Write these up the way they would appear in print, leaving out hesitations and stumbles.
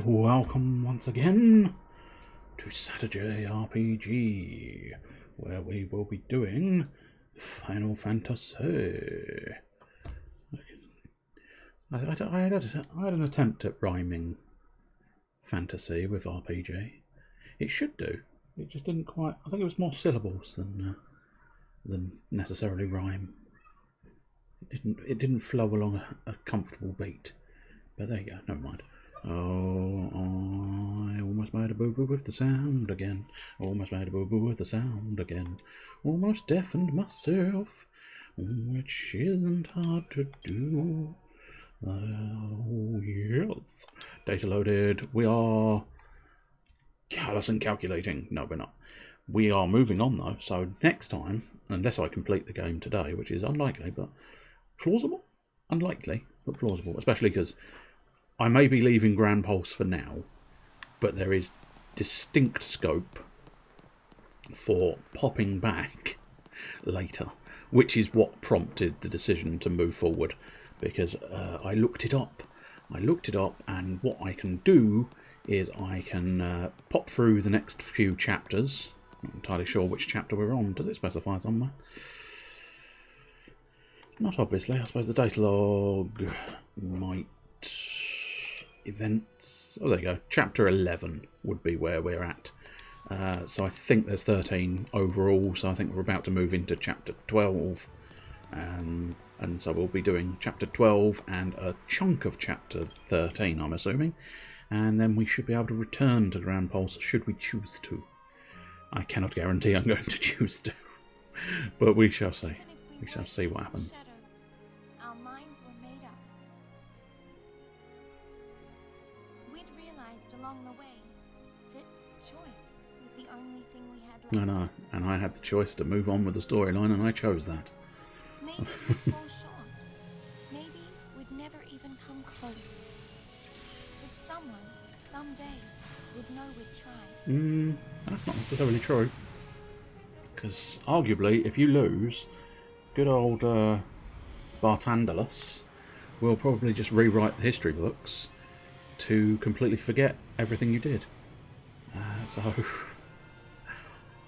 Welcome once again to SaturJay RPG, where we will be doing Final Fantasy. I had an attempt at rhyming fantasy with RPG. It should do. It just didn't quite. I think it was more syllables than necessarily rhyme. It didn't flow along a comfortable beat. But there you go. Never mind. Oh, I almost made a boo-boo with the sound again. Almost made a boo-boo with the sound again. Almost deafened myself, which isn't hard to do. Oh, yes. Data loaded. We are callous and calculating. No, we're not. We are moving on, though. So next time, unless I complete the game today, which is unlikely, but plausible? Unlikely, but plausible. Especially because I may be leaving Grand Pulse for now, but there is distinct scope for popping back later, which is what prompted the decision to move forward, because I looked it up. And what I can do is I can pop through the next few chapters. I'm not entirely sure which chapter we're on. Does it specify somewhere? Not obviously. I suppose the data log might... Events. Oh, there you go. Chapter 11 would be where we're at. So I think there's 13 overall. So I think we're about to move into chapter 12. And so we'll be doing chapter 12 and a chunk of chapter 13, I'm assuming. And then we should be able to return to Grand Pulse should we choose to. I cannot guarantee I'm going to choose to. But we shall see. We shall see what happens. Along the way, that choice was the only thing we had left. I know, and I had the choice to move on with the storyline, and I chose that. Maybe we'd fall short. Maybe we'd never even come close. But someone, someday, would know we'd tried. That's not necessarily true. Because, arguably, if you lose, good old Bartandalus will probably just rewrite the history books to completely forget everything you did.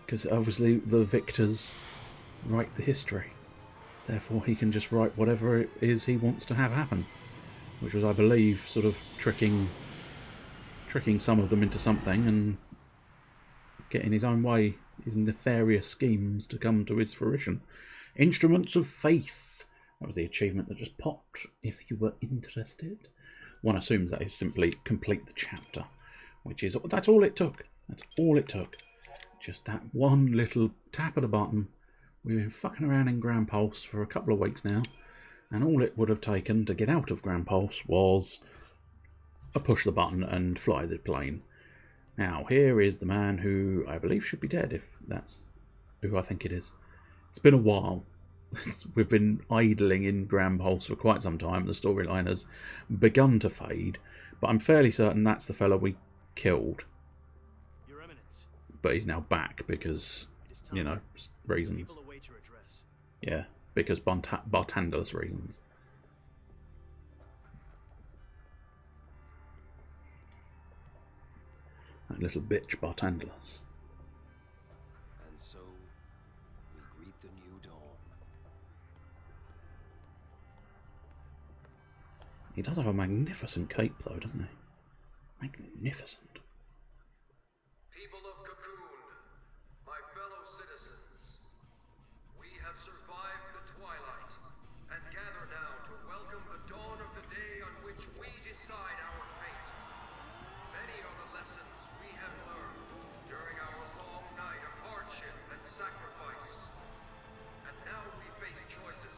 Because obviously the victors write the history, therefore he can just write whatever it is he wants to have happen, which was, I believe, sort of tricking some of them into something and getting his own way, his nefarious schemes to come to his fruition. Instruments of Faith. That was the achievement that just popped, if you were interested. One assumes that is simply complete the chapter, which is, that's all it took. That's all it took. Just that one little tap of the button. We've been fucking around in Grand Pulse for a couple of weeks now, and all it would have taken to get out of Grand Pulse was a push the button and fly the plane. Now, here is the man who I believe should be dead, if that's who I think it is. It's been a while. We've been idling in Grand Pulse for quite some time. The storyline has begun to fade, but I'm fairly certain that's the fellow we killed. Your Eminence. But he's now back because, you know, reasons. Yeah, because Bartandalus reasons. That little bitch, Bartandalus. And so we greet the new dawn. He does have a magnificent cape, though, doesn't he? Magnificent. People of Cocoon, my fellow citizens, we have survived the twilight and gather now to welcome the dawn of the day on which we decide our fate. Many are the lessons we have learned during our long night of hardship and sacrifice. And now we face choices.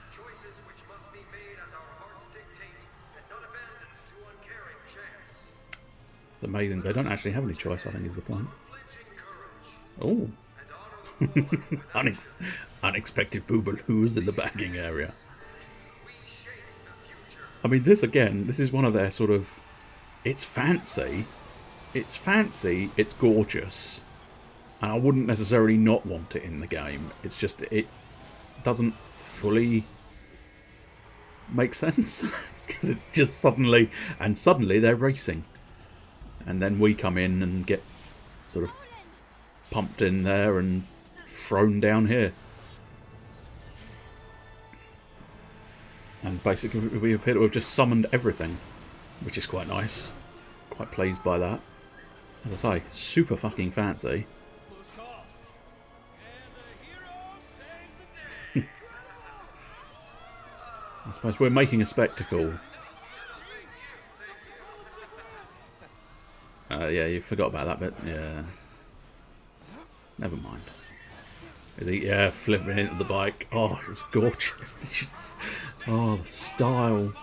Choices which must be made as our hearts dictate and not abandoned to uncaring chance. It's amazing. They don't actually have any choice, I think, is the point. Oh. Unexpected boobaloo's in the bagging area. I mean, this is one of their sort of... It's fancy. It's fancy. It's gorgeous. And I wouldn't necessarily not want it in the game. It's just, it doesn't fully make sense. Because it's just suddenly they're racing. and then we come in and get sort of pumped in there and thrown down here. And basically we appear to have just summoned everything, which is quite nice. Quite pleased by that. As I say, super fucking fancy. I suppose we're making a spectacle. Yeah, you forgot about that bit. Yeah. Never mind. Is he? Yeah, flipping into the bike. Oh, it was gorgeous. Oh, the style.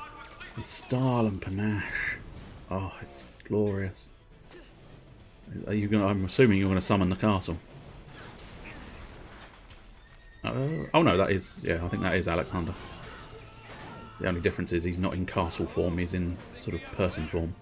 The style and panache. Oh, it's glorious. Are you gonna? I'm assuming you're going to summon the castle. Oh no, that is. Yeah, I think that is Alexander. The only difference is he's not in castle form, he's in sort of person form.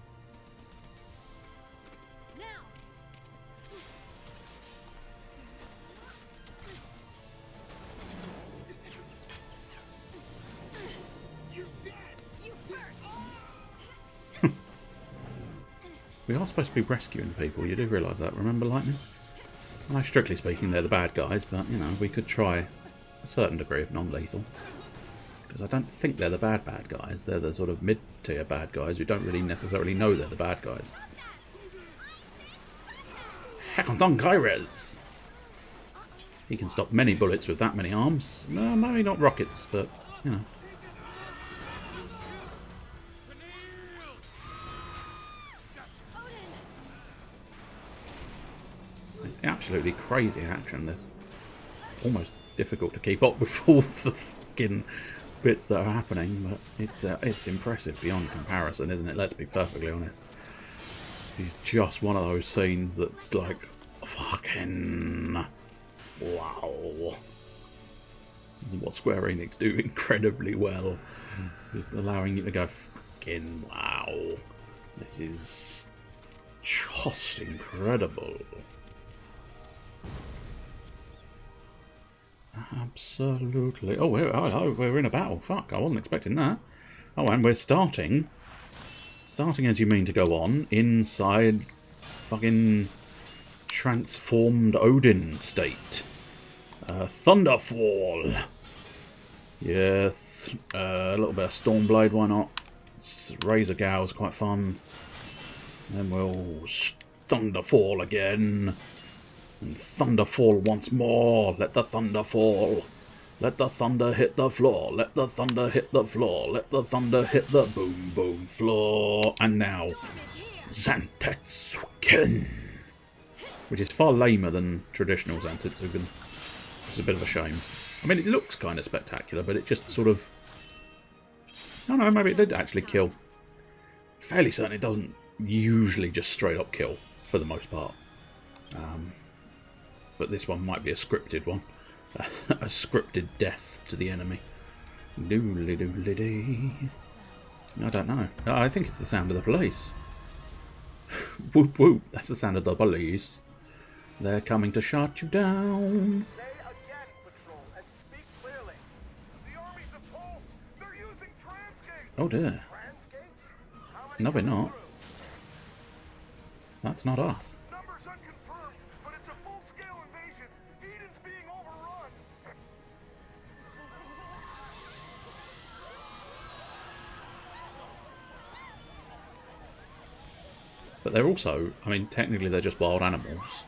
We are supposed to be rescuing people, you do realise that, remember, Lightning? I know, strictly speaking, they're the bad guys, but, you know, we could try a certain degree of non-lethal. Because I don't think they're the bad guys, they're the sort of mid-tier bad guys who don't really necessarily know they're the bad guys. Heck on Gyres! He can stop many bullets with that many arms. No, maybe not rockets, but, you know. It's absolutely crazy action, this. Almost difficult to keep up with all the fucking bits that are happening, but it's impressive beyond comparison, isn't it? Let's be perfectly honest. It's just one of those scenes that's like, fucking wow. This is what Square Enix do incredibly well. Just allowing you to go, fucking wow. This is just incredible. Absolutely. Oh, we're in a battle. Fuck, I wasn't expecting that. Oh, and we're starting. Starting as you mean to go on, inside fucking transformed Odin state. Thunderfall. Yes. A little bit of Stormblade, why not? Razor Gow's quite fun. Then we'll Thunderfall again. And Thunderfall once more. Let the thunder fall. Let the thunder hit the floor. Let the thunder hit the floor. Let the thunder hit the boom boom floor. And now, Zantetsuken. Which is far lamer than traditional Zantetsuken. It's a bit of a shame. I mean, it looks kind of spectacular, but it just sort of... I don't know, maybe it did actually kill. Fairly certain it doesn't usually just straight up kill, for the most part. But this one might be a scripted one. A scripted death to the enemy. Doodly doodly dee. I don't know. I think it's the sound of the police. Whoop whoop. That's the sound of the police. They're coming to shut you down. Say again, Patrol, and speak clearly. The army's opposed. They're using transgates. Oh dear. Transgates? How many No, we're not. through? That's not us. Numbers unconfirmed, but it's a full-scale invasion. Eden's being overrun. But they're also, I mean, technically they're just wild animals.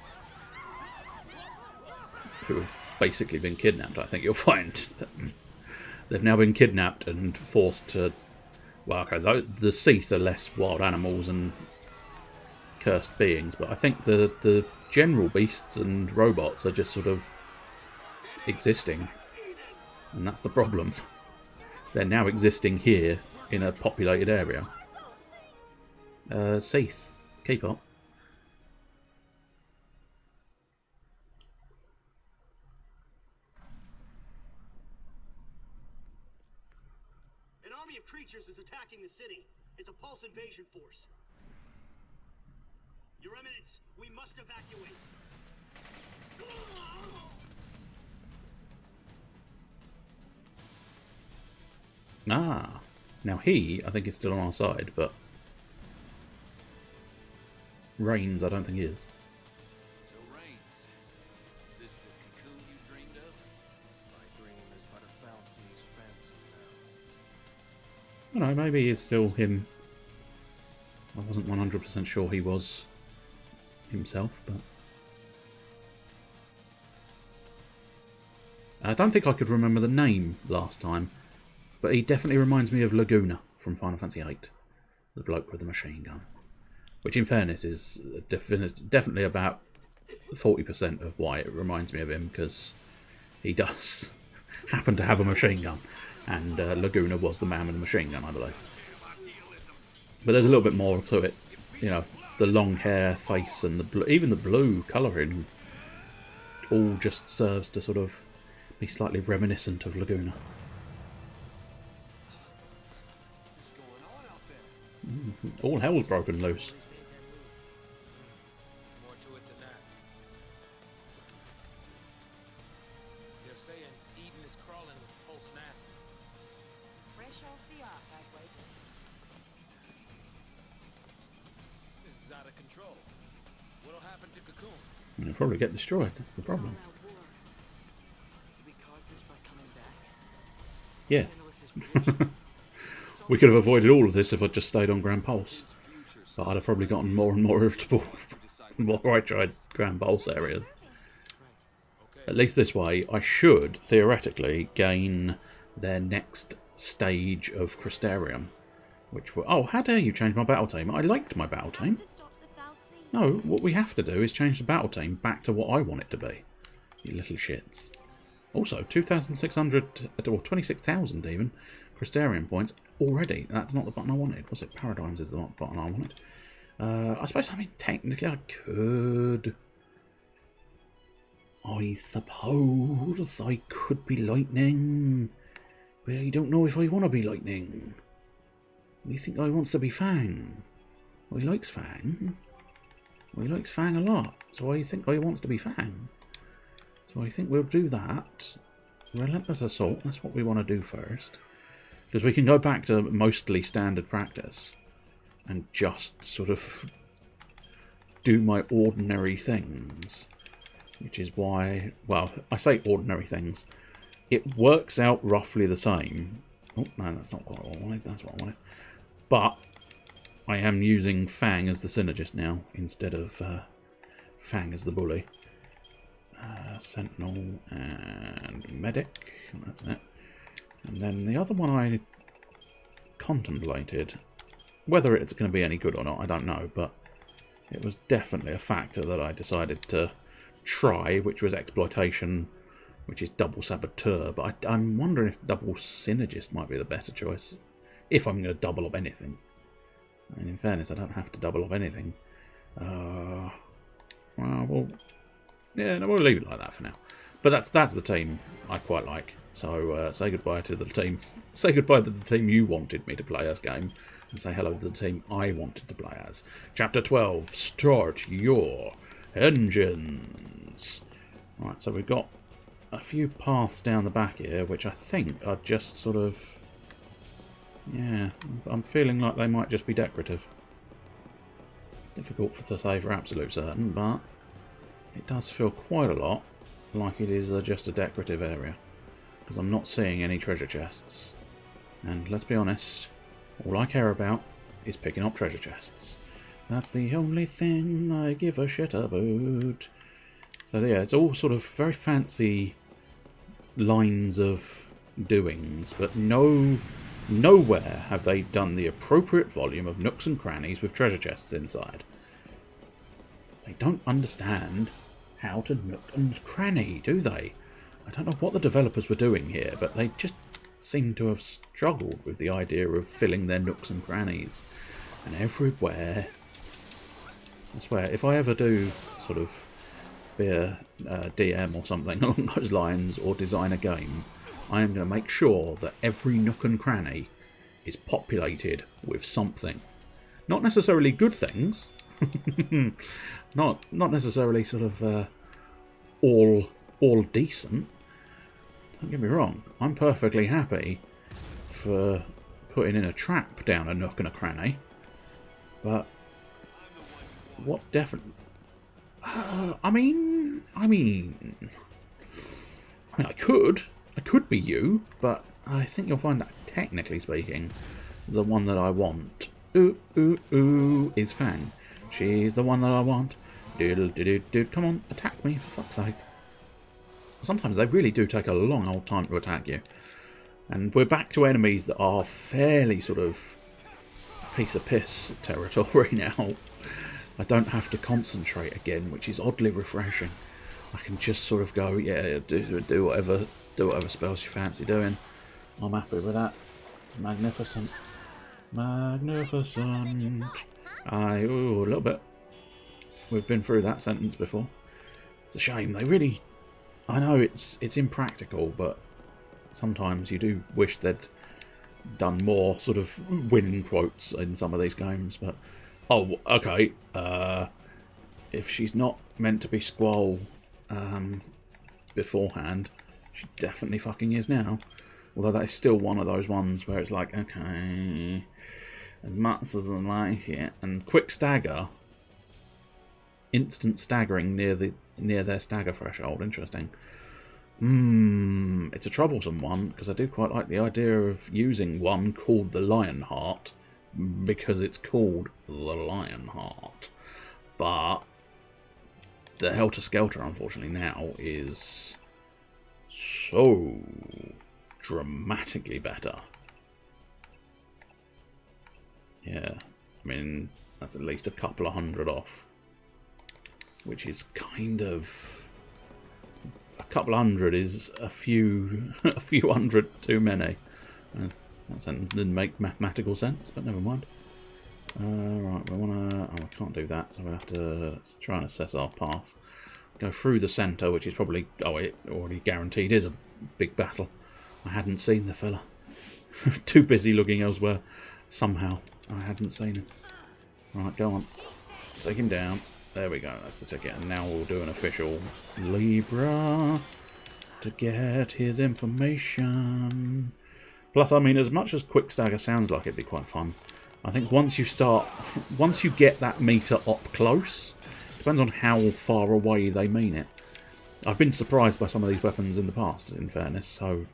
Who have basically been kidnapped, I think you'll find. They've now been kidnapped and forced to... Well, okay, the Seath are less wild animals and cursed beings, but I think the general beasts and robots are just sort of existing. And that's the problem. They're now existing here in a populated area. Seath, keep up. An army of creatures is attacking the city. It's a pulse invasion force. Your Eminence, we must evacuate. Ah, now he, I think, is still on our side, but Reigns, I don't think is. So, Reigns, is this the cocoon you dreamed of? My dream is but a falcon's fancy now. I don't know, maybe he's still him. I wasn't 100% sure he was himself, but I don't think I could remember the name last time, but he definitely reminds me of Laguna from Final Fantasy VIII, the bloke with the machine gun, which in fairness is definitely about 40% of why it reminds me of him, because he does happen to have a machine gun, and Laguna was the man with the machine gun, I believe. But there's a little bit more to it, you know, the long hair, face, and the blue, even the blue colouring, all just serves to sort of be slightly reminiscent of Laguna. What's going on out there? All hell's broken loose. There's more to it than that. They're saying Eden is crawling with pulse nasties. Fresh off the ark, I'd wager. This is out of control. What'll happen to Cocoon? It'll probably get destroyed, that's the problem. All out war. Did we cause this by coming back? Yes. Analyst's prediction. We could have avoided all of this if I'd just stayed on Grand Pulse. But I'd have probably gotten more and more irritable the more I tried Grand Pulse areas. At least this way, I should, theoretically, gain their next stage of Crystarium. Which were... Oh, how dare you change my battle team? I liked my battle team. To stop the fal'Cie. No, what we have to do is change the battle team back to what I want it to be. You little shits. Also, 2,600, or 26,000 even, Crystarium points already. That's not the button I wanted. Was it? Paradigms is the button I wanted. I suppose, I mean, technically I could... I suppose I could be Lightning. But I don't know if I want to be Lightning. What do you think I wants to be Fang? Well, he likes Fang. Well, he likes Fang a lot. So I think I wants to be Fang. So I think we'll do that. Relentless Assault, that's what we want to do first. Because we can go back to mostly standard practice and just sort of do my ordinary things. Which is why, well, I say ordinary things. It works out roughly the same. Oh, no, that's not quite what I wanted. That's what I wanted. But I am using Fang as the synergist now instead of Fang as the bully. Sentinel and Medic. That's it. And then the other one I contemplated, whether it's going to be any good or not, I don't know, but it was definitely a factor that I decided to try, which was Exploitation, which is double Saboteur, but I'm wondering if double Synergist might be the better choice, if I'm going to double up anything. And in fairness, I don't have to double up anything. Well, yeah, no, we'll leave it like that for now. But that's the team I quite like. So say goodbye to the team. Say goodbye to the team you wanted me to play as game, and say hello to the team I wanted to play as. Chapter 12. Start your engines. Right, so we've got a few paths down the back here, which I think are just sort of... Yeah, I'm feeling like they might just be decorative. Difficult to say for absolute certain, but it does feel quite a lot like it is just a decorative area. Because I'm not seeing any treasure chests. And let's be honest, all I care about is picking up treasure chests. That's the only thing I give a shit about. So yeah, it's all sort of very fancy lines of doings, but nowhere have they done the appropriate volume of nooks and crannies with treasure chests inside. They don't understand how to nook and cranny, do they? I don't know what the developers were doing here, but they just seem to have struggled with the idea of filling their nooks and crannies. And everywhere... I swear, if I ever do sort of be a DM or something along those lines, or design a game, I am going to make sure that every nook and cranny is populated with something. Not necessarily good things. not necessarily sort of all decent. Don't get me wrong, I'm perfectly happy for putting in a trap down a nook and a cranny, but what definitely... I mean, I could be you, but I think you'll find that, technically speaking, the one that I want, is Fang. She's the one that I want. Dude, come on, attack me, for fuck's sake. Sometimes they really do take a long old time to attack you. And we're back to enemies that are fairly sort of piece of piss territory now. I don't have to concentrate again, which is oddly refreshing. I can just sort of go, yeah, do whatever spells you fancy doing. I'm happy with that. Magnificent. Magnificent. Ooh, a little bit. We've been through that sentence before. It's a shame. They really... I know it's impractical, but sometimes you do wish they'd done more sort of winning quotes in some of these games, but... Oh, okay. If she's not meant to be Squall beforehand, she definitely fucking is now. Although that is still one of those ones where it's like, okay, as much as I like it, and quick stagger, instant staggering near their stagger threshold. Interesting. It's a troublesome one because I do quite like the idea of using one called the Lionheart. Because it's called the Lionheart. But the Helter Skelter, unfortunately, now is so dramatically better. Yeah, I mean, that's at least a couple of hundred off. Which is kind of... A couple of hundred is a few hundred too many. That sentence didn't make mathematical sense, but never mind. Right, we want to... Oh, I can't do that, so we'll have to try and assess our path. Go through the centre, which is probably... Oh, it already guaranteed is a big battle. I hadn't seen the fella. Too busy looking elsewhere. Somehow, I hadn't seen him. Right, go on. Take him down. There we go, that's the ticket. And now we'll do an official Libra to get his information. Plus, I mean, as much as Quick Stagger sounds like it'd be quite fun, I think once you get that meter up close, depends on how far away they mean it. I've been surprised by some of these weapons in the past, in fairness, so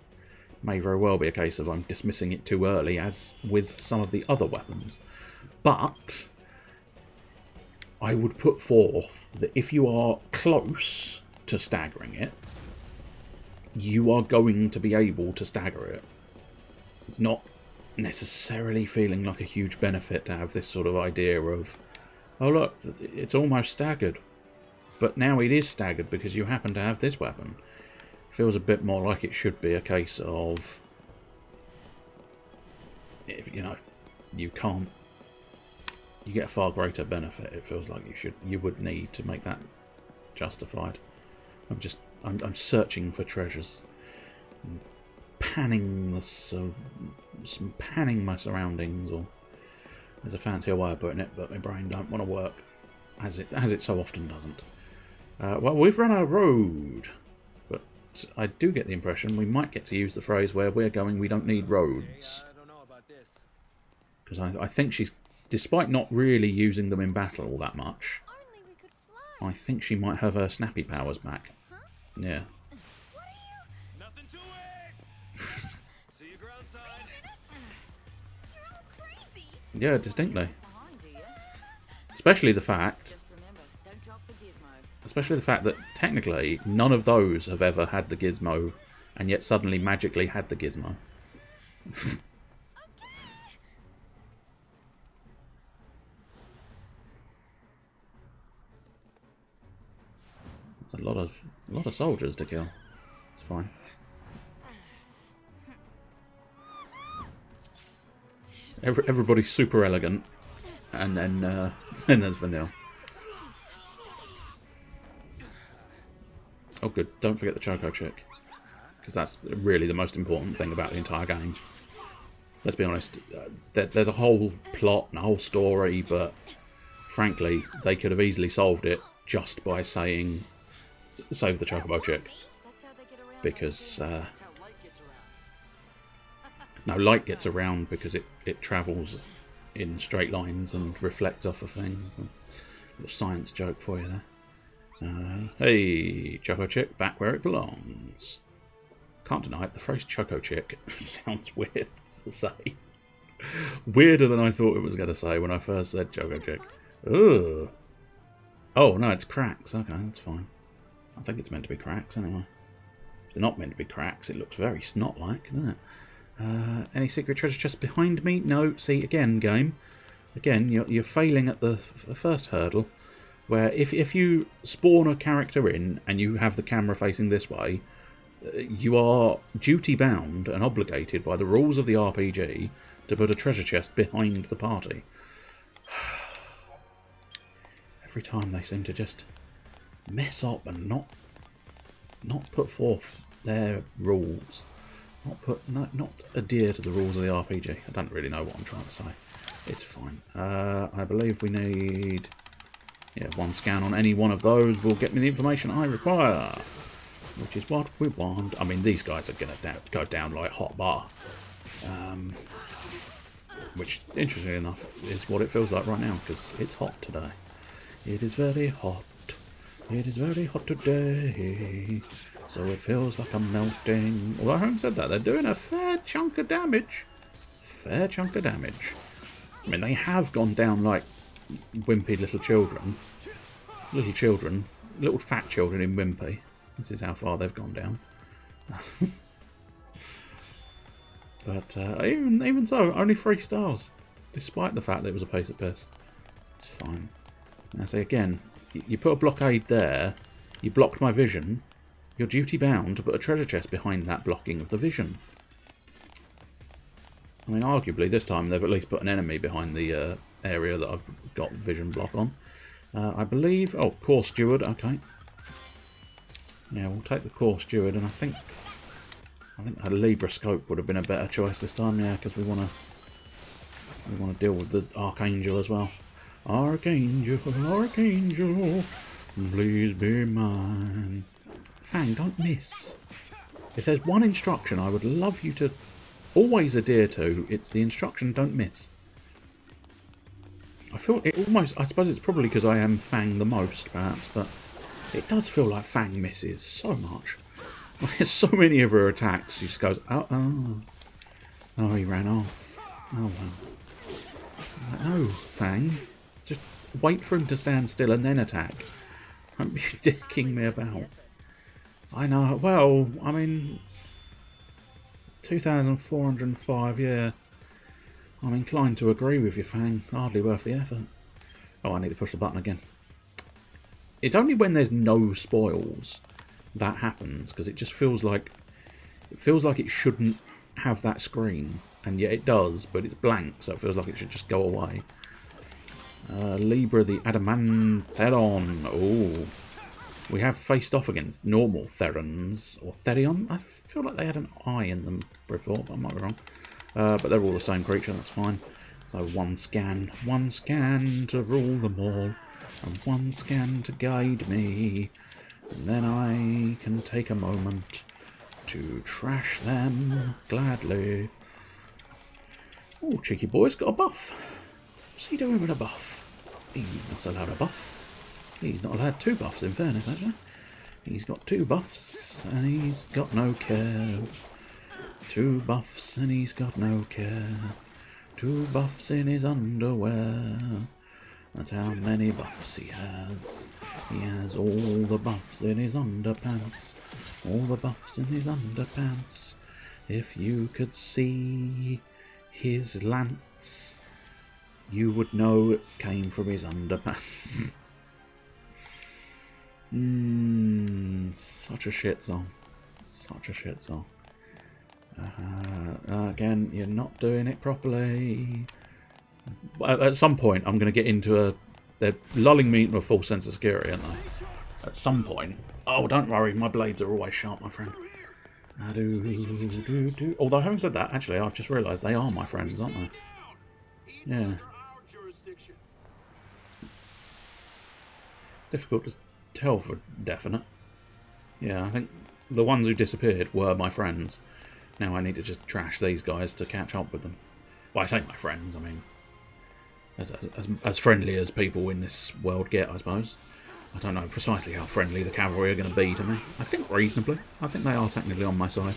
it may very well be a case of I'm dismissing it too early, as with some of the other weapons. But I would put forth that if you are close to staggering it, you are going to be able to stagger it. It's not necessarily feeling like a huge benefit to have this sort of idea of, oh look, it's almost staggered. But now it is staggered because you happen to have this weapon. It feels a bit more like it should be a case of, if, you know, you can't, you get a far greater benefit. It feels like you would need to make that justified. I'm searching for treasures. Panning panning my surroundings, or there's a fancier way of putting it, but my brain don't want to work as it so often doesn't. Well, we've run out of road, but I do get the impression we might get to use the phrase where we're going we don't need roads, because I think she's, despite not really using them in battle all that much, I think she might have her snappy powers back. Yeah. Yeah, distinctly. Especially the fact that technically none of those have ever had the gizmo, and yet suddenly magically had the gizmo. It's a lot of soldiers to kill. It's fine. Everybody's super elegant, and then there's Vanille. Oh good, don't forget the Choco chick, because that's really the most important thing about the entire game. Let's be honest, there's a whole plot and a whole story, but frankly, they could have easily solved it just by saying, save the Chocobo chick. Because, no, light gets around because it travels in straight lines and reflects off of things. And Little science joke for you there. Hey, Choco Chick, back where it belongs. Can't deny it, the phrase Choco Chick sounds weird to say. Weirder than I thought it was going to say when I first said Choco Chick. Ugh. Oh, no, it's cracks. Okay, that's fine. I think it's meant to be cracks anyway. If they're not meant to be cracks, it looks very snot-like, doesn't it? Any secret treasure chests behind me? No. See, again, game. Again, you're failing at the first hurdle, where if you spawn a character in and you have the camera facing this way, you are duty-bound and obligated by the rules of the RPG to put a treasure chest behind the party. Every time they seem to just mess up and not put forth their rules. Not adhere to the rules of the RPG. I don't really know what I'm trying to say. It's fine. I believe we need... Yeah, one scan on any one of those will get me the information I require. Which is what we want. I mean, these guys are going to go down like hot bar. Which, interestingly enough, is what it feels like right now, because it's hot today. It is very hot. It is very hot today. So it feels like I'm melting. Although I haven't said that, they're doing a fair chunk of damage. Fair chunk of damage. I mean, they have gone down like wimpy little children. Little fat children in wimpy. This is how far they've gone down. But even so, only 3 stars. Despite the fact that it was a piece of piss. It's fine. Now, see, again, you put a blockade there. You blocked my vision. You're duty-bound to put a treasure chest behind that blocking of the vision. I mean, arguably, this time they've at least put an enemy behind the area that I've got vision block on. I believe... Oh, Core Steward, okay. Yeah, we'll take the Core Steward, and I think a Libra Scope would have been a better choice this time, yeah, because we want to deal with the Archangel as well. Archangel, Archangel, please be mine. Fang, don't miss. If there's one instruction I would love you to always adhere to, it's the instruction don't miss. I feel it almost, I suppose it's probably because I am Fang the most, perhaps, but it does feel like Fang misses so much. There's so many of her attacks, she just goes, oh, he ran off. Oh, well. No, Fang. Just wait for him to stand still and then attack. Don't be dicking me about. I know, well, I mean, 2,405, yeah. I'm inclined to agree with you, Fang. Hardly worth the effort. Oh, I need to push the button again. It's only when there's no spoils that happens, because it just feels like it shouldn't have that screen, and yet it does, but it's blank, so it feels like it should just go away. Libra the Adamantheron. Oh, we have faced off against normal Therons or Therion. I feel like they had an I in them before, but I might be wrong. But they're all the same creature. That's fine. So one scan to rule them all, and one scan to guide me. And then I can take a moment to trash them gladly. Oh, cheeky boy's got a buff. What's he doing with a buff? He's not allowed a buff. He's not allowed 2 buffs, in fairness, actually. He's got 2 buffs, and he's got no cares. 2 buffs, and he's got no care. 2 buffs in his underwear. That's how many buffs he has. He has all the buffs in his underpants. All the buffs in his underpants. If you could see his lance, you would know it came from his underpants. Such a shit song. Such a shit song. Again, you're not doing it properly. At some point, I'm going to get into they're lulling me into a false sense of security, aren't they? At some point. Oh, don't worry, my blades are always sharp, my friend. Although, having said that, actually, I've just realised they are my friends, aren't they? Yeah. Difficult to tell for definite. Yeah, I think the ones who disappeared were my friends. Now I need to just trash these guys to catch up with them. Well, I say my friends, I mean... as friendly as people in this world get, I suppose. I don't know precisely how friendly the cavalry are going to be to me. I think reasonably. I think they are technically on my side.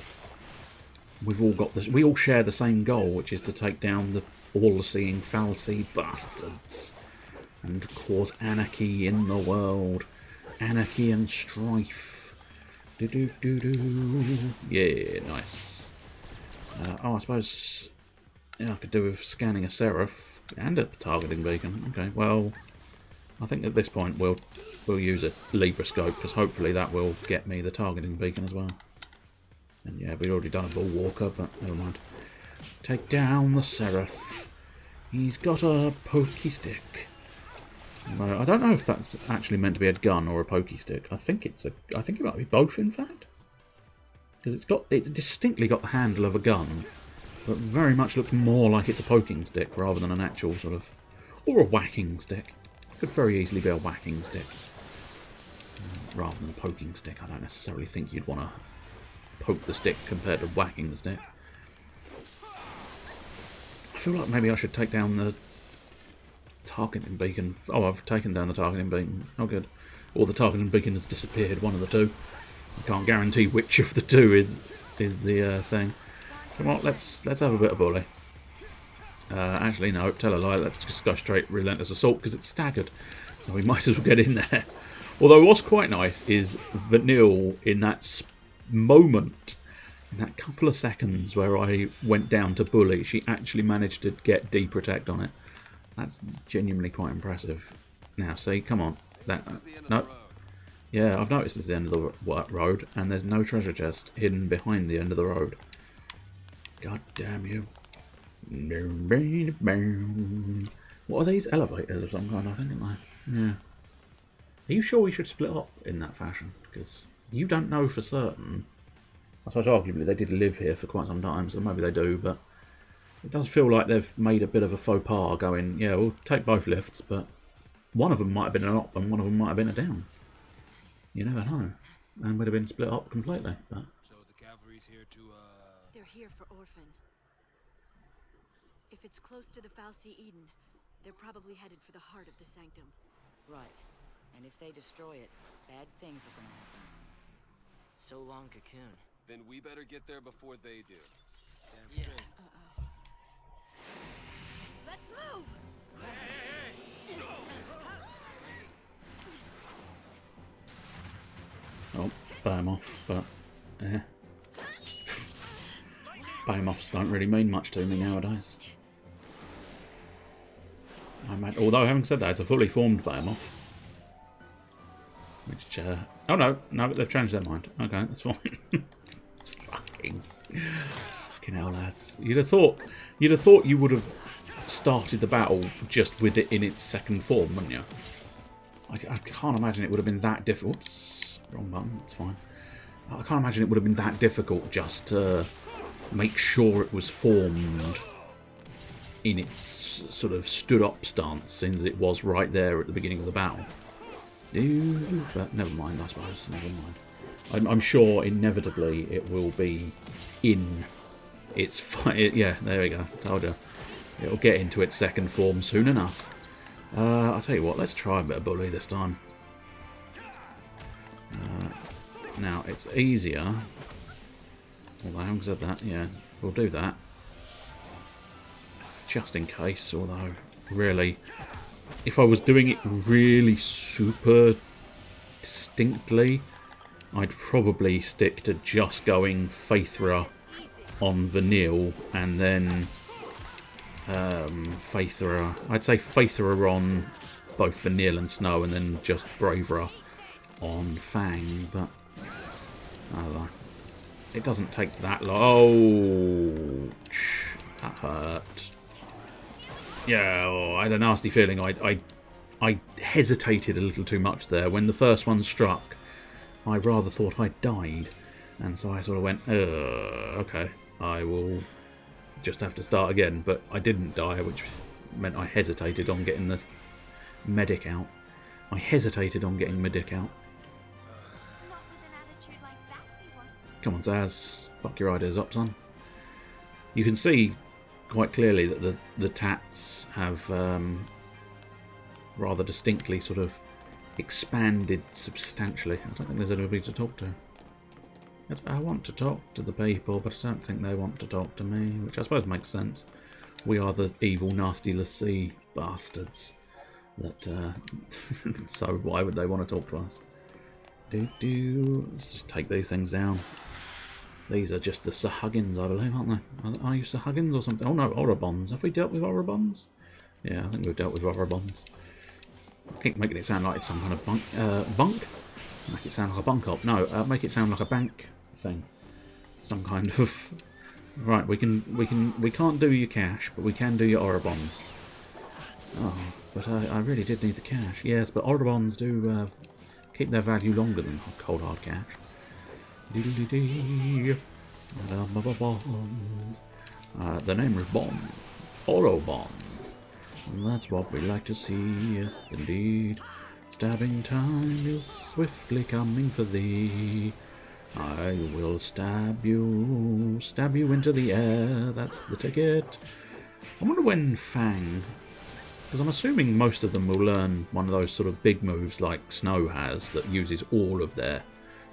We've all got this. We all share the same goal, which is to take down the all-seeing Falsi bastards and cause anarchy in the world. Anarchy and strife. Do do do do. Yeah, nice. Oh, I suppose. Yeah, I could do with scanning a Seraph and a targeting beacon. Okay, well, I think at this point we'll use a Libra scope because hopefully that will get me the targeting beacon as well. And yeah, we've already done a Bullwalker, but never mind. Take down the Seraph. He's got a pokey stick. I don't know if that's actually meant to be a gun or a pokey stick. I think it might be both, in fact, because it's distinctly got the handle of a gun, but very much looks more like it's a poking stick rather than an actual sort of, or a whacking stick. Could very easily be a whacking stick rather than a poking stick. I don't necessarily think you'd want to poke the stick compared to whacking the stick. I feel like maybe I should take down the targeting beacon. Oh, I've taken down the targeting beacon. Oh, good. Or the targeting beacon has disappeared. One of the two. I can't guarantee which of the two is the thing. Come on, let's have a bit of bully. Actually, no, tell a lie. Let's just go straight relentless assault because it's staggered. So we might as well get in there. Although what's quite nice is Vanille in that moment, in that couple of seconds where I went down to bully, she actually managed to get D-protect on it. That's genuinely quite impressive. Now, see, come on. No. Yeah, I've noticed it's the end of the road, and there's no treasure chest hidden behind the end of the road. God damn you. What are these? Elevators of some kind, I think, aren't they? Yeah. Are you sure we should split up in that fashion? Because you don't know for certain. I suppose arguably they did live here for quite some time, so maybe they do, but it does feel like they've made a bit of a faux pas going, yeah, we'll take both lifts, but one of them might have been an up and one of them might have been a down. You never know. And would have been split up completely. But So the cavalry's here to, They're here for Orphan. If it's close to the Falsi Eden, they're probably headed for the heart of the Sanctum. Right. And if they destroy it, bad things are gonna happen. So long, Cocoon. Then we better get there before they do. Damn Yeah. straight. Let's move! oh, Behemoth, but yeah. Behemoths don't really mean much to me nowadays. Although having said that, it's a fully formed Behemoth. Which, oh no, they've changed their mind. Okay, that's fine. Fucking hell, lads. You'd have thought you would have started the battle just with it in its second form, wouldn't you? I can't imagine it would have been that difficult. Oops, wrong button, it's fine. I can't imagine it would have been that difficult just to make sure it was formed in its sort of stood up stance, since it was right there at the beginning of the battle. But never mind, I suppose. Never mind. I'm sure inevitably it will be in its yeah, there we go. Told you. It'll get into its second form soon enough. I'll tell you what, let's try a bit of bully this time. Now, it's easier. Although I haven't said that, yeah, we'll do that. Just in case, although, really, if I was doing it really super distinctly, I'd probably stick to just going Faithra on Vanille and then Faithra. I'd say Faithra on both Vanille and Snow and then just Bravera on Fang, but I don't know. It doesn't take that long. Ouch. That hurt. Yeah, I had a nasty feeling. I hesitated a little too much there. When the first one struck, I rather thought I'd died. And so I sort of went, okay, I will just have to start again. But I didn't die, which meant I hesitated on getting the medic out. I hesitated on getting medic out. Not with an attitude like that, we won't. Come on, Zaz. Fuck your ideas up, son. You can see quite clearly that the tats have rather distinctly sort of expanded substantially. I don't think there's anybody to talk to. I want to talk to the people, but I don't think they want to talk to me, which I suppose makes sense. We are the evil, nasty, lassie bastards. That so why would they want to talk to us? Let's just take these things down. These are just the Sahuggins, I believe, aren't they? Are you Sahuggins or something? Oh no, Orobons. Have we dealt with Orobons? Yeah, I think we've dealt with Orobons. I keep making it sound like it's some kind of bunk. Make it sound like a bunk up. No, make it sound like a bank thing. Some kind of. Right, we can't do your cash, but we can do your Orobons. Oh, but I really did need the cash. Yes, but Orobons do keep their value longer than cold hard cash. The name is Bond. Orobond. That's what we like to see, yes indeed. Stabbing time is swiftly coming for thee. I will stab you into the air, that's the ticket. I wonder when Fang, because I'm assuming most of them will learn one of those sort of big moves like Snow has that uses all of their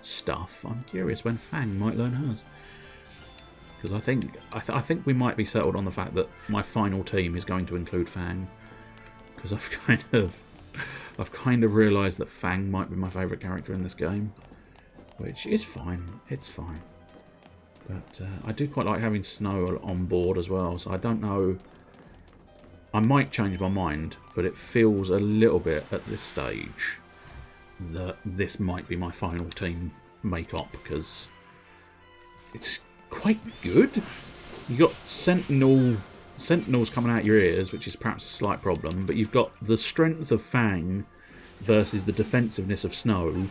stuff. I'm curious when Fang might learn hers. Because I think we might be settled on the fact that my final team is going to include Fang. Because I've kind of realised that Fang might be my favourite character in this game. Which is fine. It's fine. But I do quite like having Snow on board as well. So I don't know. I might change my mind. But it feels a little bit at this stage that this might be my final team make-up. Because it's quite good. You got sentinels coming out your ears, which is perhaps a slight problem, but you've got the strength of Fang versus the defensiveness of Snow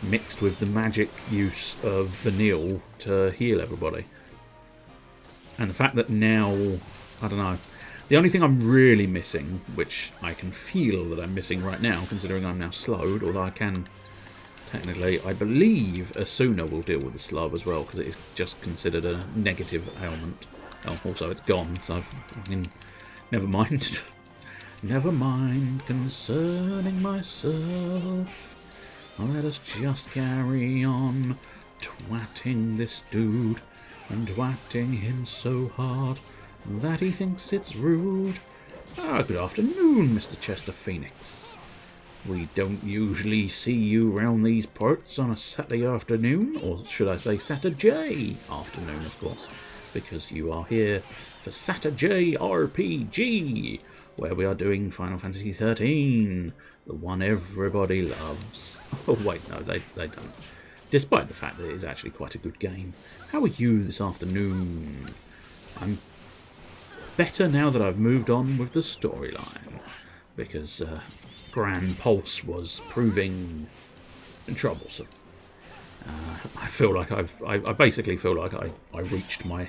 mixed with the magic use of Vanille to heal everybody. And the fact that now, I don't know, the only thing I'm really missing, which I can feel that I'm missing right now, considering I'm now slowed, although I can technically, I believe Asuna will deal with the slow as well, because it is just considered a negative ailment. Oh, also it's gone, so I mean, never mind. Never mind concerning myself. Let us just carry on twatting this dude and twatting him so hard that he thinks it's rude. Ah, good afternoon, Mr. Chester Phoenix. We don't usually see you round these parts on a Saturday afternoon, or should I say SaturJay afternoon, of course, because you are here for SaturJay RPG, where we are doing Final Fantasy XIII, the one everybody loves. Oh wait, no, they don't. Despite the fact that it is actually quite a good game. How are you this afternoon? I'm better now that I've moved on with the storyline, because Grand Pulse was proving troublesome. I feel like I basically feel like I reached my...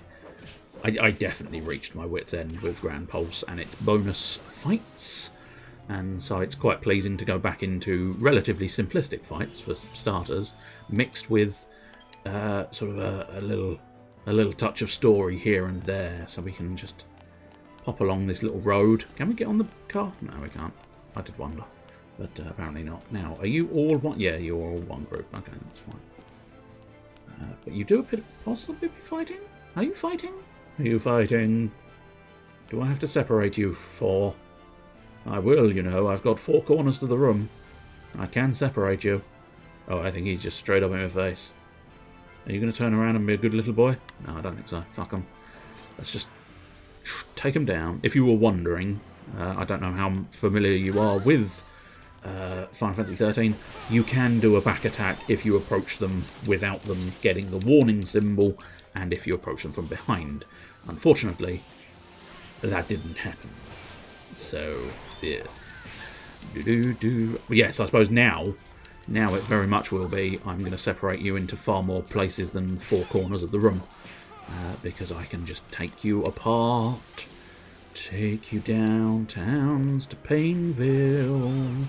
I definitely reached my wit's end with Grand Pulse and its bonus fights, and so it's quite pleasing to go back into relatively simplistic fights for starters, mixed with sort of a little touch of story here and there, so we can just pop along this little road. Can we get on the car? No, we can't. I did wonder, but apparently not. Now, are you all one? Yeah, you're all one group. Okay, that's fine. But you do appear to possibly be fighting? Are you fighting? Are you fighting? Do I have to separate you four? I will, you know. I've got four corners to the room. I can separate you. Oh, I think he's just straight up in my face. Are you going to turn around and be a good little boy? No, I don't think so. Fuck him. Let's just take him down. If you were wondering, I don't know how familiar you are with Final Fantasy XIII, you can do a back attack if you approach them without them getting the warning symbol, and if you approach them from behind. Unfortunately, that didn't happen. So, yes. Yes, I suppose now it very much will be. I'm going to separate you into far more places than the four corners of the room, because I can just take you apart. Take you downtowns to Painville.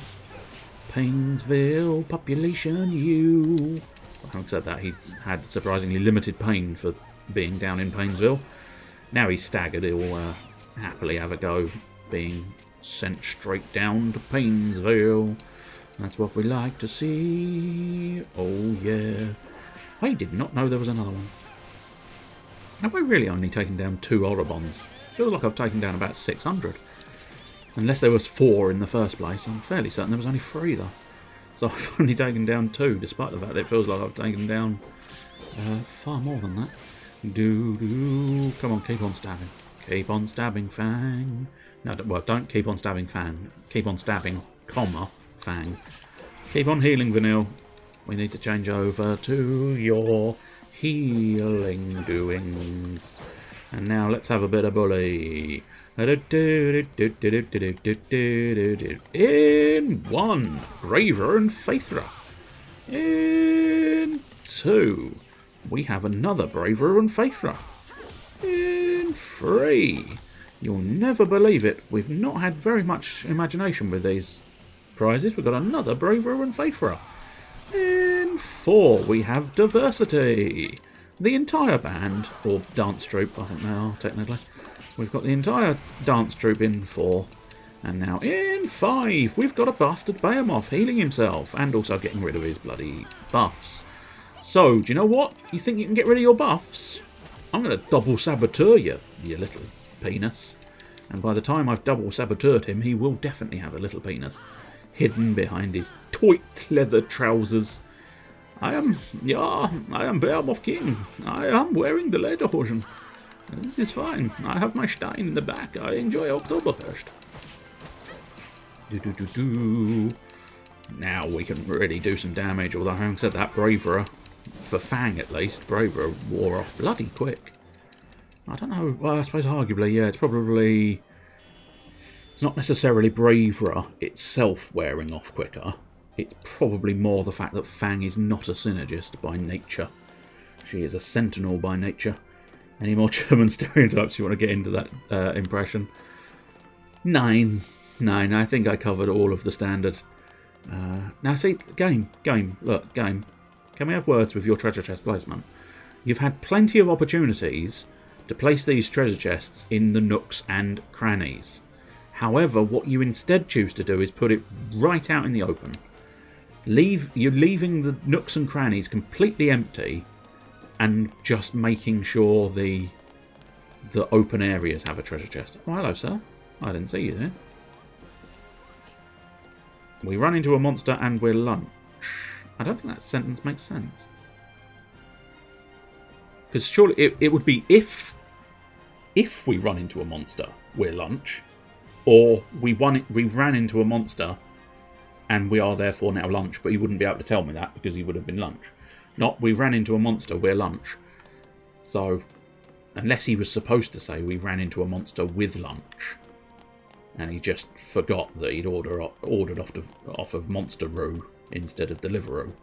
Painesville, population U. Having said that, he had surprisingly limited pain for being down in Painesville. Now he's staggered, he'll happily have a go being sent straight down to Painesville. That's what we like to see. Oh yeah. I did not know there was another one. Have I really only taken down 2 Orobons? Feels like I've taken down about 600. Unless there was 4 in the first place. I'm fairly certain there was only 3 though. So I've only taken down 2, despite the fact that it feels like I've taken down far more than that. Come on, keep on stabbing. Keep on stabbing, Fang. No, well, don't keep on stabbing, Fang. Keep on stabbing, comma, Fang. Keep on healing, Vanille. We need to change over to your healing doings. And now let's have a bit of bully. In 1, Braver and Faithra. In 2, we have another Braver and Faithra. In 3, you'll never believe it, we've not had very much imagination with these prizes. We've got another Braver and Faithra. In 4, we have Diversity. The entire band, or dance troupe, I think they are technically. We've got the entire dance troupe in 4. And now in 5, we've got a bastard Behemoth healing himself and also getting rid of his bloody buffs. So, do you know what? You think you can get rid of your buffs? I'm going to double saboteur you, you little penis. And by the time I've double saboteured him, he will definitely have a little penis hidden behind his tight leather trousers. I am Behemoth King. I am wearing the lederhosen. This is fine. I have my Stein in the back. I enjoy Oktoberfest. Now we can really do some damage, although having said that, Braverer, for Fang at least, Braverer wore off bloody quick. I don't know, well, I suppose arguably, yeah, it's probably... It's not necessarily Braverer itself wearing off quicker. It's probably more the fact that Fang is not a synergist by nature. She is a sentinel by nature. Any more German stereotypes you want to get into that impression? 9. I think I covered all of the standards. Now see, game. Look, game. Can we have words with your treasure chest placement? You've had plenty of opportunities to place these treasure chests in the nooks and crannies. However, what you instead choose to do is put it right out in the open. You're leaving the nooks and crannies completely empty and just making sure the open areas have a treasure chest. Oh, hello, sir. I didn't see you there. We run into a monster and we're lunch. I don't think that sentence makes sense. Because surely it would be if we run into a monster, we're lunch. Or we ran into a monster and we are therefore now lunch. But he wouldn't be able to tell me that because he would have been lunch. Not we ran into a monster, we're lunch. So, unless he was supposed to say we ran into a monster with lunch. And he just forgot that he'd ordered off of Monster-Roo instead of Deliveroo,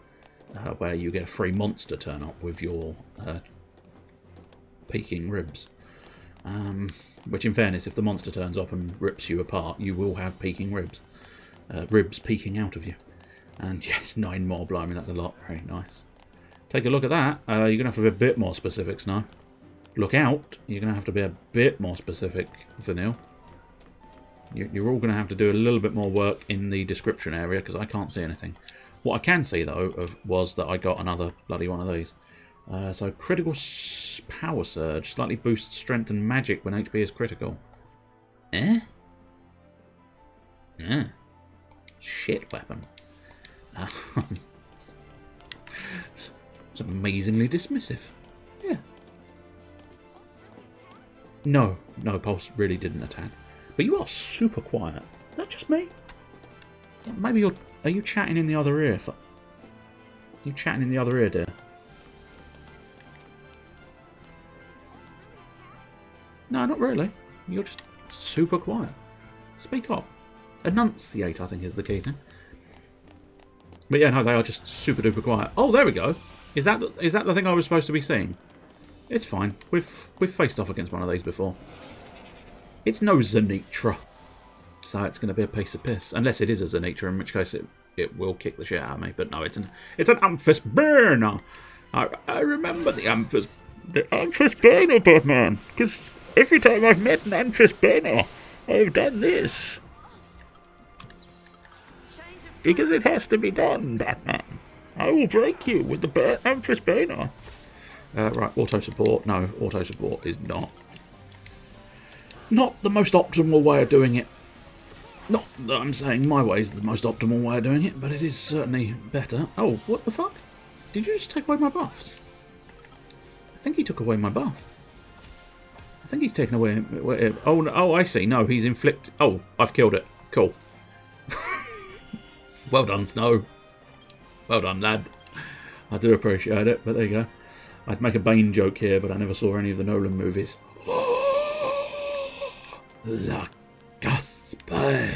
where you get a free monster turn up with your peeking ribs. Which, in fairness, if the monster turns up and rips you apart, you will have peeking ribs. Ribs peeking out of you. And yes, 9 more, blimey, that's a lot. Very nice. Take a look at that. You're going to have to be a bit more specific, Snow. Look out. You're going to have to be a bit more specific, Vanille. You're all going to have to do a little bit more work in the description area because I can't see anything. What I can see, though, was that I got another bloody one of these. So, critical power surge. Slightly boosts strength and magic when HP is critical. Eh? Shit weapon. It's amazingly dismissive. Yeah. No, Pulse really didn't attack. But you are super quiet. Is that just me? Maybe are you chatting in the other ear? Are you chatting in the other ear, dear? No, not really. You're just super quiet. Speak up. Enunciate, I think, is the key thing. But yeah, no, they are just super duper quiet. Oh, there we go. Is that the thing I was supposed to be seeing? It's fine. We've faced off against one of these before. It's no Zenitra, so it's going to be a piece of piss. Unless it is a Zenitra, in which case it will kick the shit out of me. But no, it's an Amphiss Burner. I remember the Amphiss Burner, Batman, because Every time I've met an anxious banner, I've done this. Because it has to be done, Batman. I will break you with the anxious banner. Right, auto support. No, auto support is not the most optimal way of doing it. Not that I'm saying my way is the most optimal way of doing it, but it is certainly better. Oh, what the fuck? Did you just take away my buffs? I think he took away my buffs. I think he's taken away... Oh, no, oh, I see. No, he's inflicted... Oh, I've killed it. Cool. Well done, Snow. Well done, lad. I do appreciate it, but there you go. I'd make a Bane joke here, but I never saw any of the Nolan movies. La Gaspé.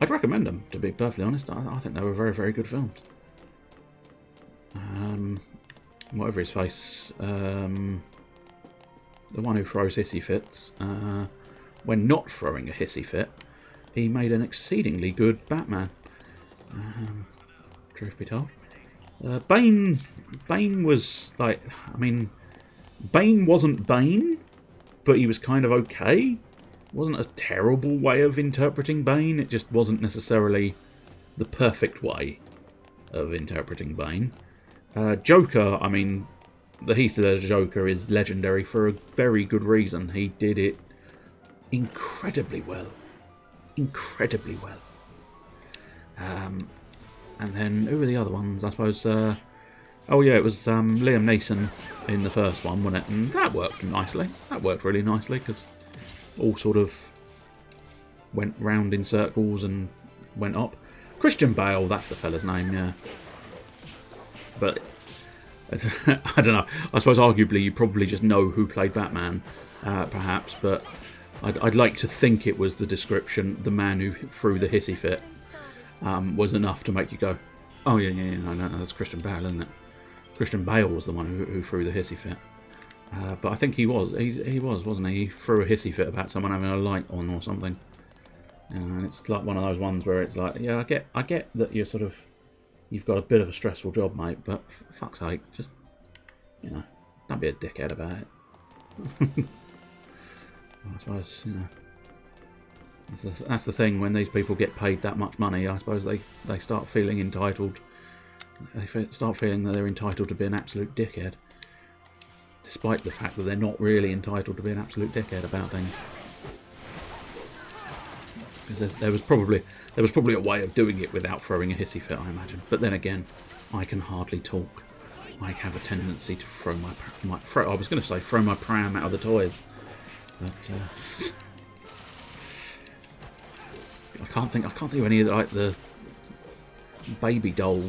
I'd recommend them, to be perfectly honest. I think they were very, very good films. Whatever his face, the one who throws hissy fits, when not throwing a hissy fit, he made an exceedingly good Batman. Truth be told, Bane was like, I mean, Bane wasn't Bane, but he was kind of okay. It wasn't a terrible way of interpreting Bane. It just wasn't necessarily the perfect way of interpreting Bane. Joker, I mean, the Heath Ledger Joker is legendary for a very good reason. He did it incredibly well. Incredibly well. And then, who were the other ones? I suppose, oh yeah, it was Liam Neeson in the first one, wasn't it? And that worked nicely. That worked really nicely, because all sort of went round in circles and went up. Christian Bale, that's the fella's name, yeah. But I don't know. I suppose arguably you probably just know who played Batman, perhaps. But I'd like to think it was the description, the man who threw the hissy fit, was enough to make you go, oh yeah, no, that's Christian Bale, isn't it? Christian Bale was the one who threw the hissy fit. But I think he was, wasn't he? He threw a hissy fit about someone having a light on or something. And it's like one of those ones where it's like, yeah, I get that you're sort of, you've got a bit of a stressful job, mate, but for fuck's sake, just, you know, don't be a dickhead about it. I suppose, you know, that's the thing, when these people get paid that much money, I suppose they start feeling entitled. They start feeling that they're entitled to be an absolute dickhead, despite the fact that they're not really entitled to be an absolute dickhead about things. Because there was probably a way of doing it without throwing a hissy fit, I imagine. But then again, I can hardly talk. I have a tendency to throw my I was going to say throw my pram out of the toys, but I can't think of any of like the baby doll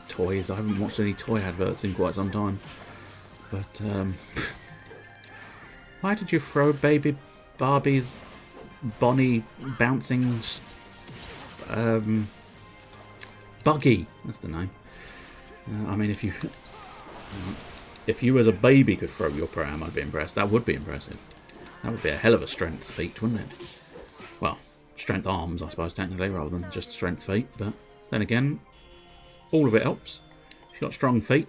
toys. I haven't watched any toy adverts in quite some time. But why did you throw baby Barbie's Bonnie bouncing buggy? That's the name. I mean, if you as a baby could throw your pram, I'd be impressed. That would be impressive. That would be a hell of a strength feat, wouldn't it? Well, strength arms, I suppose, technically, rather than just strength feet. But then again, all of it helps. If you've got strong feet,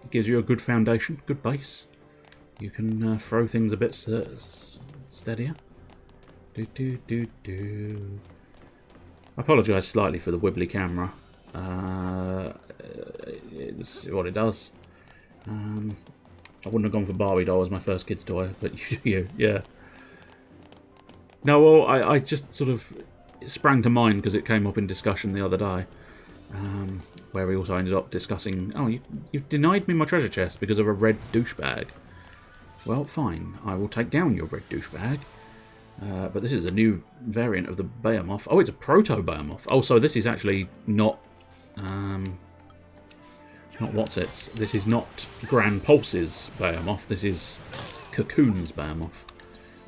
it gives you a good foundation, good base. You can throw things a bit steadier. I apologise slightly for the wibbly camera. It's what it does. I wouldn't have gone for Barbie doll as my first kid's toy, but yeah. No, well, I just sort of, it sprang to mind because it came up in discussion the other day, where we also ended up discussing, oh, you've denied me my treasure chest because of a red douchebag. Well, fine, I will take down your red douchebag. But this is a new variant of the Behemoth. Oh, it's a proto-Behemoth. Oh, so this is actually not What's-Its. This is not Grand Pulse's Behemoth. This is Cocoon's Behemoth.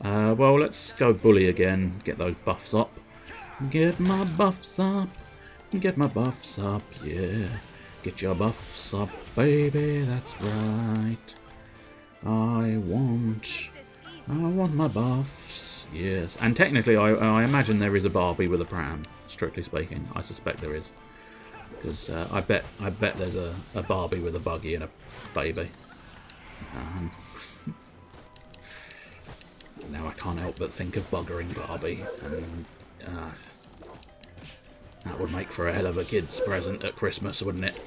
Well, let's go bully again. Get those buffs up. Get my buffs up. Get my buffs up, yeah. Get your buffs up, baby, that's right. I want my buffs. Yes, and technically I imagine there is a Barbie with a pram, strictly speaking. I suspect there is. Because I bet there's a Barbie with a buggy and a baby. Now I can't help but think of buggering Barbie, and that would make for a hell of a kid's present at Christmas, wouldn't it?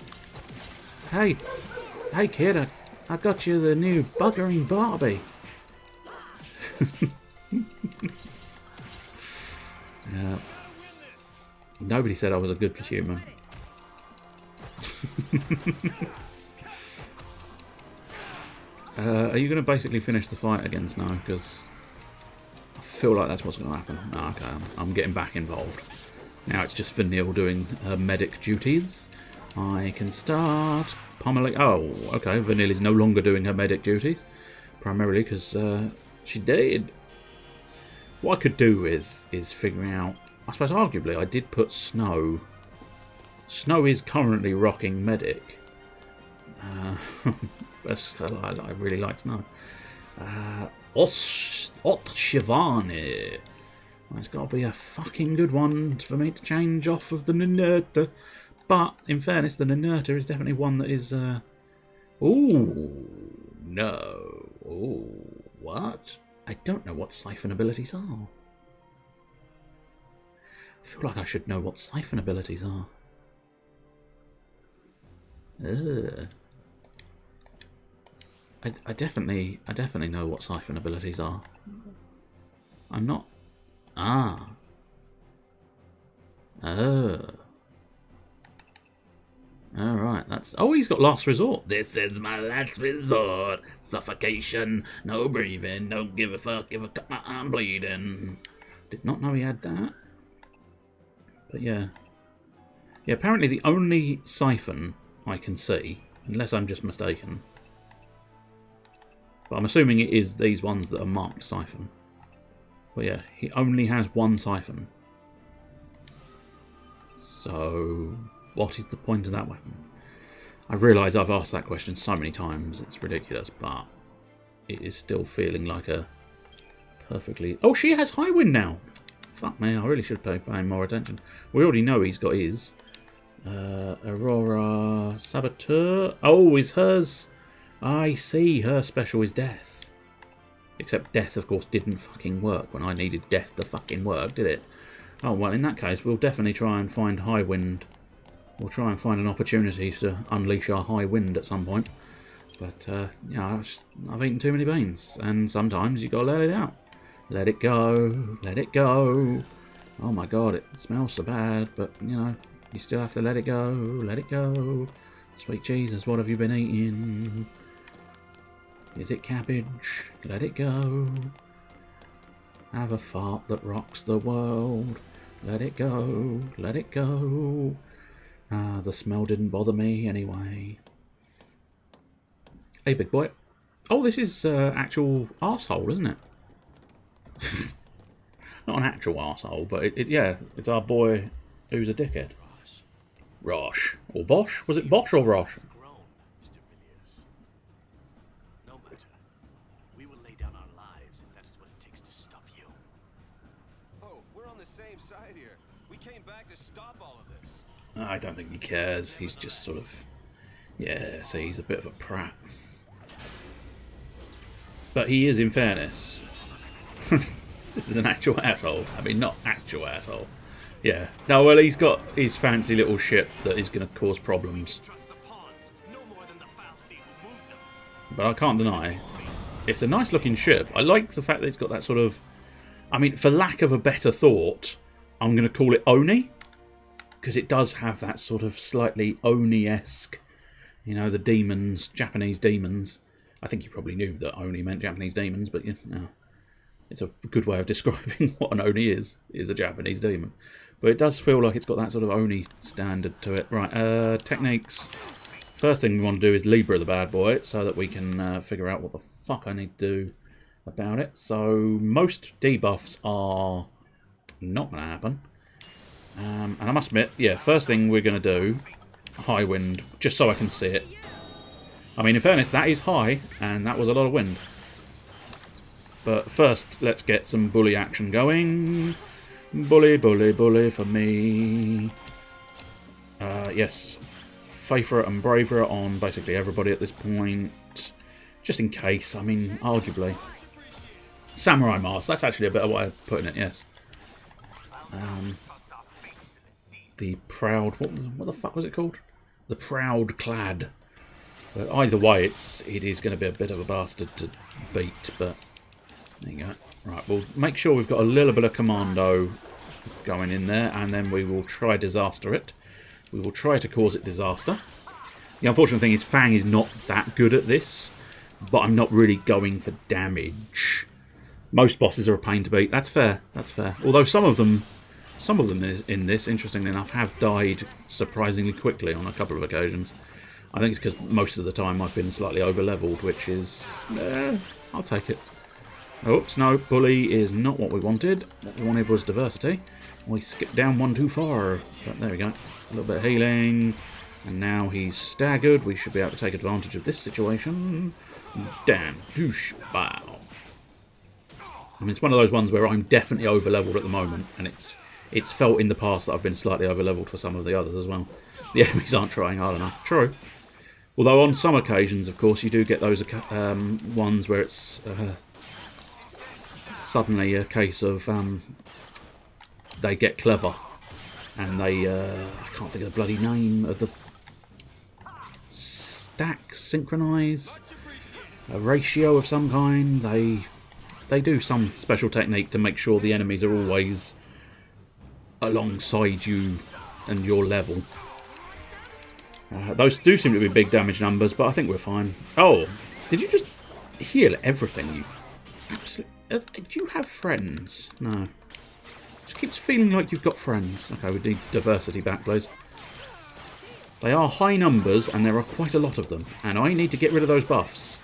Hey kid, I got you the new buggering Barbie. Yeah. Nobody said I was a good human. Are you going to basically finish the fight against now? Because I feel like that's what's going to happen. Oh, okay, I'm getting back involved. Now it's just Vanille doing her medic duties. I can start pummeling. Oh, okay, Vanille is no longer doing her medic duties. Primarily because she did. What I could do with is figuring out... I suppose arguably I did put Snow. Snow is currently rocking medic. I really like Snow. Shivani. It's got to be a fucking good one for me to change off of the Ninurta. But, in fairness, the Ninurta is definitely one that is... Ooh, no. Ooh, what? I don't know what siphon abilities are. I feel like I should know what siphon abilities are. Ugh. I definitely know what siphon abilities are. I'm not... Ah. Oh. Alright, that's... Oh, he's got last resort. This is my last resort. Suffocation. No breathing. Don't give a fuck if I'm bleeding. Did not know he had that. But yeah. Yeah, apparently the only siphon I can see, unless I'm just mistaken. But I'm assuming it is these ones that are marked siphon. But yeah, he only has one siphon. So, what is the point of that weapon? I realise I've asked that question so many times, it's ridiculous, but it is still feeling like a perfectly... Oh, she has high wind now! Fuck me, I really should pay more attention. We already know he's got his. Aurora Saboteur. Oh, is hers... I see, her special is death. Except death, of course, didn't fucking work when I needed death to fucking work, did it? Oh, well, in that case, we'll definitely try and find high wind. We'll try and find an opportunity to unleash our high wind at some point. But, yeah, I've eaten too many beans, and sometimes you gotta let it out. Let it go, let it go. Oh my god, it smells so bad, but, you know, you still have to let it go, let it go. Sweet Jesus, what have you been eating? Is it cabbage? Let it go. Have a fart that rocks the world. Let it go, let it go. Ah, the smell didn't bother me anyway. Hey, big boy. Oh, this is actual arsehole, isn't it? Not an actual arsehole, but yeah, it's our boy who's a dickhead. Rosh. Or Bosch? Was it Bosch or Rosh? Same side here. We came back to stop all of this. I don't think he cares. He's just sort of... Yeah, so he's a bit of a prat. But he is, in fairness. This is an actual asshole. I mean, not actual asshole. Yeah. No, well, he's got his fancy little ship that is going to cause problems. But I can't deny, it's a nice looking ship. I like the fact that it's got that sort of... I mean, for lack of a better thought, I'm going to call it Oni, because it does have that sort of slightly Oni-esque, you know, the demons, Japanese demons. I think you probably knew that Oni meant Japanese demons, but you know, it's a good way of describing what an Oni is a Japanese demon. But it does feel like it's got that sort of Oni standard to it. Right, techniques. First thing we want to do is Libra the bad boy, so that we can figure out what the fuck I need to do about it. So most debuffs are not going to happen, and I must admit, yeah, first thing we're going to do, high wind, just so I can see it. I mean, in fairness, that is high, and that was a lot of wind. But first, let's get some bully action going. Bully, bully, bully for me. Yes, Faithful and Braver on basically everybody at this point, just in case. I mean, arguably. Samurai mask. That's actually a better way of putting it. Yes. The proud. What the fuck was it called? The proud clad. But either way, it is going to be a bit of a bastard to beat. But there you go. Right, we'll make sure we've got a little bit of commando going in there, and then we will try disaster it. We will try to cause it disaster. The unfortunate thing is Fang is not that good at this, but I'm not really going for damage. Most bosses are a pain to beat. That's fair. That's fair. Although some of them in this, interestingly enough, have died surprisingly quickly on a couple of occasions. I think it's because most of the time I've been slightly over-leveled, which is... I'll take it. Oops, no, bully is not what we wanted. What we wanted was diversity. We skipped down one too far. But there we go. A little bit of healing. And now he's staggered. We should be able to take advantage of this situation. Damn. Douche. Wow. I mean, it's one of those ones where I'm definitely over-leveled at the moment. And it's felt in the past that I've been slightly over-leveled for some of the others as well. The enemies aren't trying hard enough. True. Although on some occasions, of course, you do get those ones where it's suddenly a case of they get clever. And they, I can't think of the bloody name of the stack, synchronize, a ratio of some kind. They do some special technique to make sure the enemies are always alongside you and your level. Those do seem to be big damage numbers, but I think we're fine. Oh, did you just heal everything? You absolutely. Do you have friends? No. Just keeps feeling like you've got friends. Okay, we need diversity back, please. They are high numbers, and there are quite a lot of them. And I need to get rid of those buffs.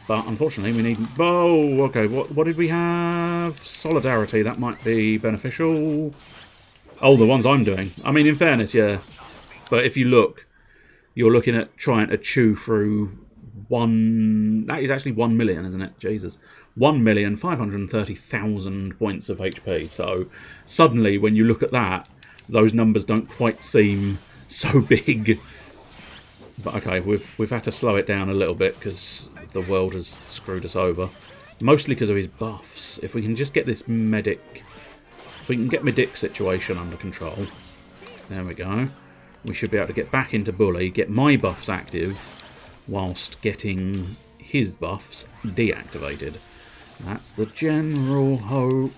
But unfortunately, we need... Oh, okay, what did we have? Solidarity, that might be beneficial. Oh, the ones I'm doing. I mean, in fairness, yeah. But if you look, you're looking at trying to chew through one... That is actually 1 million, isn't it? Jesus. 1,530,000 points of HP. So suddenly, when you look at that, those numbers don't quite seem so big. But okay, we've had to slow it down a little bit because the world has screwed us over. Mostly because of his buffs. If we can just get this medic... If we can get medic situation under control. There we go. We should be able to get back into bully, get my buffs active, whilst getting his buffs deactivated. That's the general hope.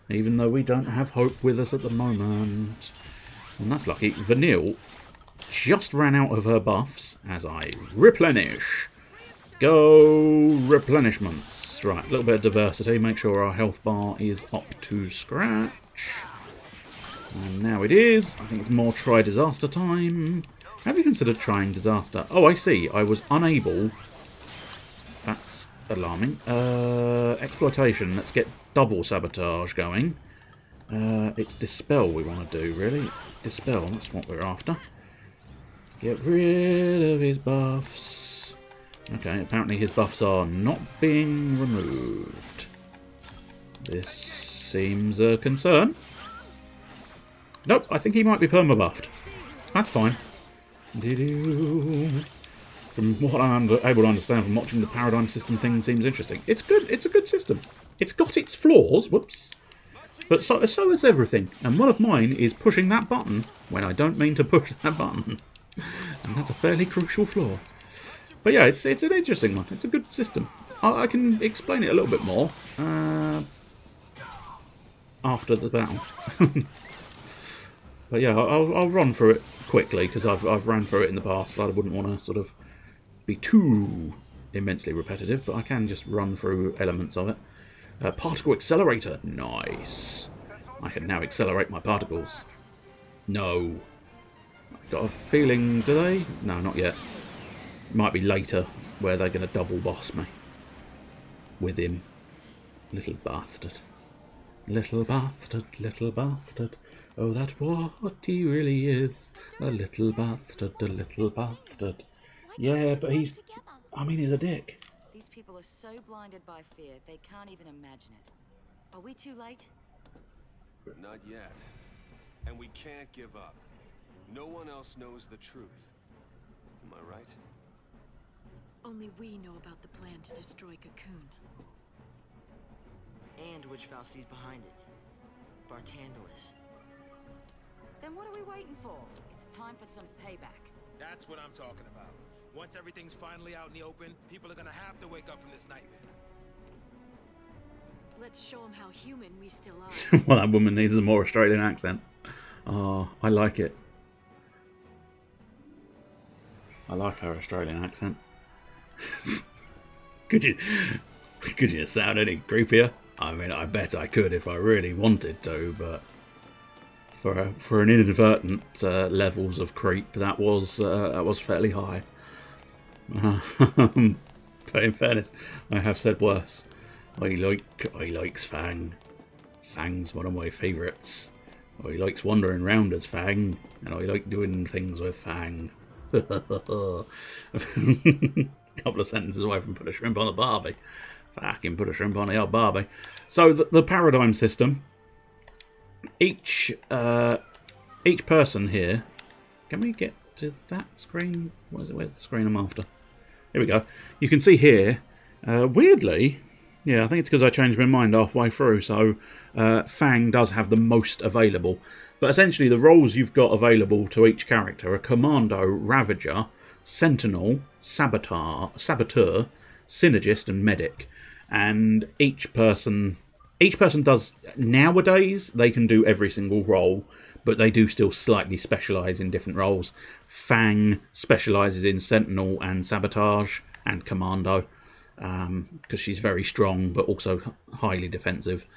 Even though we don't have hope with us at the moment. And that's lucky. Vanille just ran out of her buffs as I replenish. Go replenishments. Right, a little bit of diversity. Make sure our health bar is up to scratch. And now it is. I think it's more try disaster time. Have you considered trying disaster? Oh, I see. I was unable. That's alarming. Exploitation. Let's get double sabotage going. It's dispel we want to do, really. Dispel, that's what we're after. Get rid of his buffs. Okay, apparently his buffs are not being removed. This seems a concern. Nope, I think he might be perma-buffed. That's fine. From what I'm able to understand from watching, the paradigm system thing seems interesting. It's good. It's a good system. It's got its flaws. Whoops. But so is everything. And one of mine is pushing that button when I don't mean to push that button. And that's a fairly crucial flaw. But yeah, it's an interesting one. It's a good system. I can explain it a little bit more after the battle. But yeah, I'll run through it quickly because I've ran through it in the past. So I wouldn't want to sort of be too immensely repetitive, but I can just run through elements of it. Particle accelerator, nice. I can now accelerate my particles. No. I've got a feeling, do they? No, not yet. It might be later where they're going to double boss me. With him. Little bastard. Little bastard, little bastard. Oh, that's what he really is. A little bastard, a little bastard. Yeah, but he's... I mean, he's a dick. These people are so blinded by fear, they can't even imagine it. Are we too late? Not yet. And we can't give up. No one else knows the truth. Am I right? Only we know about the plan to destroy Cocoon. And which Falsi's behind it. Bartandalus. Then what are we waiting for? It's time for some payback. That's what I'm talking about. Once everything's finally out in the open, people are gonna have to wake up from this nightmare. Let's show them how human we still are. Well, that woman needs a more Australian accent. Oh, I like it. I like her Australian accent. Could you sound any creepier? I mean, I bet I could if I really wanted to, but for an inadvertent levels of creep, that was fairly high. But in fairness, I have said worse. I likes Fang. Fang's one of my favourites. I likes wandering round as Fang, and I like doing things with Fang. Couple of sentences away from put a shrimp on the barbie. Fucking put a shrimp on the old barbie. So the paradigm system. Each person here. Can we get to that screen? Where's the screen I'm after? Here we go. You can see here. Weirdly, yeah, I think it's because I changed my mind halfway through. So Fang does have the most available. But essentially, the roles you've got available to each character are Commando, Ravager, Sentinel, Saboteur, Synergist, and Medic. And each person does, nowadays, they can do every single role, but they do still slightly specialise in different roles. Fang specialises in Sentinel and Sabotage and Commando, because she's very strong, but also highly defensive.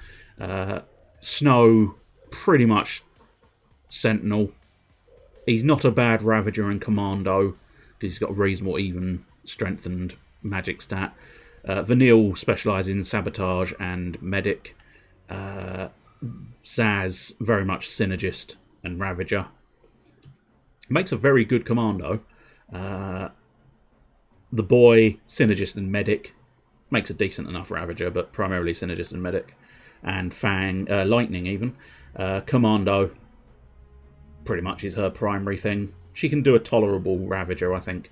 Snow, pretty much Sentinel. He's not a bad Ravager and Commando, because he's got a reasonable even strength and magic stat. Vanille specialises in Sabotage and Medic. Zaz, very much Synergist and Ravager. Makes a very good Commando. The boy, Synergist and Medic. Makes a decent enough Ravager, but primarily Synergist and Medic. And Fang, Lightning even. Commando, pretty much is her primary thing. She can do a tolerable Ravager, I think,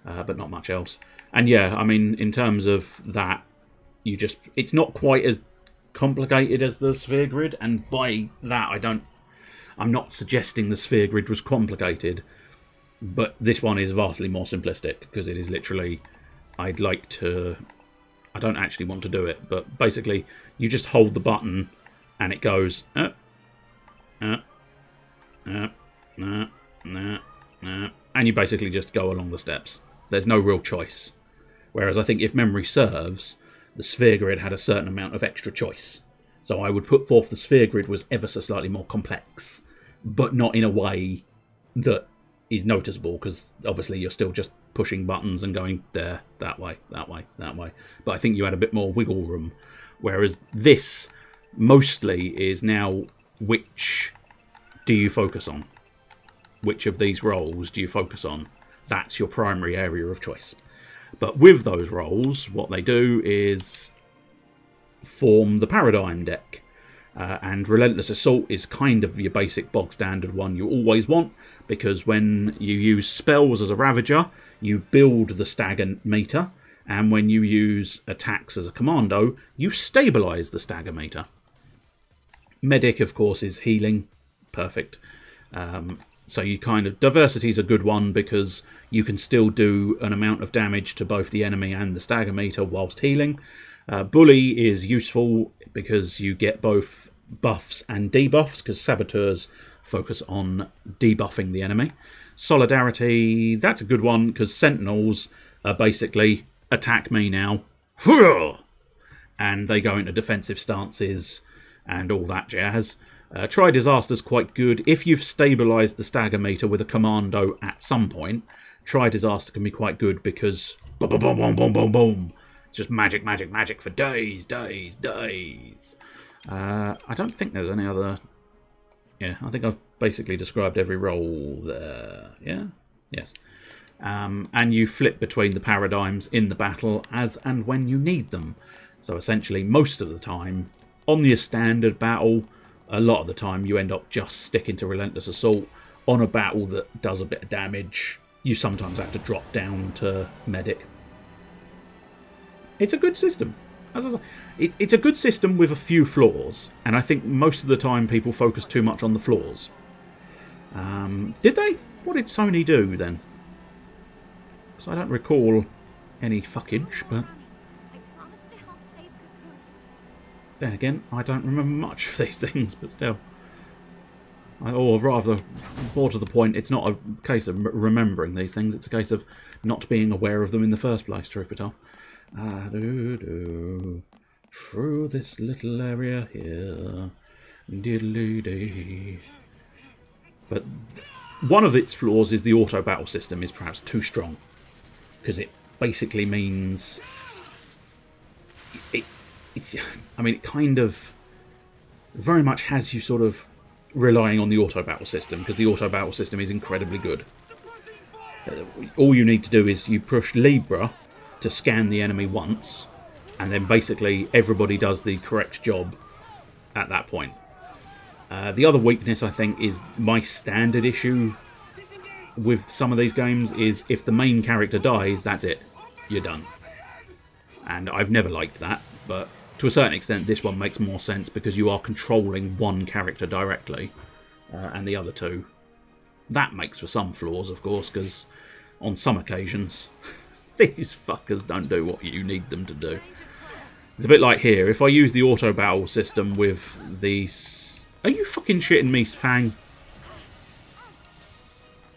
but not much else. And yeah, I mean, in terms of that, it's not quite as complicated as the sphere grid, and by that I'm not suggesting the sphere grid was complicated, but this one is vastly more simplistic, because it is literally, I don't actually want to do it, but basically you just hold the button and it goes and you basically just go along the steps. There's no real choice. Whereas I think if memory serves, the sphere grid had a certain amount of extra choice. So I would put forth the sphere grid was ever so slightly more complex, but not in a way that is noticeable, because obviously you're still just pushing buttons and going there, that way, that way, that way. But I think you had a bit more wiggle room. Whereas this mostly is now, which do you focus on? Which of these roles do you focus on? That's your primary area of choice. But with those roles, what they do is form the paradigm deck. And Relentless Assault is kind of your basic bog standard one you always want, because when you use spells as a Ravager, you build the stagger meter, and when you use attacks as a Commando, you stabilise the stagger meter. Medic, of course, is healing. Perfect. So you kind of, diversity is a good one, because you can still do an amount of damage to both the enemy and the stagger meter whilst healing. Bully is useful because you get both buffs and debuffs, because Saboteurs focus on debuffing the enemy. Solidarity, that's a good one, because Sentinels are basically attack me now, and they go into defensive stances and all that jazz. Try Disaster's quite good. If you've stabilised the stagger meter with a Commando at some point, Try Disaster can be quite good, because boom, boom, boom, boom, boom, boom, boom. It's just magic, magic, magic for days, days, days. I don't think there's any other... Yeah, I think I've basically described every role there. Yeah? Yes. And you flip between the paradigms in the battle as and when you need them. So essentially, most of the time, on your standard battle, a lot of the time you end up just sticking to Relentless Assault. On a battle that does a bit of damage, you sometimes have to drop down to Medic. It's a good system. As I say, it's a good system with a few flaws, and I think most of the time people focus too much on the flaws. Did they? What did Sony do then? Because I don't recall any fuckage, but then again, I don't remember much of these things, but still. Or rather, more to the point, it's not a case of remembering these things, it's a case of not being aware of them in the first place, truth be told. Through this little area here. Diddly-dee. But one of its flaws is the auto battle system is perhaps too strong. Because it basically means... I mean, it kind of very much has you sort of relying on the auto battle system, because the auto battle system is incredibly good. All you need to do is you push Libra to scan the enemy once, and then basically everybody does the correct job at that point. The other weakness, I think, is my standard issue with some of these games is if the main character dies, that's it. You're done. And I've never liked that, but to a certain extent this one makes more sense because you are controlling one character directly, and the other two. That makes for some flaws, of course, because on some occasions these fuckers don't do what you need them to do. It's a bit like here. If I use the auto battle system with these... Are you fucking shitting me, Fang?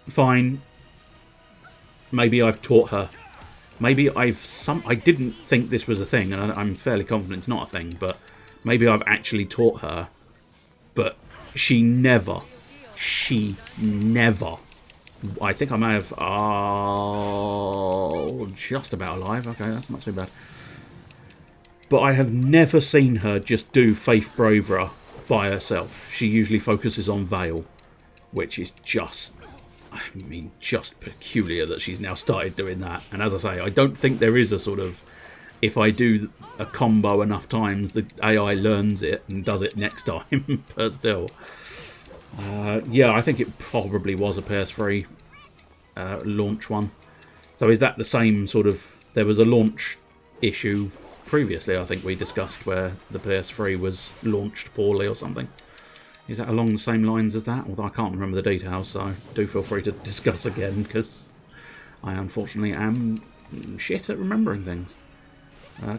Fine. Maybe I've taught her. Maybe I didn't think this was a thing, and I'm fairly confident it's not a thing, but maybe I've actually taught her. But she never... I think I may have... Oh, just about alive. Okay, that's not too bad. But I have never seen her just do Faith Bravera by herself. She usually focuses on Veil, which is just... I mean, just peculiar that she's now started doing that. And as I say, I don't think there is a sort of... If I do a combo enough times, the AI learns it and does it next time. But still... yeah, I think it probably was a PS3 launch one. So is that the same sort of... There was a launch issue previously, I think we discussed, where the PS3 was launched poorly or something. Is that along the same lines as that? Although I can't remember the details, so do feel free to discuss again, because I unfortunately am shit at remembering things.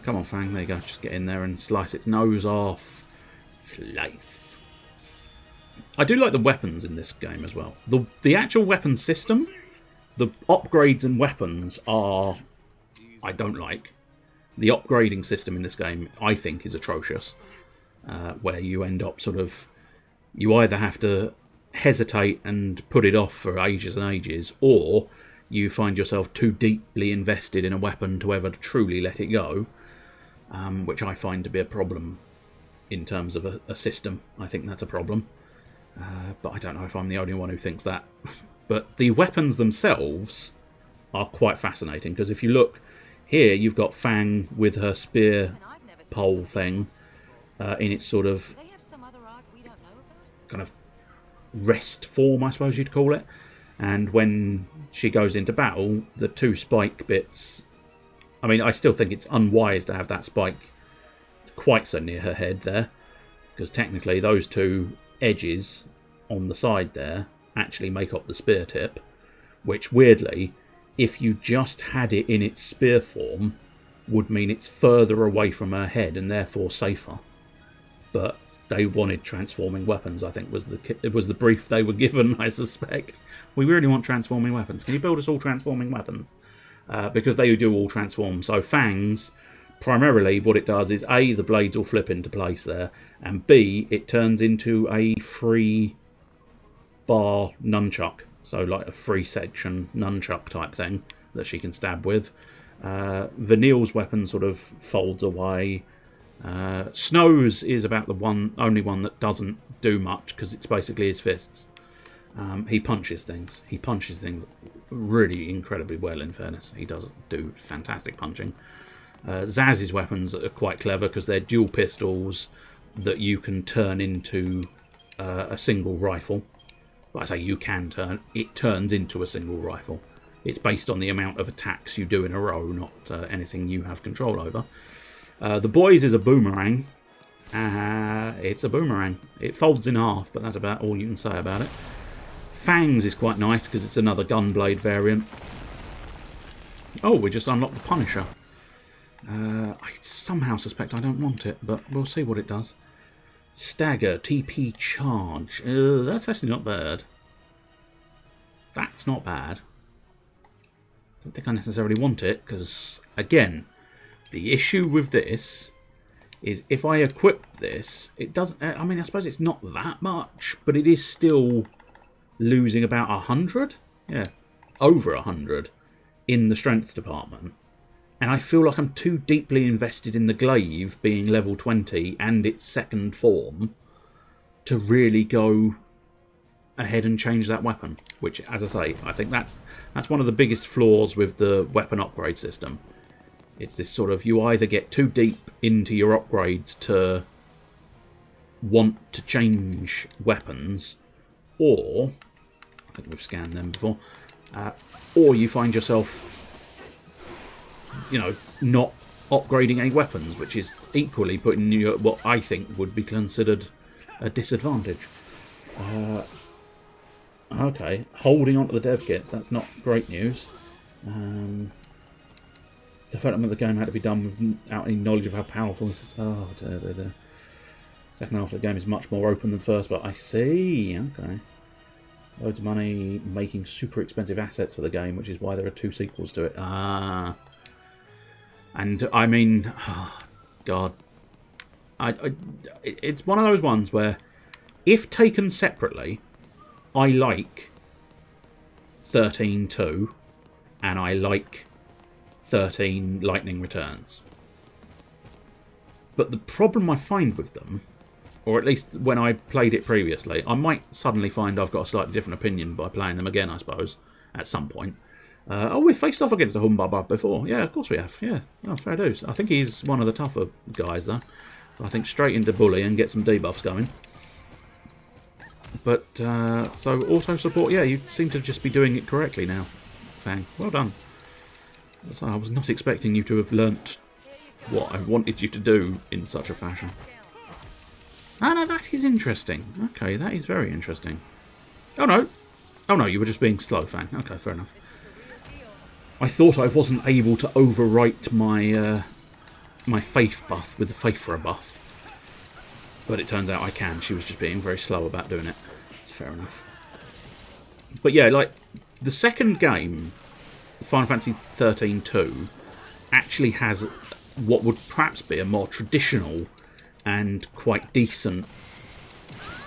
Come on, Fang, there you go. Just get in there and slice its nose off. Slice. I do like the weapons in this game as well. The actual weapon system, the upgrades and weapons are... I don't like. The upgrading system in this game, I think, is atrocious. Where you end up sort of... You either have to hesitate and put it off for ages and ages, or you find yourself too deeply invested in a weapon to ever truly let it go, which I find to be a problem in terms of a system. I think that's a problem. But I don't know if I'm the only one who thinks that. But the weapons themselves are quite fascinating, because if you look here, you've got Fang with her spear pole thing in its sort of kind of rest form, I suppose you'd call it. And when she goes into battle, the two spike bits... I mean, I still think it's unwise to have that spike quite so near her head there, because technically those two edges on the side there actually make up the spear tip, which weirdly, if you just had it in its spear form, would mean it's further away from her head and therefore safer. But they wanted transforming weapons, I think was the brief they were given, I suspect. We really want transforming weapons. Can you build us all transforming weapons? Because they do all transform. So Fangs, primarily what it does is A, the blades will flip into place there, and B, it turns into a free bar nunchuck. So like a free section nunchuck type thing that she can stab with. Vanille's weapon sort of folds away. Snow's is about the only one that doesn't do much, because it's basically his fists. He punches things. He punches things really incredibly well, in fairness. He does do fantastic punching. Zaz's weapons are quite clever, because they're dual pistols that you can turn into a single rifle. Well, I say you can turn. It turns into a single rifle. It's based on the amount of attacks you do in a row, not anything you have control over. The boys is a boomerang. It's a boomerang. It folds in half, but that's about all you can say about it. Fangs is quite nice because it's another gunblade variant. Oh, we just unlocked the Punisher. I somehow suspect I don't want it, but we'll see what it does. Stagger, TP charge. That's actually not bad. That's not bad. Don't think I necessarily want it, because, again, the issue with this is if I equip this, it doesn't... I mean, I suppose it's not that much, but it is still losing about 100? Yeah, over 100 in the strength department. And I feel like I'm too deeply invested in the glaive being level 20 and its second form to really go ahead and change that weapon. Which, as I say, I think that's one of the biggest flaws with the weapon upgrade system. It's this sort of, you either get too deep into your upgrades to want to change weapons, or, I think we've scanned them before, or you find yourself, you know, not upgrading any weapons, which is equally putting you at what I think would be considered a disadvantage. Okay, holding on to the dev kits, that's not great news. Development of the game had to be done without any knowledge of how powerful this is. Oh, second half of the game is much more open than first, but I see. Okay. Loads of money making super expensive assets for the game, which is why there are 2 sequels to it. Ah. And, I mean, oh, God. It's one of those ones where, if taken separately, I like 13.2 and I like 13 Lightning Returns. But the problem I find with them, or at least when I played it previously, I might suddenly find I've got a slightly different opinion by playing them again, I suppose, at some point. Oh, we've faced off against a Humbaba before. Yeah, of course we have. Yeah, oh, fair dues. I think he's one of the tougher guys, though. I think straight into bully and get some debuffs going. But, so auto support, yeah, you seem to just be doing it correctly now, Fang. Well done. So I was not expecting you to have learnt what I wanted you to do in such a fashion. Ah, no, that is interesting. Okay, that is very interesting. Oh, no. Oh, no, you were just being slow, Fang. Okay, fair enough. I thought I wasn't able to overwrite my my faith buff with the Faithra buff. But it turns out I can. She was just being very slow about doing it. It's fair enough. But yeah, like, the second game, Final Fantasy XIII 2, actually has what would perhaps be a more traditional and quite decent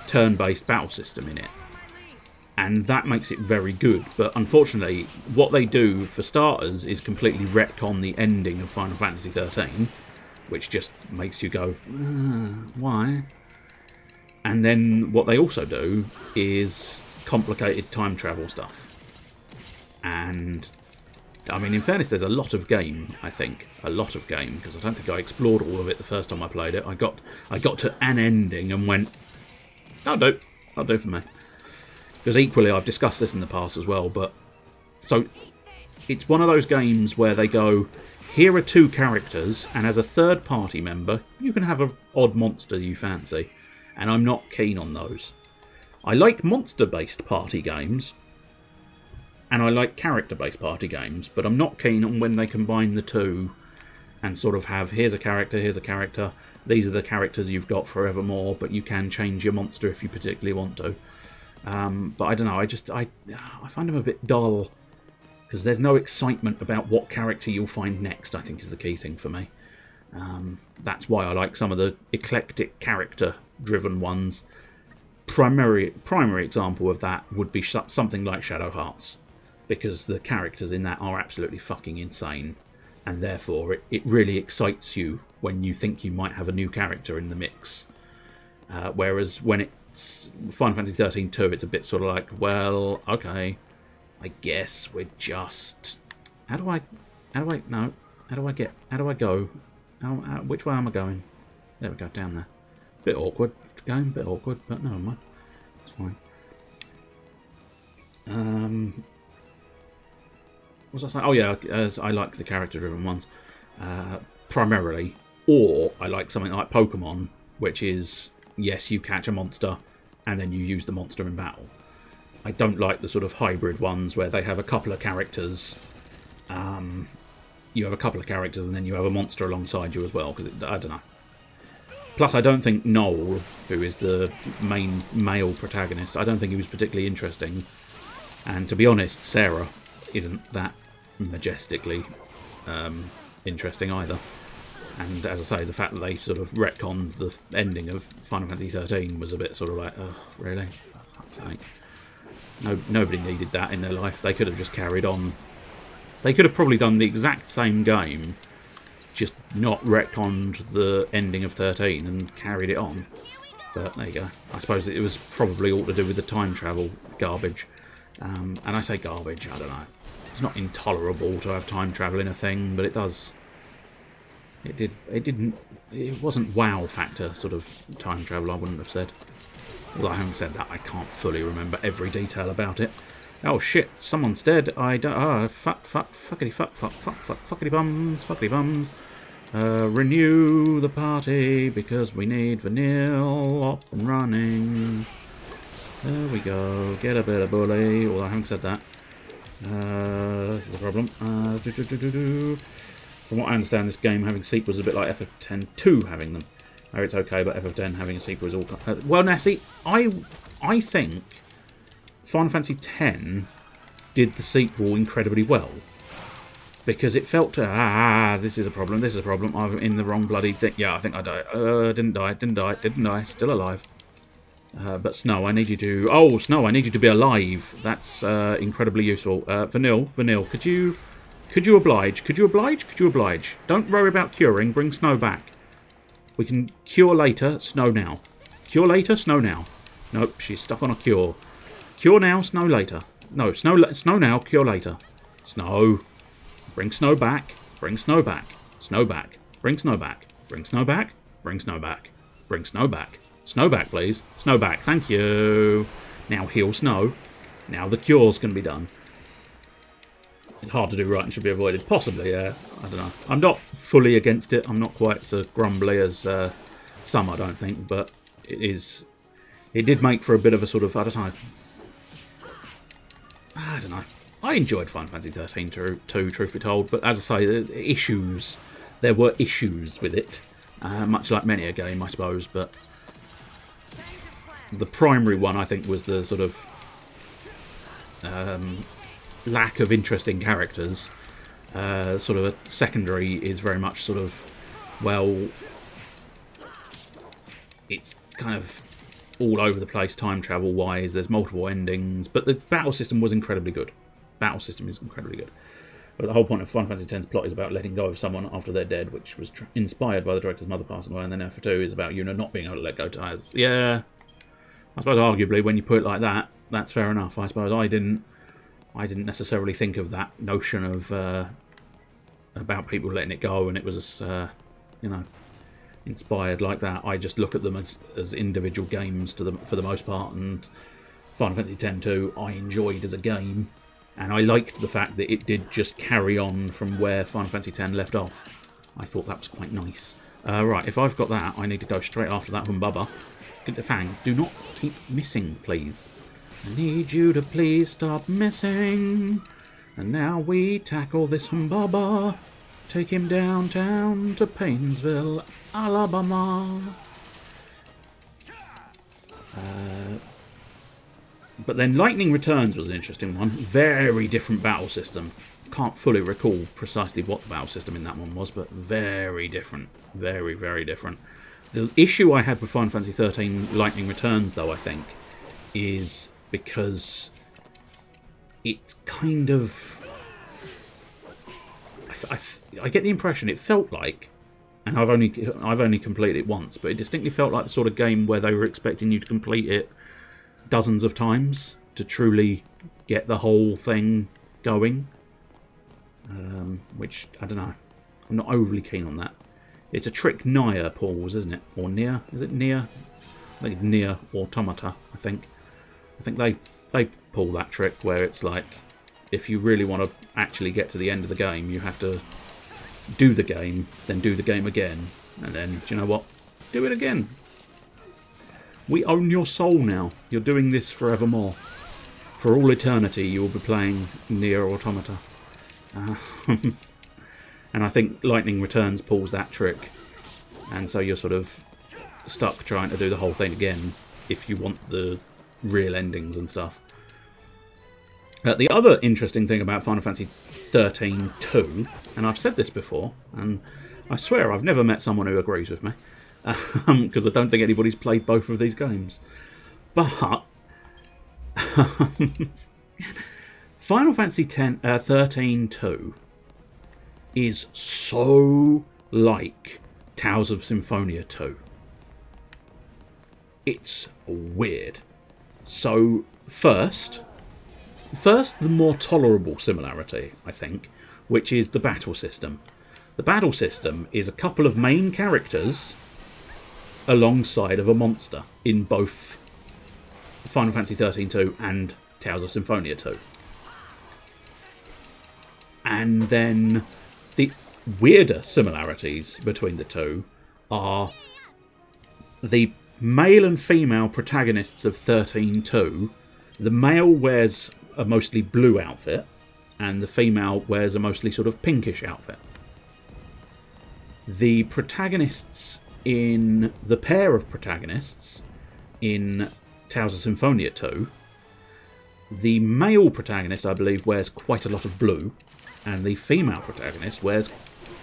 turn-based battle system in it. And that makes it very good. But unfortunately, what they do, for starters, is completely retcon the ending of Final Fantasy XIII, which just makes you go, why? And then what they also do is complicated time travel stuff. And, I mean, in fairness, there's a lot of game, I think. A lot of game, because I don't think I explored all of it the first time I played it. I got to an ending and went, that'll do for me. Because equally, I've discussed this in the past as well, but... So, it's one of those games where they go, here are 2 characters, and as a third party member, you can have an odd monster you fancy. And I'm not keen on those. I like monster-based party games, and I like character-based party games, but I'm not keen on when they combine the 2 and sort of have, here's a character, these are the characters you've got forevermore, but you can change your monster if you particularly want to. But I don't know, I find them a bit dull, because there's no excitement about what character you'll find next, I think is the key thing for me. That's why I like some of the eclectic character-driven ones. Primary example of that would be something like Shadow Hearts, because the characters in that are absolutely fucking insane, and therefore it really excites you when you think you might have a new character in the mix. Whereas when it's Final Fantasy XIII 2, it's a bit sort of like, well, okay, I guess we're just... How do I go? Which way am I going? There we go, down there. Bit awkward going, bit awkward, but no mind. It's fine. What was I saying? Oh yeah, I like the character-driven ones. Primarily, Or I like something like Pokemon, which is, yes, you catch a monster and then you use the monster in battle. I don't like the sort of hybrid ones where they have a couple of characters. You have a couple of characters and then you have a monster alongside you as well, because I don't know. Plus, I don't think Noel, who is the main male protagonist, I don't think he was particularly interesting. And to be honest, Sarah isn't that majestically interesting either. And as I say, the fact that they sort of retconned the ending of Final Fantasy XIII was a bit sort of like, oh, really? For fuck's sake. No, nobody needed that in their life. They could have just carried on. They could have probably done the exact same game, just not retconned the ending of 13 and carried it on. But there you go. I suppose it was probably all to do with the time travel garbage. And I say garbage, I don't know. It's not intolerable to have time travel in a thing, but it does. It wasn't wow factor sort of time travel, I wouldn't have said. Although I haven't said that, I can't fully remember every detail about it. Oh shit, someone's dead. I don't. Oh, fuckity bums. Renew the party because we need vanilla up and running. There we go. Get a bit of bully. Although I haven't said that. This is a problem. From what I understand, this game having sequels is a bit like FF10-2 having them. Oh, it's okay, but FF10 having a sequel is all... well, now, see, I think Final Fantasy X did the sequel incredibly well. Because it felt to... this is a problem, I'm in the wrong bloody thing. Yeah, I think I died. Didn't die. Still alive. But Snow, I need you to... oh, Snow, I need you to be alive. That's incredibly useful. Vanille, could you oblige? Don't worry about curing. Bring Snow back. We can cure later. Snow now. Cure later. Snow now. Nope, she's stuck on a cure. Cure now. Snow later. No, Snow now. Cure later. Snow. Bring Snow back. Bring Snow back. Snow back. Bring Snow back. Bring Snow back. Bring Snow back. Bring Snow back. Snow back, please. Snow back. Thank you. Now heal Snow. Now the cure's can be done. It's hard to do right and should be avoided. Possibly, yeah. I don't know. I'm not fully against it. I'm not quite so grumbly as some, I don't think. But it is... it did make for a bit of a sort of... I don't know. I enjoyed Final Fantasy XIII too, truth be told. But as I say, there were issues with it. Much like many a game, I suppose. But the primary one, I think, was the sort of... lack of interesting characters. Sort of a secondary is very much sort of, well, it's kind of all over the place time travel wise. There's multiple endings, but the battle system was incredibly good. Battle system is incredibly good. But the whole point of Final Fantasy X's plot is about letting go of someone after they're dead, which was inspired by the director's mother passing away, and then FF2 is about Yuna not being able to let go to others. Yeah, I suppose arguably when you put it like that, that's fair enough. I suppose I didn't necessarily think of that notion of about people letting it go, and it was, you know, inspired like that. I just look at them as individual games for the most part, and Final Fantasy X-2 I enjoyed as a game, and I liked the fact that it did just carry on from where Final Fantasy X left off. I thought that was quite nice. Right, if I've got that, I need to go straight after that Humbubba. Fang, do not keep missing, please. I need you to please stop missing. And now we tackle this Humbubba. Take him downtown to Painesville, Alabama. But then Lightning Returns was an interesting one. Very different battle system. Can't fully recall precisely what the battle system in that one was, but very different. Very, very different. The issue I had with Final Fantasy XIII Lightning Returns, though, I think, is because it's kind of... I get the impression it felt like, and I've only completed it once, but it distinctly felt like the sort of game where they were expecting you to complete it dozens of times to truly get the whole thing going. Which, I don't know, I'm not overly keen on that. It's a trick Nier pulls, isn't it? Or Nier? Is it Nier? I think it's Nier Automata, I think they pull that trick where it's like, if you really want to actually get to the end of the game, you have to do the game, then do the game again, And then, do you know what? Do it again. We own your soul now. You're doing this forevermore. For all eternity, you will be playing Nier Automata. And I think Lightning Returns pulls that trick. And so you're sort of stuck trying to do the whole thing again if you want the real endings and stuff. The other interesting thing about Final Fantasy XIII 2, and I've said this before, and I swear I've never met someone who agrees with me, because I don't think anybody's played both of these games. But Final Fantasy XIII 2 is so like Tales of Symphonia 2. It's weird. So first, the more tolerable similarity, I think, which is the battle system. The battle system is a couple of main characters alongside of a monster in both Final Fantasy XIII 2 and Tales of Symphonia 2. And then the weirder similarities between the two are the male and female protagonists of XIII 2. The male wears a mostly blue outfit, and the female wears a mostly sort of pinkish outfit. The protagonists in the pair of protagonists in Tales of Symphonia 2, the male protagonist, I believe, wears quite a lot of blue, and the female protagonist wears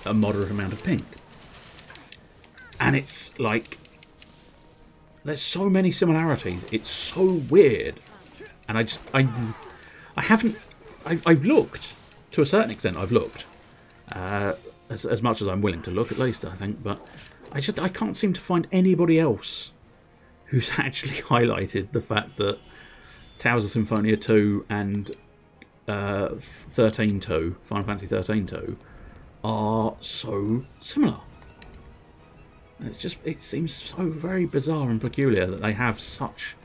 a moderate amount of pink. And it's like, there's so many similarities. It's so weird. And I've looked, to a certain extent I've looked, as much as I'm willing to look, at least, I think, but I can't seem to find anybody else who's actually highlighted the fact that Tales of Symphonia 2 and Final Fantasy XIII 2, are so similar. It seems so very bizarre and peculiar that they have such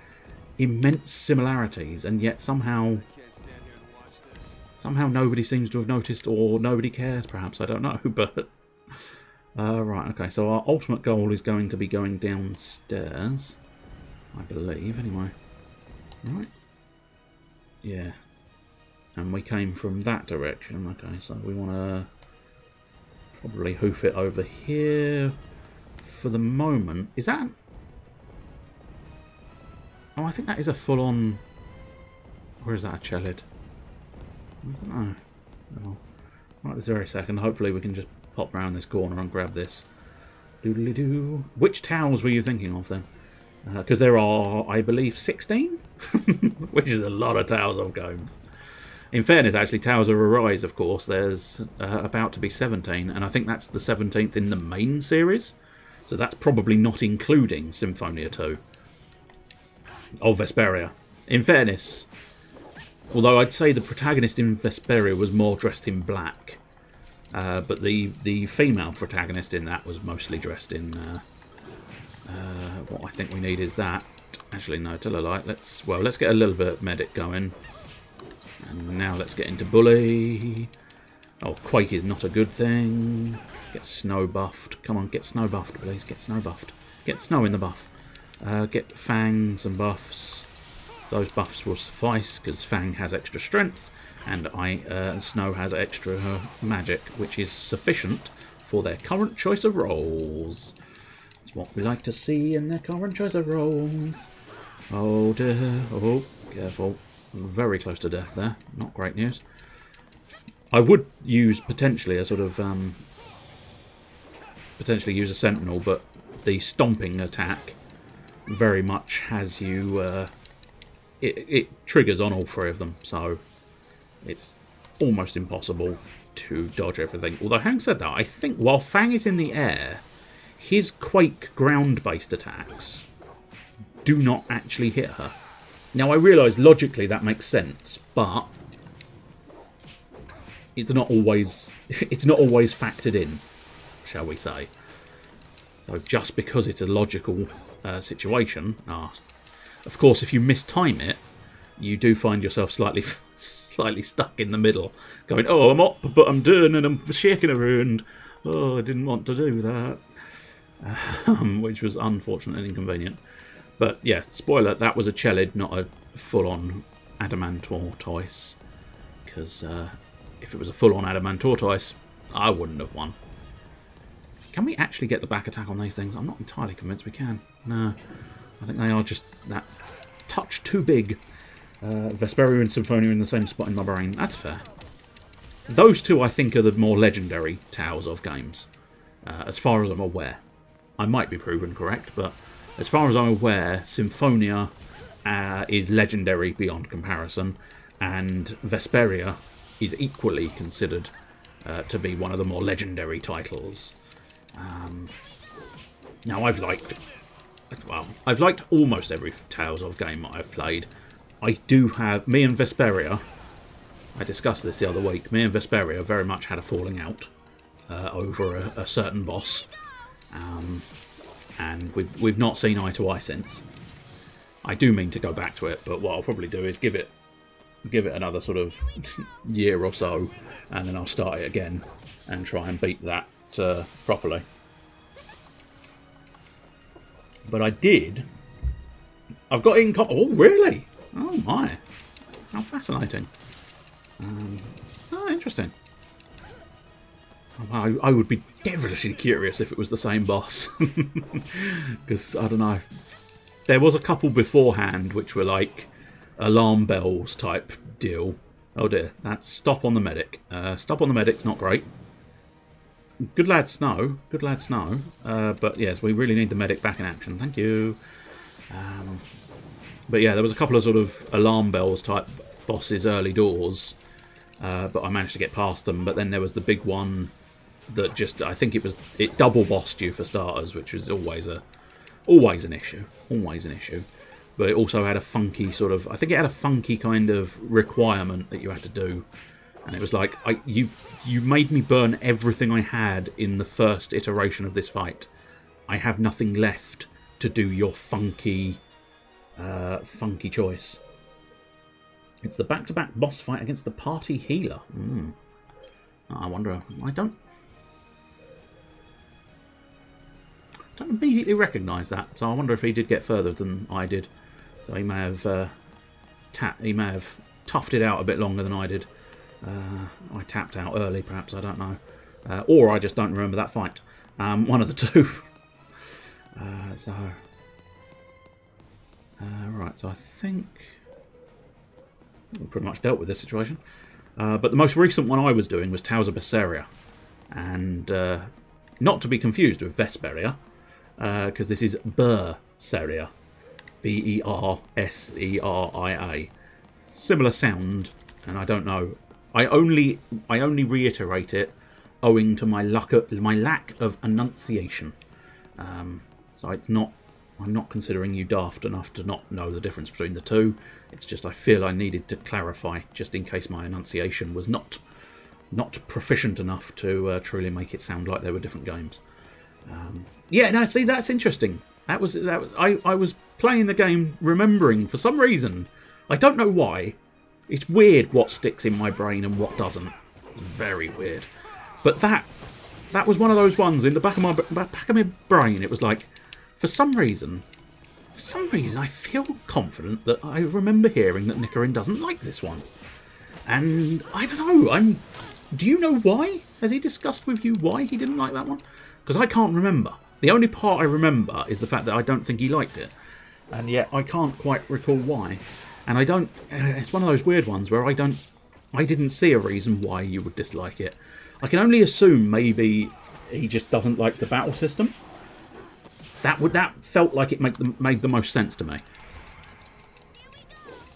immense similarities, and yet somehow nobody seems to have noticed, or nobody cares, perhaps, I don't know, but right, okay, so our ultimate goal is going to be going downstairs, I believe, anyway. Right. Yeah. And we came from that direction, okay, so we want to probably hoof it over here for the moment. Is that... Oh, I think that is a full-on... Or is that a chelid? I don't know. Oh. Right this very second, hopefully we can just pop round this corner and grab this. Doodly-doo. Which towers were you thinking of then? Because there are, I believe, 16? Which is a lot of Towers of Combs. In fairness, actually, Towers of Arise, of course, there's about to be 17, and I think that's the 17th in the main series. So that's probably not including Symphonia 2. Of Vesperia. In fairness, although I'd say the protagonist in Vesperia was more dressed in black, but the female protagonist in that was mostly dressed in... what I think we need is that. Actually, no, tell a lie. Let's get a little bit of medic going. And now let's get into bully. Oh, quake is not a good thing. Get snow buffed. Come on, get snow buffed, please. Get snow buffed. Get snow in the buff. Get Fang some buffs. Those buffs will suffice because Fang has extra strength, and Snow has extra magic, which is sufficient for their current choice of roles. That's what we like to see in their current choice of roles. Oh dear. Oh, careful. Very close to death there. Not great news. I would use potentially a sort of potentially use a sentinel, but the stomping attack very much has you it triggers on all three of them, so it's almost impossible to dodge everything. Although having said that, I think while Fang is in the air, his quake ground-based attacks do not actually hit her. Now I realise logically that makes sense, but it's not always factored in, shall we say. So just because it's a logical situation, of course if you mistime it, you do find yourself slightly stuck in the middle, going, oh, I'm up, but I'm down and I'm shaking around. Oh, I didn't want to do that. which was unfortunate and inconvenient. But yeah, spoiler, that was a Chelid, not a full-on adamant tortoise. Because if it was a full-on adamant tortoise, I wouldn't have won. Can we actually get the back attack on these things? I'm not entirely convinced we can. No, I think they are just that touch too big. Vesperia and Symphonia in the same spot in my brain. That's fair. Those two, I think, are the more legendary Tales of games, as far as I'm aware. I might be proven correct, but as far as I'm aware, Symphonia is legendary beyond comparison, and Vesperia is equally considered to be one of the more legendary titles. Now, I've liked almost every Tales of game that I've played. I do have, me and Vesperia, I discussed this the other week, me and Vesperia very much had a falling out over a certain boss, and we've not seen eye to eye since. I do mean to go back to it, but what I'll probably do is give it another sort of year or so, and then I'll start it again and try and beat that properly. But I've got in... Oh, really? Oh, my. How fascinating. Oh, interesting. I would be devilishly curious if it was the same boss. Because, I don't know. There was a couple beforehand which were like alarm bells type deal. Oh dear, that's stop on the medic. Stop on the medic's not great. Good lad Snow. Good lad Snow. But yes, we really need the medic back in action. Thank you. But yeah, there was a couple of sort of alarm bells type bosses early doors. But I managed to get past them. But then there was the big one that just, I think it double bossed you for starters, which was always an issue. Always an issue. But it also had a funky sort of, I think it had a funky kind of requirement that you had to do. And it was like, you made me burn everything I had in the first iteration of this fight. I have nothing left to do your funky choice. It's the back-to-back boss fight against the party healer. I wonder, I don't immediately recognise that, so I wonder if he did get further than I did. So he may have toughed it out a bit longer than I did. I tapped out early, perhaps, I don't know. Or I just don't remember that fight. One of the two. Right, so I think we've pretty much dealt with this situation. But the most recent one I was doing was Tales of Berseria. And not to be confused with Vesperia, because this is Berseria. B-E-R-S-E-R-I-A. Similar sound, and I don't know. I only reiterate it owing to my lack of enunciation. So it's not. I'm not considering you daft enough to not know the difference between the two. It's just I feel I needed to clarify, just in case my enunciation was not proficient enough to truly make it sound like they were different games. Yeah, no, see, that's interesting. I was playing the game remembering, for some reason, I don't know why, it's weird what sticks in my brain and what doesn't. It's very weird. But that was one of those ones in the back of my brain. It was like, for some reason, I feel confident that I remember hearing that Nicarin doesn't like this one. And I don't know, do you know why? Has he discussed with you why he didn't like that one? Because I can't remember. The only part I remember is the fact that I don't think he liked it. And yet I can't quite recall why. And I don't... It's one of those weird ones where I didn't see a reason why you would dislike it. I can only assume maybe he just doesn't like the battle system. That felt like it made the most sense to me.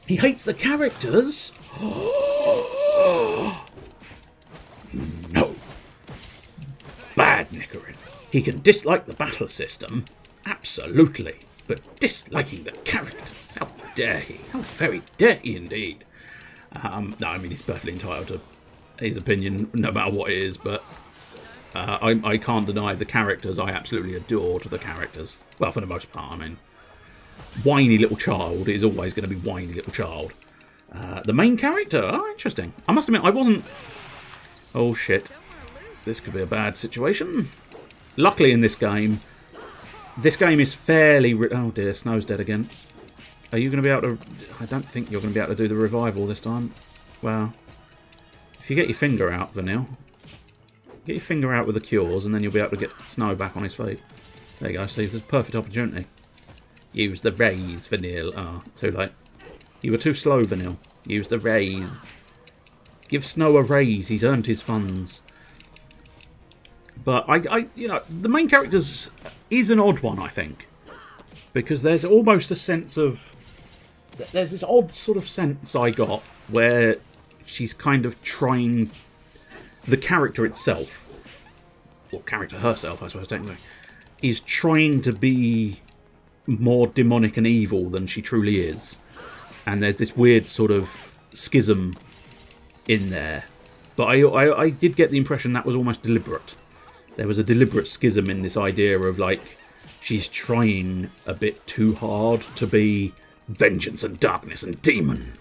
He hates the characters? No. Bad Nicarin. He can dislike the battle system, absolutely, but disliking the characters, how dare he? How very dare he indeed. No, I mean, he's perfectly entitled to his opinion, no matter what it is, but I can't deny the characters. I absolutely adored the characters. Well, for the most part, I mean. Whiny little child is always going to be whiny little child. The main character? Oh, interesting. I must admit, I wasn't... Oh, shit. This could be a bad situation. Luckily in this game, This game is fairly... Oh dear, Snow's dead again. Are you going to be able to... I don't think you're going to be able to do the revival this time. Well, if you get your finger out, Vanille. Get your finger out with the cures, and then you'll be able to get Snow back on his feet. There you go, see, there's a perfect opportunity. Use the raise, Vanille. Ah, oh, too late. You were too slow, Vanille. Use the raise. Give Snow a raise, he's earned his funds. But, you know, the main character is an odd one, I think. Because there's almost a sense of... There's this odd sort of sense I got where she's kind of trying... The character itself, or character herself, I suppose, technically, is trying to be more demonic and evil than she truly is. And there's this weird sort of schism in there. But I did get the impression that was almost deliberate. There was a deliberate schism in this idea of, like, she's trying a bit too hard to be vengeance and darkness and demon.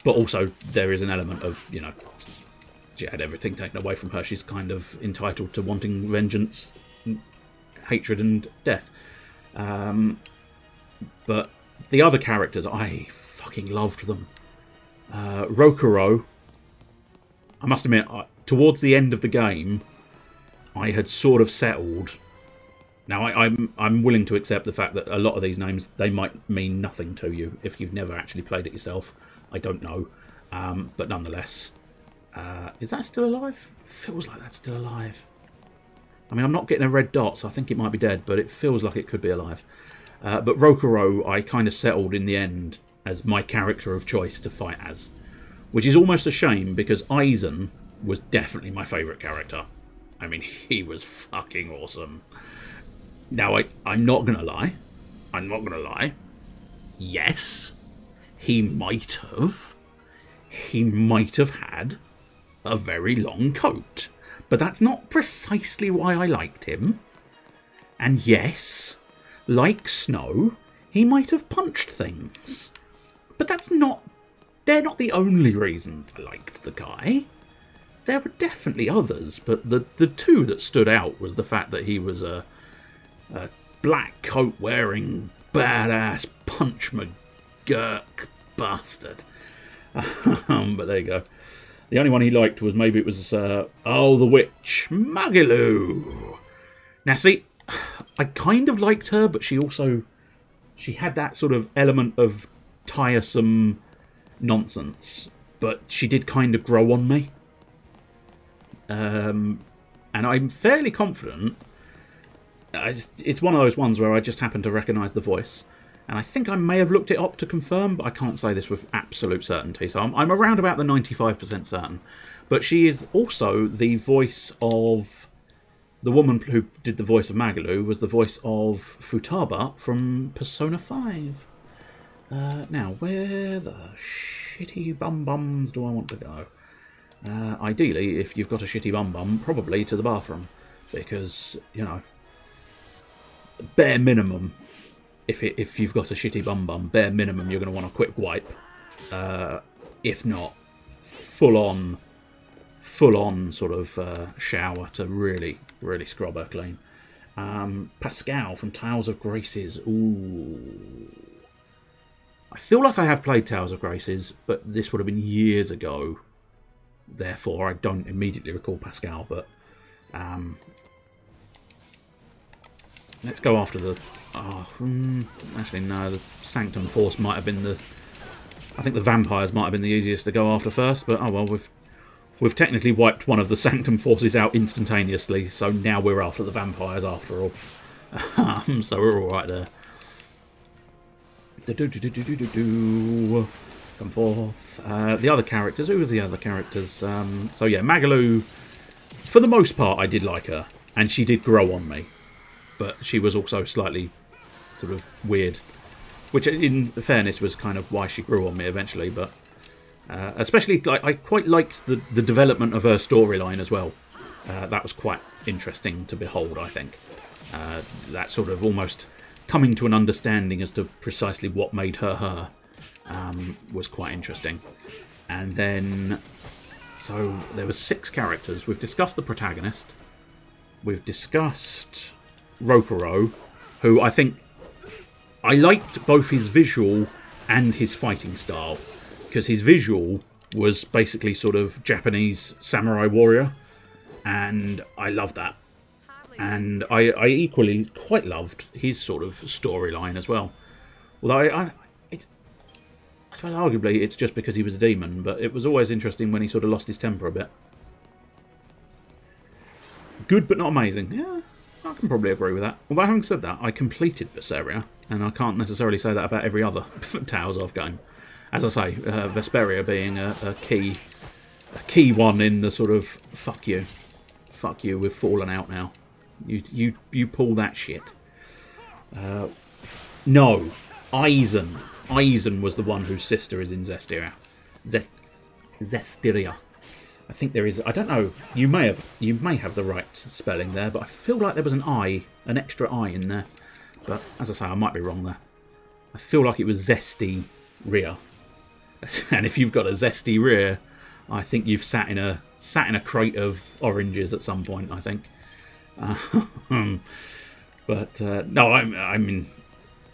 But also, there is an element of, you know, she had everything taken away from her. She's kind of entitled to wanting vengeance, hatred and death. But the other characters, I fucking loved them. Rokuro, I must admit, towards the end of the game, I had sort of settled. Now, I'm willing to accept the fact that a lot of these names, they might mean nothing to you if you've never actually played it yourself. I don't know. But nonetheless... is that still alive? Feels like that's still alive. I mean, I'm not getting a red dot, so I think it might be dead, but it feels like it could be alive. But Rokuro, I kind of settled in the end as my character of choice to fight as. Which is almost a shame, because Aizen was definitely my favourite character. I mean, he was fucking awesome. Now, I'm not going to lie. I'm not going to lie. Yes, he might have had a very long coat. But that's not precisely why I liked him. And yes, like Snow, he might have punched things. But they're not the only reasons I liked the guy. There were definitely others, but the two that stood out was the fact that he was a black coat wearing badass punch McGurk bastard. But there you go. The only one he liked was maybe it was, the witch, Magalu. Now, see, I kind of liked her, but she had that sort of element of tiresome nonsense. But she did kind of grow on me. And I'm fairly confident. It's one of those ones where I just happen to recognise the voice. And I think I may have looked it up to confirm, but I can't say this with absolute certainty. So I'm around about the 95% certain. But she is also the voice of... The woman who did the voice of Magalu was the voice of Futaba from Persona 5. Now, where the shitty bum-bums do I want to go? Ideally, if you've got a shitty bum-bum, probably to the bathroom. Because, you know, bare minimum... If you've got a shitty bum-bum, bare minimum, you're going to want a quick wipe. If not, full-on sort of shower to really, really scrub her clean. Pascal from Tales of Graces. Ooh. I feel like I have played Tales of Graces, but this would have been years ago. Therefore, I don't immediately recall Pascal, but... let's go after the... actually, no, the Sanctum Force might have been the... I think the vampires might have been the easiest to go after first, but oh well, we've technically wiped one of the Sanctum Forces out instantaneously, so now we're after the vampires after all. So we're alright there. Come forth. The other characters, who are the other characters? So yeah, Magalu, for the most part, I did like her, and she did grow on me. But she was also slightly sort of weird, which in fairness was kind of why she grew on me eventually. But especially, like, I quite liked the development of her storyline as well. That was quite interesting to behold, I think. That sort of almost coming to an understanding as to precisely what made her her was quite interesting. And then, so there were 6 characters. We've discussed the protagonist. We've discussed Rokuro, who I think I liked both his visual and his fighting style, because his visual was basically sort of Japanese samurai warrior, and I loved that. And I equally quite loved his sort of storyline as well. Although I suppose arguably it's just because he was a demon, but it was always interesting when he sort of lost his temper a bit. Good but not amazing. Yeah, I can probably agree with that. Although having said that, I completed Berseria, and I can't necessarily say that about every other Tales of game. As I say, Vesperia being a key one in the sort of fuck you, we've fallen out now. You pull that shit. No, Eisen. Eisen was the one whose sister is in Zestiria. Zestiria. I think there is. I don't know. You may have the right spelling there, but I feel like there was an I, an extra I in there. But as I say, I might be wrong there. I feel like it was Zesty Rear. And if you've got a Zesty Rear, I think you've sat in a crate of oranges at some point, I think. But no, I mean,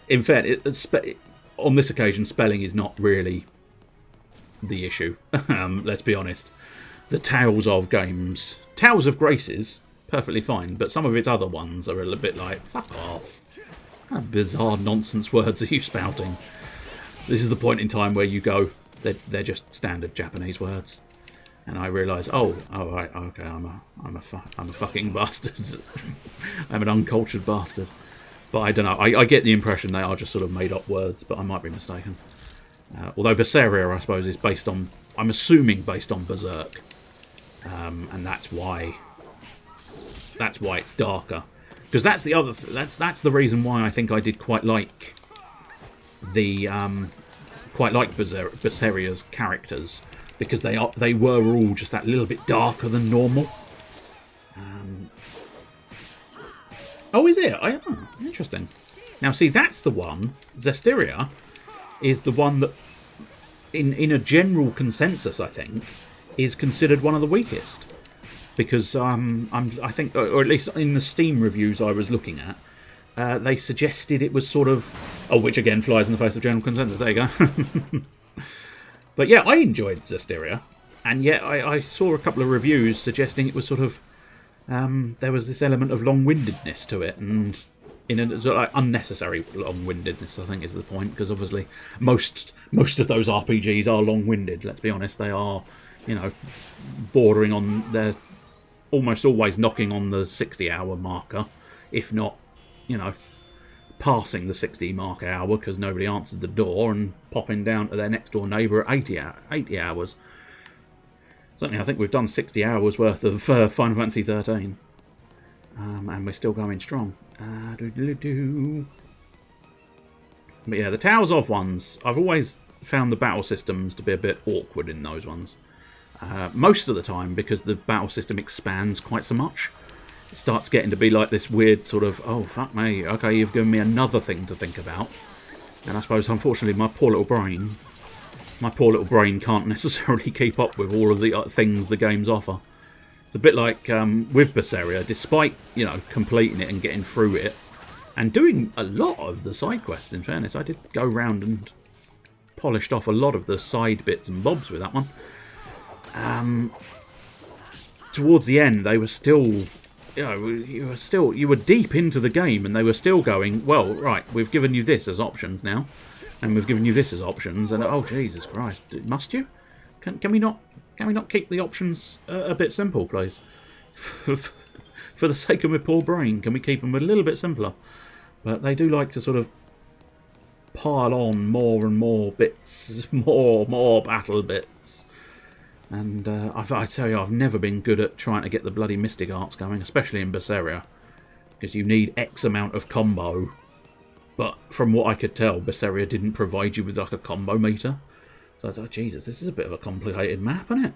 in fact, on this occasion, spelling is not really the issue. Let's be honest. The Tales of games, Tales of Graces, perfectly fine, but some of its other ones are a little bit like, fuck off. What kind of bizarre nonsense words are you spouting? This is the point in time where you go, they're just standard Japanese words. And I realise, oh right, okay, I'm a fucking bastard. I'm an uncultured bastard. But I don't know. I get the impression they are just sort of made up words, but I might be mistaken. Although Berseria, I suppose, is based on, I'm assuming based on Berserk, and that's why it's darker. Because that's the other. That's the reason why I think I did quite like the Berseria's characters. Because they were all just that little bit darker than normal. Oh, is it? Interesting. Now, see, that's the one. Zestiria is the one that, in a general consensus, I think, is considered one of the weakest. Because I think, or at least in the Steam reviews I was looking at, they suggested it was sort of, which again flies in the face of general consensus. There you go. But yeah, I enjoyed Zestiria, and yet I saw a couple of reviews suggesting it was sort of there was this element of long-windedness to it, and in a sort of like unnecessary long-windedness, I think is the point, because obviously most of those RPGs are long-winded. Let's be honest, they are, you know, bordering on, they're almost always knocking on the 60-hour marker, if not, you know, passing the 60 mark hour because nobody answered the door, and popping down to their next door neighbour at 80 hours. Certainly I think we've done 60 hours worth of Final Fantasy XIII, and we're still going strong. But yeah, the Tales of ones, I've always found the battle systems to be a bit awkward in those ones. Most of the time because the battle system expands quite so much. It starts getting to be like this weird sort of, oh, fuck me, okay, you've given me another thing to think about. And I suppose, unfortunately, my poor little brain can't necessarily keep up with all of the things the games offer. It's a bit like with Berseria, despite, you know, completing it and getting through it, and doing a lot of the side quests, in fairness. I did go round and polished off a lot of the side bits and bobs with that one. Towards the end, they were still... You know, you were deep into the game, and they were still going, well, right, we've given you this as options now, and we've given you this as options, and oh, Jesus Christ, must you? Can we not keep the options a bit simple, please? For the sake of my poor brain, can we keep them a little bit simpler? But they do like to sort of pile on more and more bits, more battle bits. And I tell you, I've never been good at trying to get the bloody Mystic Arts going, especially in Berseria, because you need X amount of combo. But from what I could tell, Berseria didn't provide you with like a combo meter. So I thought, Jesus, this is a bit of a complicated map, isn't it?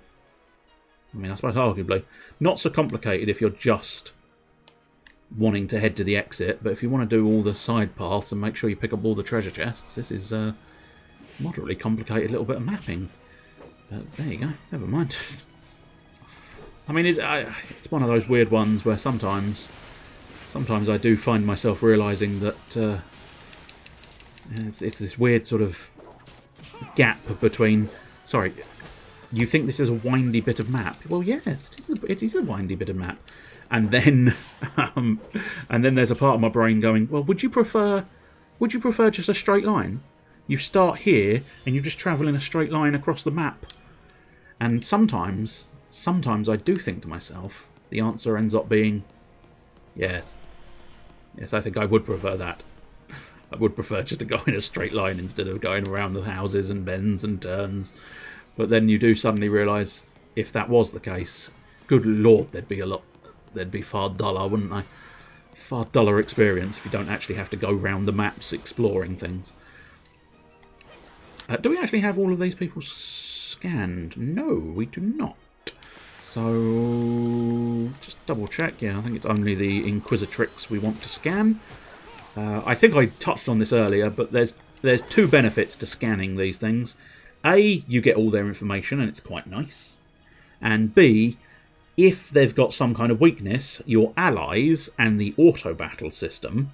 I mean, I suppose arguably not so complicated if you're just wanting to head to the exit, but if you want to do all the side paths and make sure you pick up all the treasure chests, this is a moderately complicated little bit of mapping. There you go, never mind. I mean, it's one of those weird ones where sometimes sometimes I do find myself realising that it's this weird sort of gap between... Sorry, you think this is a windy bit of map? Well, yes, it is a windy bit of map. And then, and then there's a part of my brain going, well, would you prefer just a straight line? You start here and you just travel in a straight line across the map. And sometimes I do think to myself, the answer ends up being yes. Yes, I think I would prefer that. I would prefer just to go in a straight line instead of going around the houses and bends and turns. But then you do suddenly realise, if that was the case, good lord, they'd be far duller, wouldn't they? Far duller experience if you don't actually have to go round the maps exploring things. Do we actually have all of these people scanned? No, we do not. So, just double check. Yeah, I think it's only the Inquisitrix we want to scan. I think I touched on this earlier, but there's two benefits to scanning these things. A, you get all their information, and it's quite nice. And B, if they've got some kind of weakness, your allies and the auto-battle system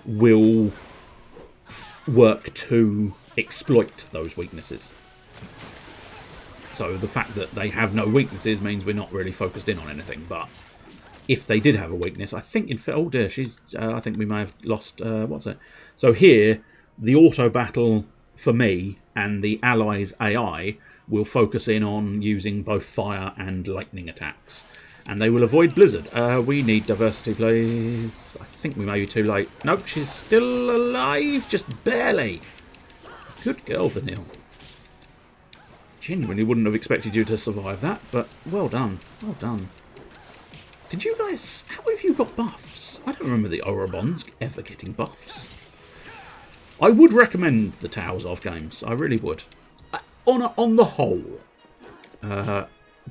will work to exploit those weaknesses. So the fact that they have no weaknesses means we're not really focused in on anything. But if they did have a weakness, I think... Oh dear, I think we may have lost... what's it? So here, the auto-battle for me and the allies' AI will focus in on using both fire and lightning attacks. And they will avoid blizzard. We need diversity, please. I think we may be too late. Nope, she's still alive, just barely. Good girl, Vanille. Genuinely wouldn't have expected you to survive that, but well done. Well done. Did you guys... How have you got buffs? I don't remember the Orobons ever getting buffs. I would recommend the Tales of games. I really would. On the whole.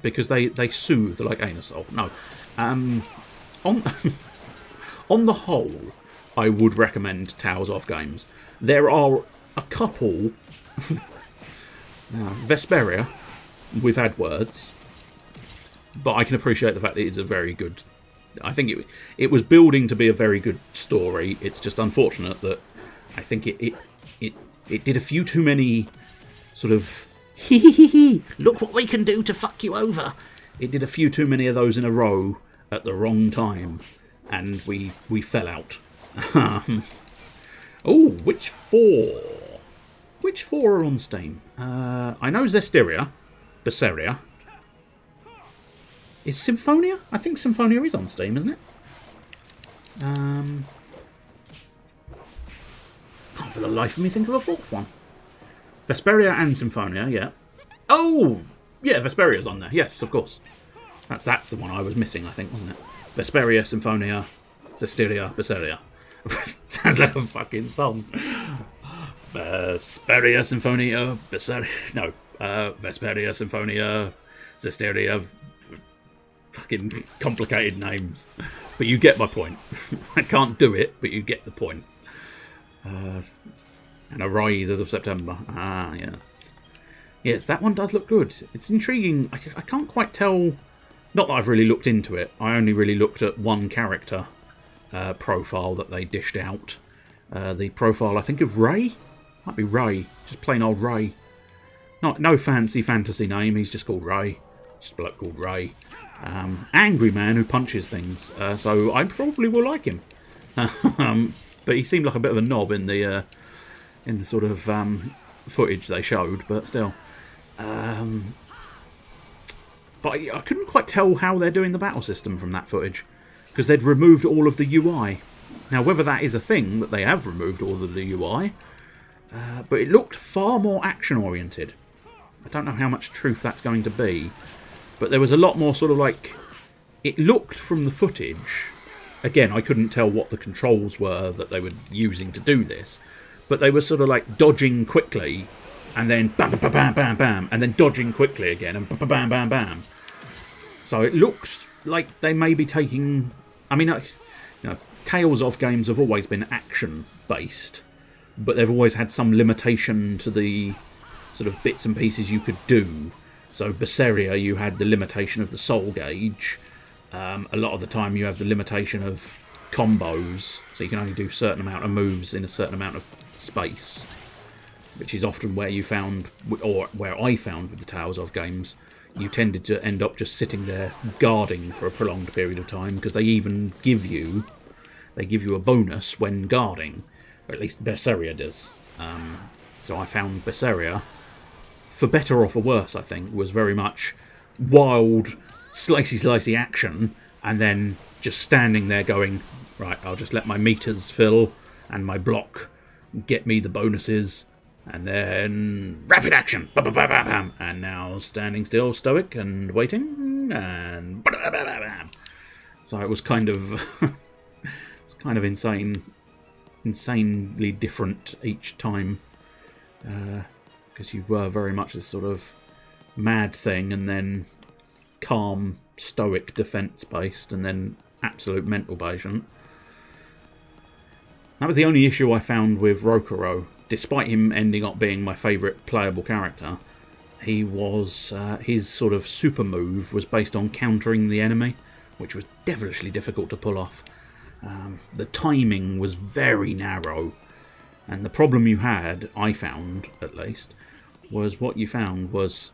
Because they soothe like Anusol. No. On the whole, I would recommend Tales of games. There are a couple... Vesperia, we've had words, but I can appreciate the fact that it's a very good... I think it was building to be a very good story. It's just unfortunate that I think it did a few too many sort of hee look what we can do to fuck you over. It did a few too many of those in a row at the wrong time, and we fell out. Oh, which four? Which four are on Steam? I know Zestiria, Berseria. Is Symphonia? I think Symphonia is on Steam, isn't it? Can't for the life of me think of a fourth one. Vesperia and Symphonia, yeah. Oh! Yeah, Vesperia's on there. Yes, of course. That's the one I was missing, I think, wasn't it? Vesperia, Symphonia, Zestiria, Berseria. Sounds like a fucking song. Vesperia, Symphonia, Berseria... No. Vesperia, Symphonia, Zestiria... Fucking complicated names. But you get my point. I can't do it, but you get the point. And a rise as of September. Ah, yes. Yes, that one does look good. It's intriguing. I can't quite tell... Not that I've really looked into it. I only really looked at one character profile that they dished out. The profile, I think, of Ray? Might be Ray. Just plain old Ray. No fancy fantasy name. He's just called Ray. Just a bloke called Ray. Angry man who punches things. So I probably will like him. But he seemed like a bit of a knob in the sort of footage they showed. But still. But I couldn't quite tell how they're doing the battle system from that footage. Because they'd removed all of the UI. Now, whether that is a thing, that they have removed all of the UI. But it looked far more action-oriented. I don't know how much truth that's going to be. But there was a lot more sort of like... It looked from the footage... Again, I couldn't tell what the controls were that they were using to do this. But they were sort of like dodging quickly... And then bam, bam, bam, bam, bam. And then dodging quickly again. And bam, bam, bam, bam. So it looked like they may be taking... I mean, you know, Tales of games have always been action-based. But they've always had some limitation to the sort of bits and pieces you could do. So Berseria, you had the limitation of the soul gauge. A lot of the time you have the limitation of combos, so you can only do a certain amount of moves in a certain amount of space, which is often where you found, or where I found with the Tales of games, you tended to end up just sitting there guarding for a prolonged period of time, because they even give you a bonus when guarding, or at least Berseria does. So I found Berseria, for better or for worse, I think, was very much wild, slicey action, and then just standing there going, right, I'll just let my meters fill and my block get me the bonuses, and then rapid action, and now standing still, stoic and waiting, and so it was kind of it's kind of insanely different each time, because you were very much this sort of mad thing, and then calm, stoic, defense based, and then absolute mental patient. That was the only issue I found with Rokuro. Despite him ending up being my favourite playable character, he was his sort of super move was based on countering the enemy, which was devilishly difficult to pull off. The timing was very narrow, and the problem you had, I found at least, was what you found was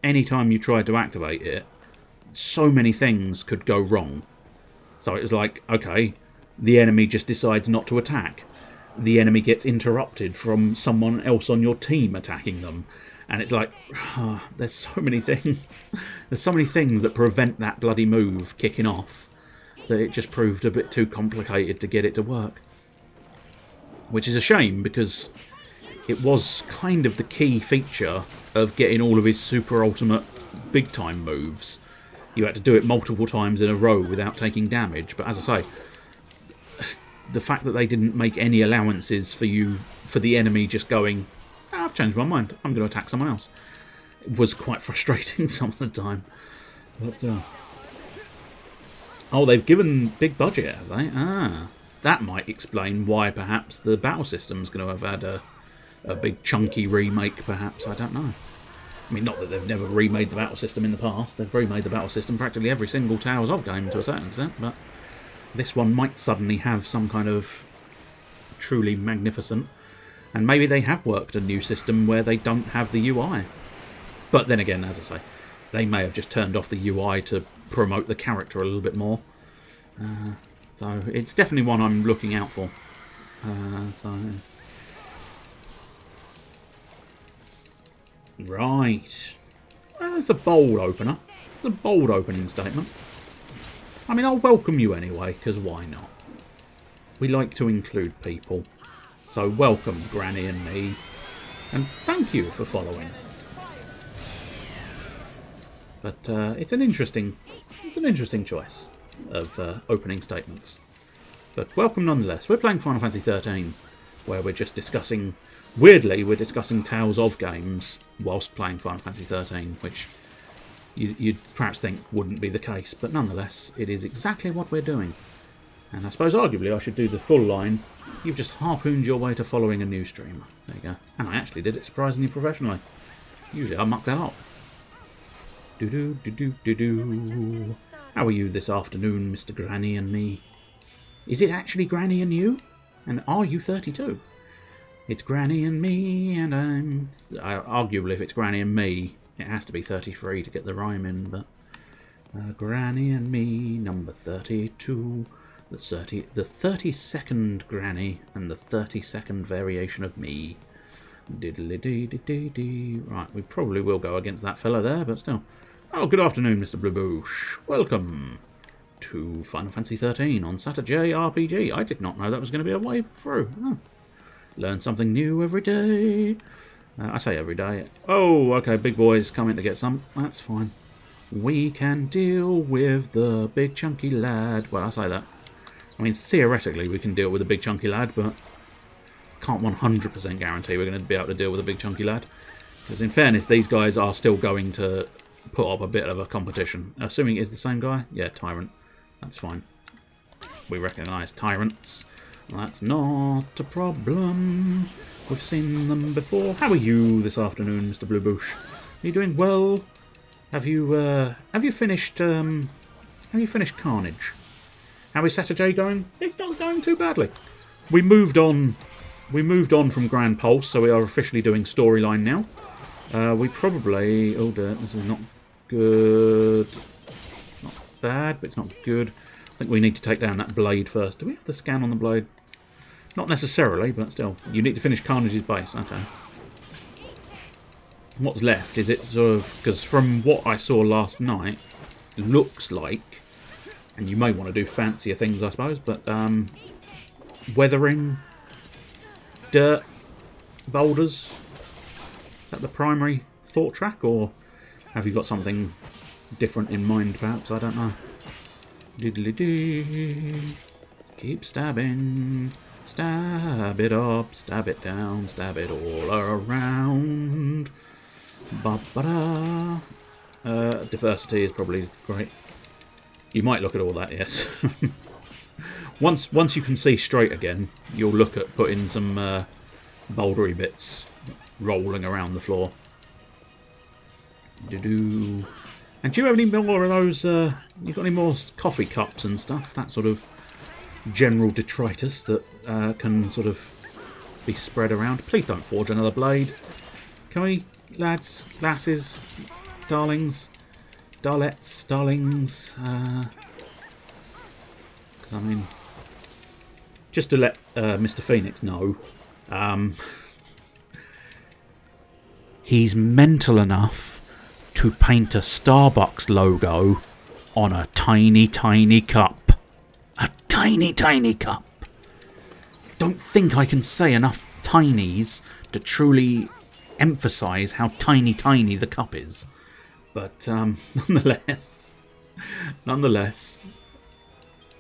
any time you tried to activate it, so many things could go wrong. So it was like, okay, the enemy just decides not to attack. The enemy gets interrupted from someone else on your team attacking them. And it's like, there's so many things. There's so many things that prevent that bloody move kicking off that it just proved a bit too complicated to get it to work. Which is a shame, because it was kind of the key feature of getting all of his super ultimate big time moves. You had to do it multiple times in a row without taking damage. But as I say, the fact that they didn't make any allowances for the enemy just going, I've changed my mind, I'm going to attack someone else, was quite frustrating some of the time. Let's do it. Oh, they've given big budget, have they? Ah, that might explain why perhaps the battle system's going to have had a big chunky remake, perhaps. I don't know. I mean, not that they've never remade the battle system in the past. They've remade the battle system practically every single Tales of game to a certain extent, but this one might suddenly have some kind of truly magnificent, and maybe they have worked a new system where they don't have the UI. But then again, as I say, they may have just turned off the UI to promote the character a little bit more. So it's definitely one I'm looking out for. Right. It's a bold opener. It's a bold opening statement. I mean, I'll welcome you anyway, because why not? We like to include people. So welcome, Granny and me. And thank you for following. But it's an interesting choice of opening statements. But welcome nonetheless. We're playing Final Fantasy XIII, where we're just discussing... Weirdly, we're discussing Tales of games whilst playing Final Fantasy XIII, which you'd perhaps think wouldn't be the case, but nonetheless, it is exactly what we're doing. And I suppose arguably I should do the full line. You've just harpooned your way to following a new streamer. There you go. And I actually did it surprisingly professionally. Usually I muck that up. Do-do-do-do-do-do. How are you this afternoon, Mr. Granny and me? Is it actually Granny and you? And are you 32? It's Granny and me, and arguably if it's Granny and me, it has to be 33 to get the rhyme in, but... Granny and me, number 32. The 32nd Granny, and the 32nd variation of me. Diddly-dee-dee-dee-dee. Right, we probably will go against that fella there, but still. Oh, good afternoon, Mr. Blueboosh. Welcome to Final Fantasy XIII on SaturJay RPG. I did not know that was going to be a way through. Oh. Learn something new every day. I say every day. Oh, okay, big boy's coming to get some. That's fine. We can deal with the big chunky lad. Well, I say that. I mean, theoretically, we can deal with a big chunky lad, but can't 100% guarantee we're going to be able to deal with a big chunky lad. Because in fairness, these guys are still going to put up a bit of a competition. Assuming it is the same guy? Yeah, Tyrant. That's fine. We recognise tyrants. That's not a problem. We've seen them before. How are you this afternoon, Mr. Blueboosh? Are you doing well? Have you finished Carnage? How is SaturJay going? It's not going too badly. We moved on from Grand Pulse, so we are officially doing storyline now. We probably... Oh dear, this is not good. Not bad, but it's not good. I think we need to take down that blade first. Do we have the scan on the blade? Not necessarily, but still. You need to finish Carnage's base. Okay. What's left is it sort of... Because from what I saw last night, it looks like... And you may want to do fancier things, I suppose, but... weathering... Dirt... Boulders... Is that the primary thought track, or have you got something different in mind, perhaps? I don't know. Diddly-dee. Keep stabbing. Stab it up, stab it down, stab it all around. Ba-ba-da. Diversity is probably great. You might look at all that, yes. Once you can see straight again, you'll look at putting some bouldery bits rolling around the floor. Do-do. And do you have any more of those, you got any more coffee cups and stuff? That sort of general detritus that can sort of be spread around. Please don't forge another blade. Can we, lads, lasses, darlings, darlets, darlings? I mean, just to let Mr. Phoenix know, he's mental enough to paint a Starbucks logo on a tiny, tiny cup. A tiny, tiny cup. Don't think I can say enough tinies to truly emphasise how tiny, tiny the cup is. But nonetheless,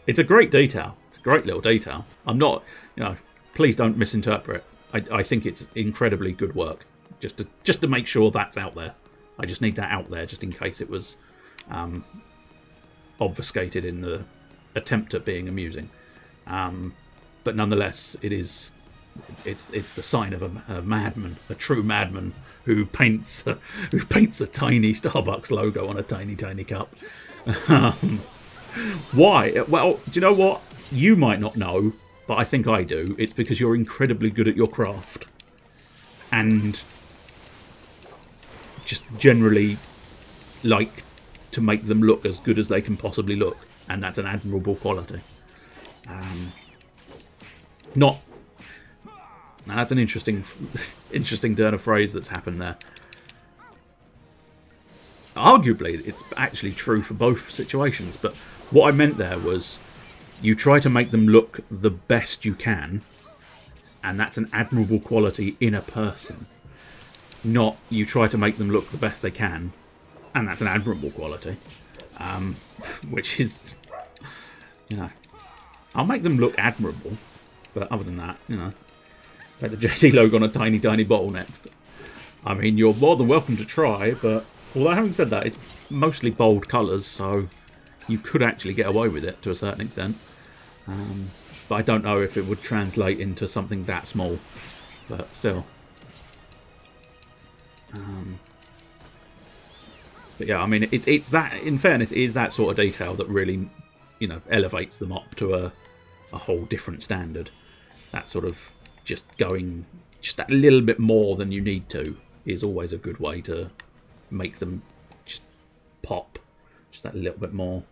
it's a great detail. It's a great little detail. I'm not, you know, please don't misinterpret. I think it's incredibly good work. Just to make sure that's out there. I just need that out there, just in case it was obfuscated in the attempt at being amusing. But nonetheless, it's the sign of a madman, a true madman who paints a tiny Starbucks logo on a tiny, tiny cup. Why? Well, do you know what? You might not know, but I think I do. It's because you're incredibly good at your craft. And just generally like to make them look as good as they can possibly look. And that's an admirable quality. Now that's an interesting turn of phrase that's happened there. Arguably, it's actually true for both situations, but what I meant there was you try to make them look the best you can, and that's an admirable quality in a person. Not you try to make them look the best they can, and that's an admirable quality. Which is, you know, I'll make them look admirable, but other than that, you know, like the JD logo on a tiny, tiny bottle next. I mean, you're more than welcome to try, but although having said that, it's mostly bold colours, so you could actually get away with it to a certain extent. But I don't know if it would translate into something that small, but still. But yeah, I mean, it's that, in fairness, it is that sort of detail that really, you know, elevates them up to a whole different standard. That sort of just that little bit more than you need to is always a good way to make them just pop. Just that little bit more.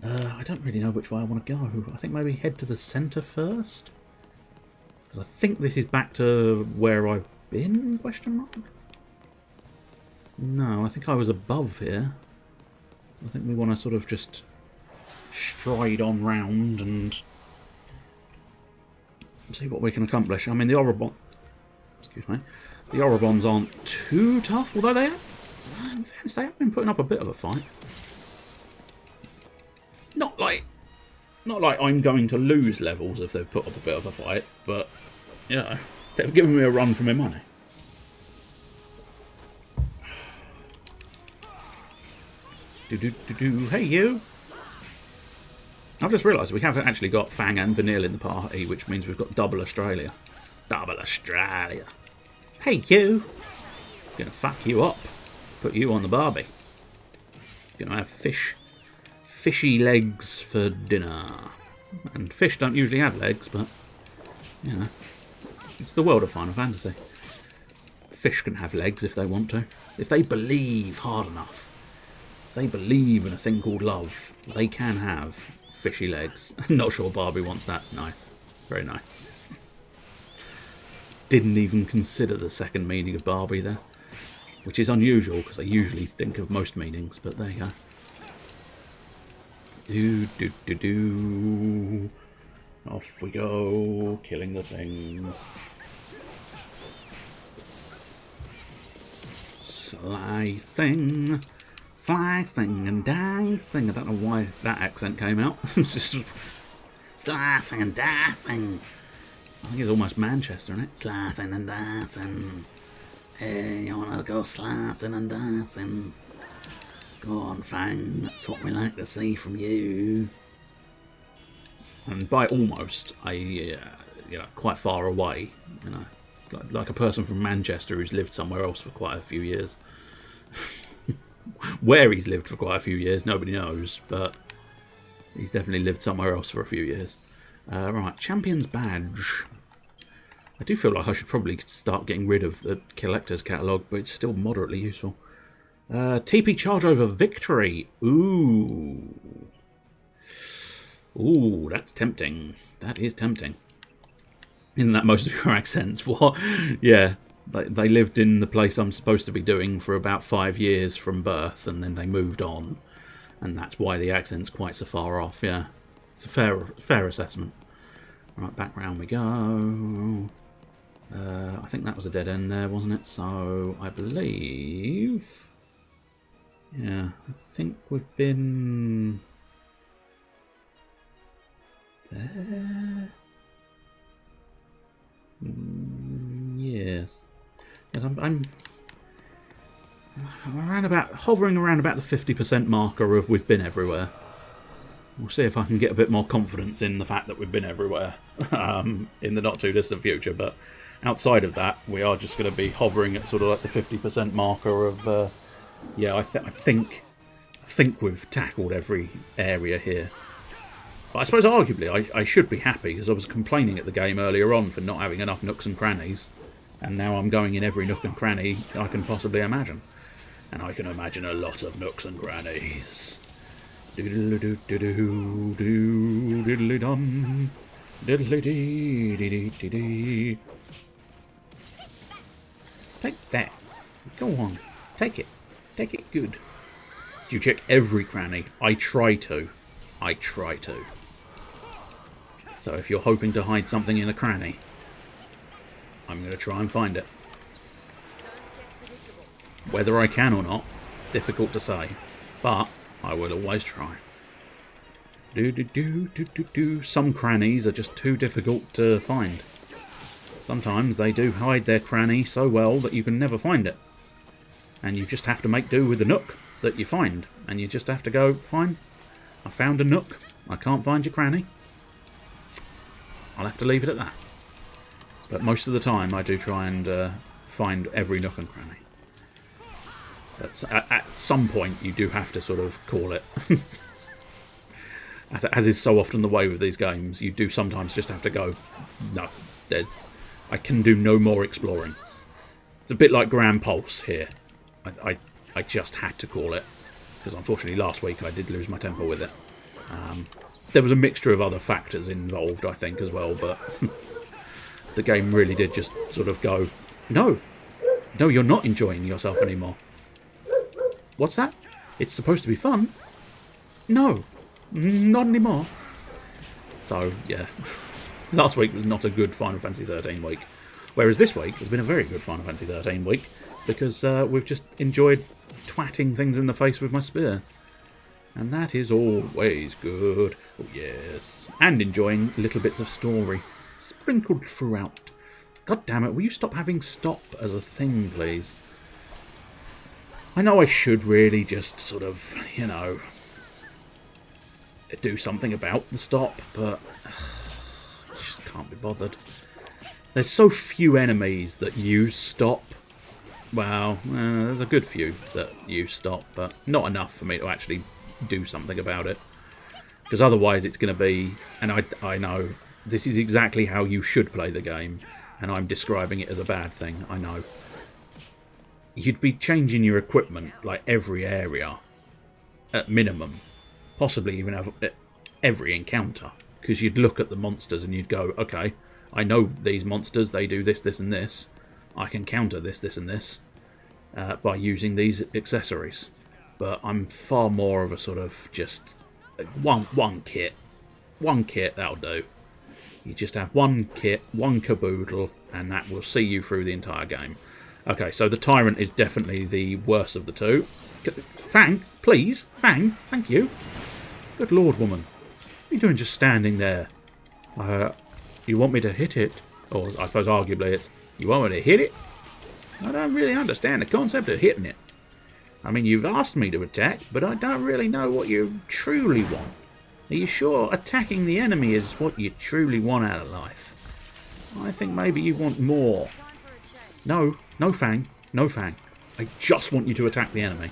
I don't really know which way I want to go. I think maybe head to the centre first. Because I think this is back to where I've been, question mark? No, I think I was above here. So I think we want to sort of just stride on round and see what we can accomplish. I mean, the Orobons aren't too tough, although they have been putting up a bit of a fight. Not like I'm going to lose levels if they've put up a bit of a fight, but you know, they've given me a run for my money. Hey you! I've just realised we haven't actually got Fang and Vanille in the party, which means we've got double Australia. Double Australia. Hey you! Gonna fuck you up. Put you on the barbie. Gonna have fishy legs for dinner. And fish don't usually have legs, but, you know, it's the world of Final Fantasy. Fish can have legs if they want to. If they believe hard enough, if they believe in a thing called love, they can have fishy legs. I'm not sure Barbie wants that. Nice. Very nice. Didn't even consider the second meaning of Barbie there. Which is unusual, because I usually think of most meanings, but there you go. Do. Off we go, killing the thing. Fly thing and die thing. I don't know why that accent came out. It's just sly thing and die thing. I think it's almost Manchester, isn't it? Sly thing and die thing. Hey, you wanna go slicing and dancing? Go on, Fang, that's what we like to see from you. And by almost, you know, quite far away, you know, like a person from Manchester who's lived somewhere else for quite a few years. Where he's lived for quite a few years, nobody knows, but he's definitely lived somewhere else for a few years. Right, Champion's Badge. I do feel like I should probably start getting rid of the collector's catalogue, but it's still moderately useful. TP charge over victory. Ooh. Ooh, that's tempting. That is tempting. Isn't that most of your accents? What? Yeah, they lived in the place I'm supposed to be doing for about 5 years from birth, and then they moved on. And that's why the accent's quite so far off, yeah. It's a fair assessment. Right, back round we go. I think that was a dead end there, wasn't it? So, I believe... Yeah, I think we've been... there? Yes. I'm hovering around about the 50% marker of we've been everywhere. We'll see if I can get a bit more confidence in the fact that we've been everywhere in the not too distant future, but outside of that, we are just going to be hovering at sort of like the 50% marker of, yeah, I think we've tackled every area here. But I suppose arguably I should be happy, because I was complaining at the game earlier on for not having enough nooks and crannies, and now I'm going in every nook and cranny I can possibly imagine. And I can imagine a lot of nooks and crannies. Diddly-doo, diddly-dum, diddly-dee-dee-dee-dee-dee. Take that. Go on. Take it. Take it good. Do you check every cranny? I try to. I try to. So if you're hoping to hide something in a cranny, I'm going to try and find it. Whether I can or not, difficult to say. But I will always try. Some crannies are just too difficult to find. Sometimes they do hide their cranny so well that you can never find it. And you just have to make do with the nook that you find. And you just have to go, fine, I found a nook. I can't find your cranny. I'll have to leave it at that. But most of the time I do try and find every nook and cranny. But at some point you do have to sort of call it. As is so often the way with these games, you do sometimes just have to go, no, I can do no more exploring. It's a bit like Grand Pulse here. I just had to call it, because unfortunately last week I did lose my temper with it. There was a mixture of other factors involved, I think, as well, but the game really did just sort of go, no, you're not enjoying yourself anymore. What's that? It's supposed to be fun? No, not anymore. So, yeah. Last week was not a good Final Fantasy XIII week. Whereas this week has been a very good Final Fantasy XIII week, because we've just enjoyed twatting things in the face with my spear. And that is always good. Oh, yes. And enjoying little bits of story sprinkled throughout. God damn it, will you stop having stop as a thing, please? I know I should really just sort of, you know, do something about the stop, but I just can't be bothered. There's so few enemies that use stop. Well, there's a good few that use stop, but not enough for me to actually do something about it. Because otherwise it's going to be, and I know, this is exactly how you should play the game, and I'm describing it as a bad thing, I know. You'd be changing your equipment like every area, at minimum. Possibly even have every encounter. Because you'd look at the monsters and you'd go, okay, I know these monsters, they do this, this and this. I can counter this, this and this by using these accessories. But I'm far more of a sort of just one kit. One kit, that'll do. You just have one kit, one caboodle, and that will see you through the entire game. Okay, so the Tyrant is definitely the worst of the two. Fang, please. Fang, thank you. Good lord, woman. What are you doing just standing there? You want me to hit it? Or I suppose arguably it's, you want me to hit it? I don't really understand the concept of hitting it. I mean, you've asked me to attack, but I don't really know what you truly want. Are you sure attacking the enemy is what you truly want out of life? I think maybe you want more. No, no Fang, no Fang. I just want you to attack the enemy.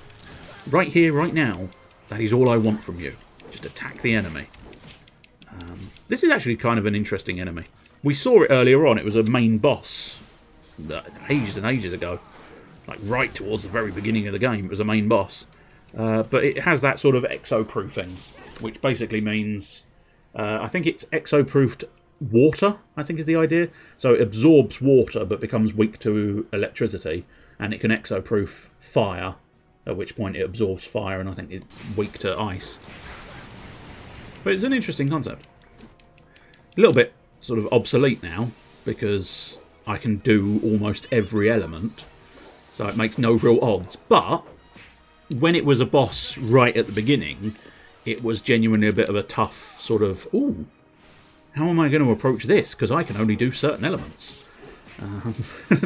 Right here, right now, that is all I want from you. Just attack the enemy. This is actually kind of an interesting enemy. We saw it earlier on, it was a main boss. Ages and ages ago. Like right towards the very beginning of the game, it was a main boss. But it has that sort of exo-proofing, which basically means, I think it's exo-proofed water, I think is the idea. So it absorbs water but becomes weak to electricity, and it can exo-proof fire, at which point it absorbs fire, and I think it's weak to ice. But it's an interesting concept. A little bit sort of obsolete now, because I can do almost every element, so it makes no real odds. But when it was a boss right at the beginning, it was genuinely a bit of a tough sort of, ooh, how am I going to approach this? Because I can only do certain elements.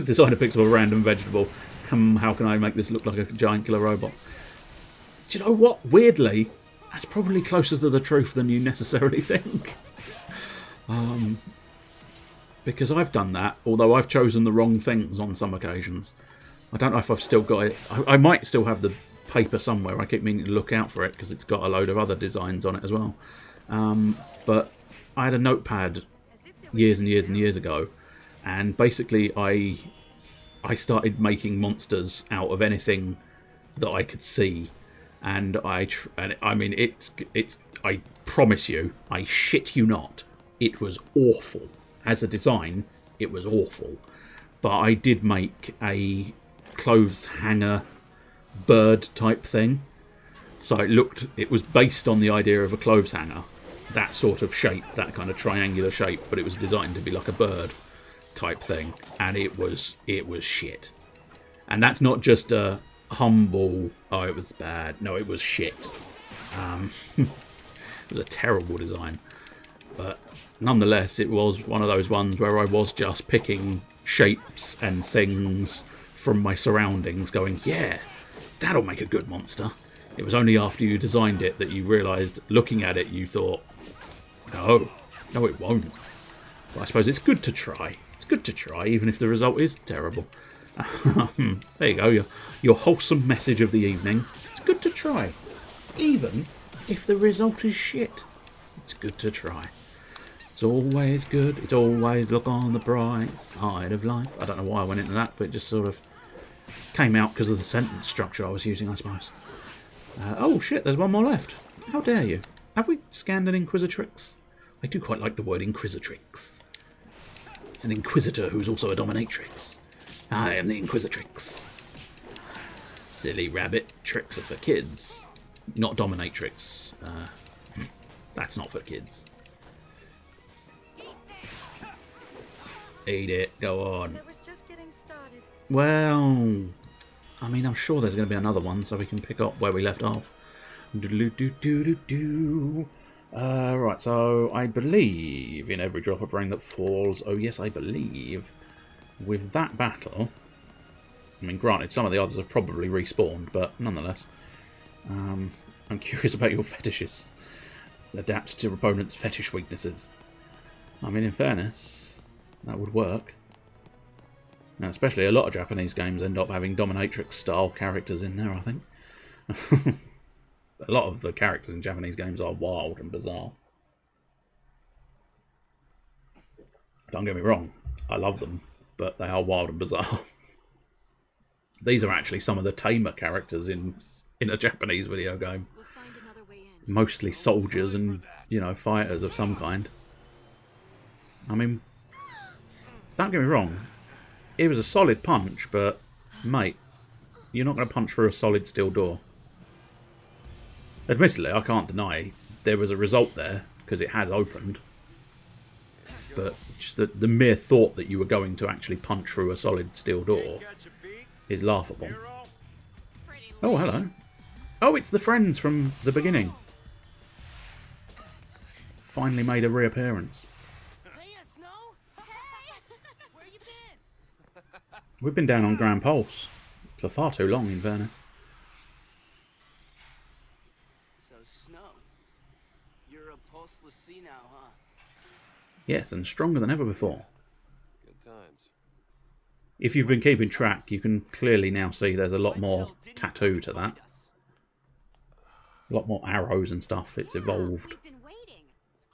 Designer picks up a random vegetable. How can I make this look like a giant killer robot? Do you know what? Weirdly, that's probably closer to the truth than you necessarily think. Because I've done that, although I've chosen the wrong things on some occasions. I don't know if I've still got it. I might still have the paper somewhere. I keep meaning to look out for it because it's got a load of other designs on it as well. But I had a notepad years and years and years ago, and basically I started making monsters out of anything that I could see, and I mean I promise you, I shit you not, it was awful. As a design, it was awful. But I did make a clothes hanger bird type thing. So it was based on the idea of a clothes hanger. That sort of shape, that kind of triangular shape, but it was designed to be like a bird type thing. And it was shit. And that's not just a humble, oh, it was bad. No, it was shit. It was a terrible design. But nonetheless, it was one of those ones where I was just picking shapes and things from my surroundings, going, yeah, that'll make a good monster. It was only after you designed it that you realised, looking at it, you thought, no, it won't. But I suppose it's good to try. It's good to try, even if the result is terrible. There you go, your wholesome message of the evening. It's good to try, even if the result is shit. It's good to try. It's always good. It's always look on the bright side of life. I don't know why I went into that, but it just sort of came out because of the sentence structure I was using, I suppose. Oh shit, there's one more left. How dare you? Have we scanned an Inquisitrix? I do quite like the word Inquisitrix. It's an Inquisitor who's also a Dominatrix. I am the Inquisitrix. Silly rabbit. Tricks are for kids. Not Dominatrix. That's not for kids. Eat it. Go on. It was just getting started. Well, I mean, I'm sure there's going to be another one, so we can pick up where we left off. Right, so I believe in every drop of rain that falls. Oh yes, I believe. With that battle, I mean, granted, some of the others have probably respawned, but nonetheless, I'm curious about your fetishes. Adapts to opponents' fetish weaknesses. I mean, in fairness, that would work. Now, especially a lot of Japanese games end up having Dominatrix-style characters in there, I think. A lot of the characters in Japanese games are wild and bizarre. Don't get me wrong, I love them, but they are wild and bizarre. These are actually some of the tamer characters in a Japanese video game. Mostly soldiers and, you know, fighters of some kind. I mean, don't get me wrong, it was a solid punch, but, mate, you're not going to punch through a solid steel door. Admittedly, I can't deny there was a result there, because it has opened. But just the mere thought that you were going to actually punch through a solid steel door is laughable. Oh, hello. Oh, it's the friends from the beginning. Finally made a reappearance. We've been down on Grand Pulse for far too long, in fairness. So, Snow, you're a pulseless sea now, huh? Yes, and stronger than ever before. Good times. If you've been keeping track, you can clearly now see there's a lot more tattoo to that. A lot more arrows and stuff. It's evolved. We've been waiting.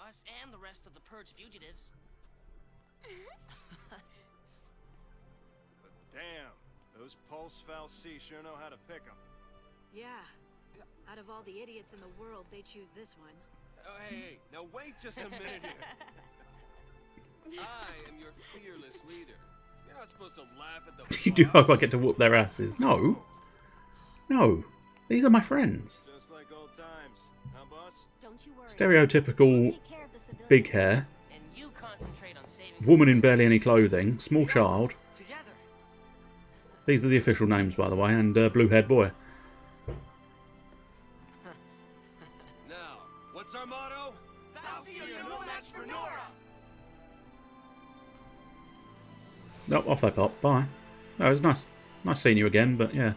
Us and the rest of the Purge fugitives. But damn, those Pulse Fal'Cie sure know how to pick 'em. Yeah. Out of all the idiots in the world, they choose this one. Oh, hey, now wait just a minute here. I am your fearless leader. You're not supposed to laugh at the You do hope I get to whoop their asses. No. No. These are my friends. Just like old times, huh, boss? Don't you worry. Stereotypical big hair, And you concentrate on saving woman in barely any clothing, small child. Together. These are the official names, by the way, and blue-haired boy. Now, what's our motto? Fal'Cie are no match for Nora! Nope, off they pop. Bye. Oh, it was nice seeing you again, but yeah.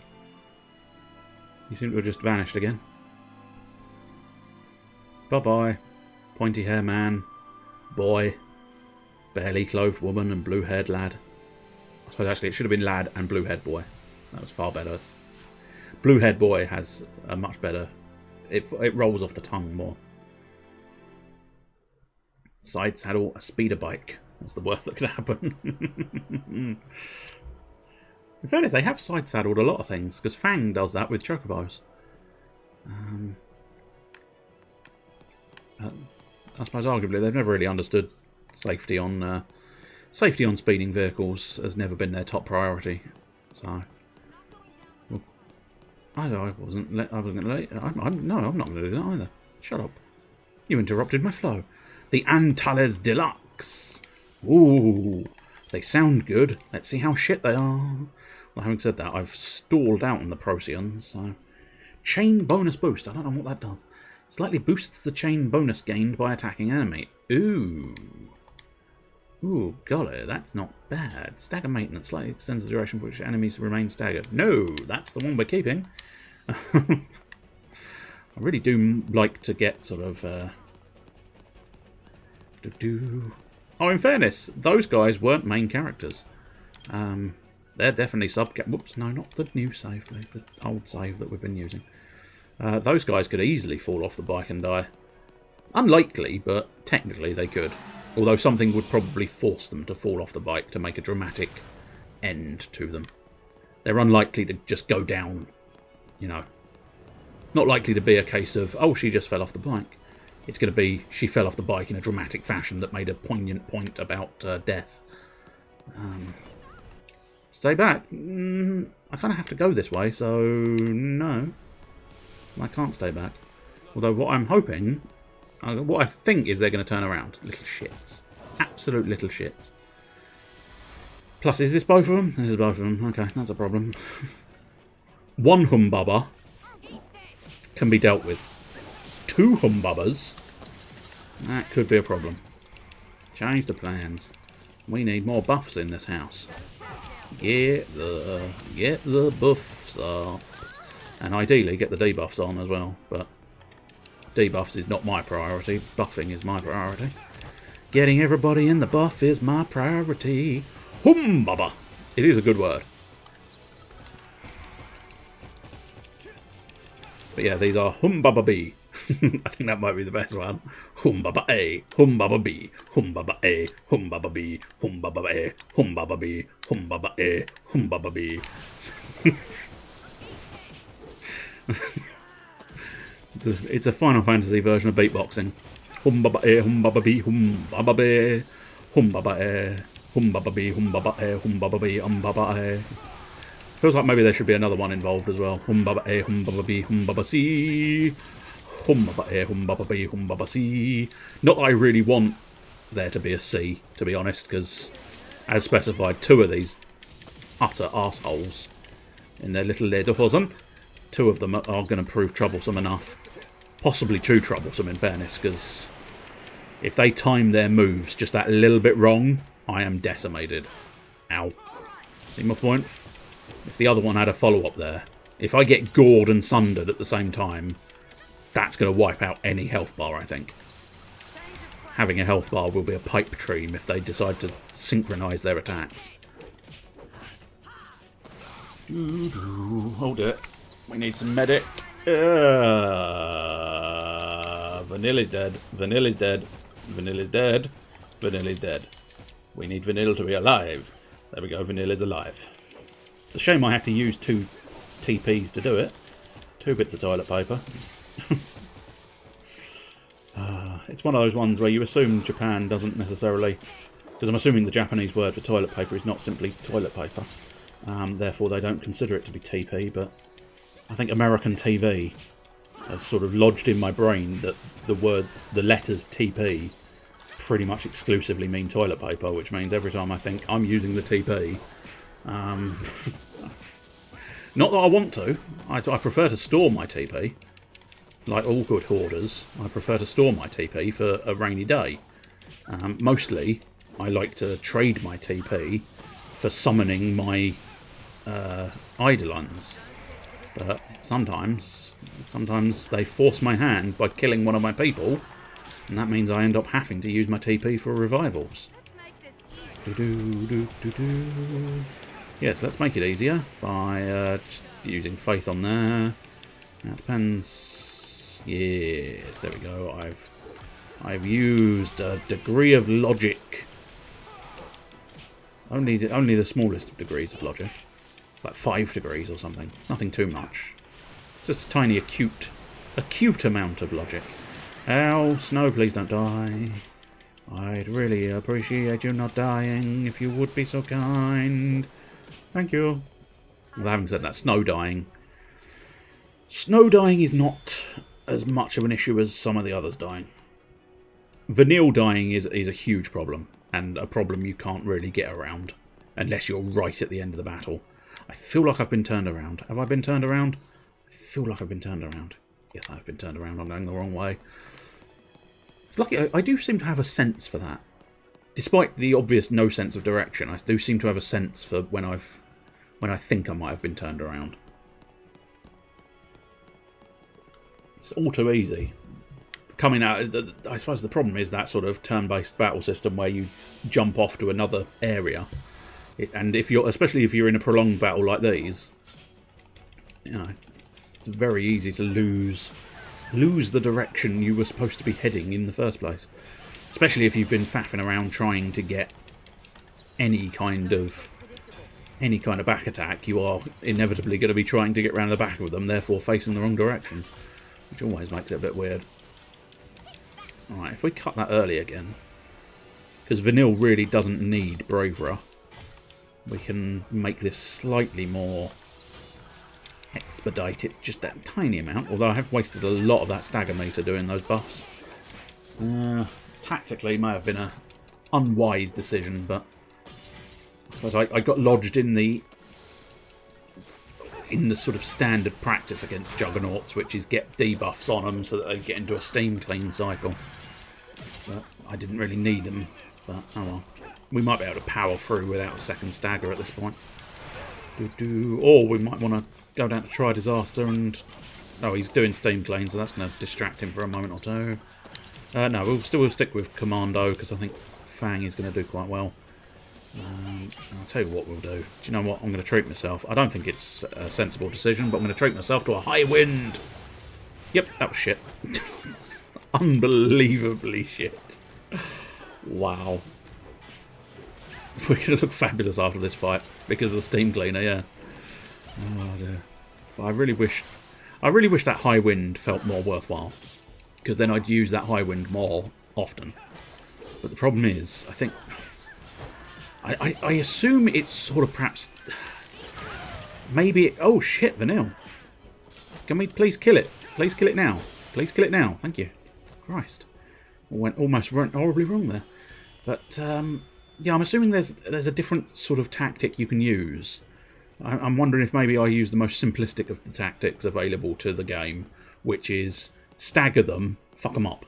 You seem to have just vanished again. Bye-bye. Pointy hair man, boy, barely clothed woman and blue-haired lad. I suppose actually it should have been lad and blue-haired boy. That was far better. Blue-haired boy has a much better... It rolls off the tongue more. Side saddle, a speeder bike. That's the worst that could happen. In fairness, they have side saddled a lot of things, because Fang does that with chocobos. I suppose arguably they've never really understood safety on speeding vehicles has never been their top priority. So, well, I wasn't going to. No, I'm not going to do that either. Shut up. You interrupted my flow. The Antares Deluxe. Ooh, they sound good. Let's see how shit they are. Well, having said that, I've stalled out on the Procyon, so... Chain bonus boost. I don't know what that does. Slightly boosts the chain bonus gained by attacking enemy. Ooh. Ooh, golly, that's not bad. Stagger maintenance slightly extends the duration for which enemies remain staggered. No, that's the one we're keeping. I really do like to get sort of... Oh, in fairness, those guys weren't main characters. They're definitely Whoops, no, not the new save, please. The old save that we've been using. Those guys could easily fall off the bike and die. Unlikely, but technically they could. Although something would probably force them to fall off the bike to make a dramatic end to them. They're unlikely to just go down, you know. Not likely to be a case of, oh, she just fell off the bike. It's going to be, she fell off the bike in a dramatic fashion that made a poignant point about death. Stay back. I kind of have to go this way, so no. I can't stay back. Although what I'm hoping, what I think is they're going to turn around. Little shits. Absolute little shits. Plus, is this both of them? This is both of them. Okay, that's a problem. One humbubber can be dealt with. Two humbubbers? That could be a problem. Change the plans. We need more buffs in this house. Get the buffs up. And ideally get the debuffs on as well. But debuffs is not my priority. Buffing is my priority. Getting everybody in the buff is my priority. Humbubber. It is a good word. But yeah, these are Humbaba B. I think that might be the best one. Humbaba A, Humbaba B, Humbaba A, Humbaba B, Humbaba A, Humbaba B, Humbaba A, Humbaba B. It's a Final Fantasy version of beatboxing. Humbaba A, Humbaba B, Humbaba B, Humbaba A, Humbaba B, Humbaba A, Humbaba B, Humbaba A. Feels like maybe there should be another one involved as well. Humbaba A, Humbaba B, Humbaba C. Humbaba A, Humbaba B, Humbaba C. Not that I really want there to be a C, to be honest, because as specified, 2 of these utter arseholes in their little dozen, 2 of them are going to prove troublesome enough. Possibly too troublesome, in fairness, because if they time their moves just that little bit wrong, I am decimated. Ow. See my point? If the other one had a follow-up there, if I get gored and sundered at the same time, that's going to wipe out any health bar, I think. Having a health bar will be a pipe dream if they decide to synchronise their attacks. Hold it. We need some medic. Vanilla's dead. Vanilla's dead. Vanilla's dead. Vanilla's dead. We need Vanilla to be alive. There we go. Vanilla's alive. It's a shame I have to use 2 TPs to do it. 2 bits of toilet paper. It's one of those ones where you assume Japan doesn't necessarily... Because I'm assuming the Japanese word for toilet paper is not simply toilet paper. Therefore they don't consider it to be TP, but I think American TV has sort of lodged in my brain that the letters TP pretty much exclusively mean toilet paper, which means every time I think I'm using the TP... not that I want to. I prefer to store my TP. Like all good hoarders, I prefer to store my TP for a rainy day. Mostly, I like to trade my TP for summoning my Eidolons. But sometimes they force my hand by killing one of my people, and that means I end up having to use my TP for revivals. Yes, let's make it easier by just using Faith on there. That depends. Yes, there we go. I've used a degree of logic. Only the smallest of degrees of logic, like 5 degrees or something. Nothing too much. Just a tiny acute amount of logic. Ow, Snow, please don't die. I'd really appreciate you not dying if you would be so kind. Thank you. Well, having said that, snow dying is not as much of an issue as some of the others dying. Vanille dying is a huge problem, and a problem you can't really get around unless you're right at the end of the battle. I feel like I've been turned around. Have I been turned around? I feel like I've been turned around. Yes, I've been turned around. I'm going the wrong way. It's lucky I do seem to have a sense for that. Despite the obvious no sense of direction, I do seem to have a sense for when I think I might have been turned around. It's all too easy. Coming out, I suppose the problem is that sort of turn-based battle system where you jump off to another area, and especially if you're in a prolonged battle like these, you know, it's very easy to lose the direction you were supposed to be heading in the first place. Especially if you've been faffing around trying to get any kind of back attack, you are inevitably going to be trying to get around the back of them, therefore facing the wrong direction, which always makes it a bit weird. Alright, if we cut that early again, because Vanille really doesn't need Bravura, we can make this slightly more expedited, just that tiny amount, although I have wasted a lot of that stagger meter doing those buffs. Tactically may have been an unwise decision, but I suppose I got lodged in the sort of standard practice against Juggernauts, which is get debuffs on them so that they get into a steam clean cycle. But I didn't really need them, but oh well. We might be able to power through without a second stagger at this point. Or we might want to go down to Try Disaster and... Oh, he's doing steam clean, so that's going to distract him for a moment or two. No, we'll stick with Commando, because I think Fang is going to do quite well. I'll tell you what we'll do. Do you know what? I'm going to treat myself. I don't think it's a sensible decision, but I'm going to treat myself to a high wind. Yep, that was shit. Unbelievably shit. Wow. We're going to look fabulous after this fight because of the steam cleaner, yeah. Oh dear. But I really wish that high wind felt more worthwhile, because then I'd use that high wind more often. But the problem is, I think... I assume it's sort of perhaps... Maybe... Oh shit, Vanille. Can we please kill it? Please kill it now. Please kill it now. Thank you. Christ. Almost went horribly wrong there. But, yeah, I'm assuming there's a different sort of tactic you can use. I'm wondering if maybe I use the most simplistic of the tactics available to the game, which is stagger them, fuck them up.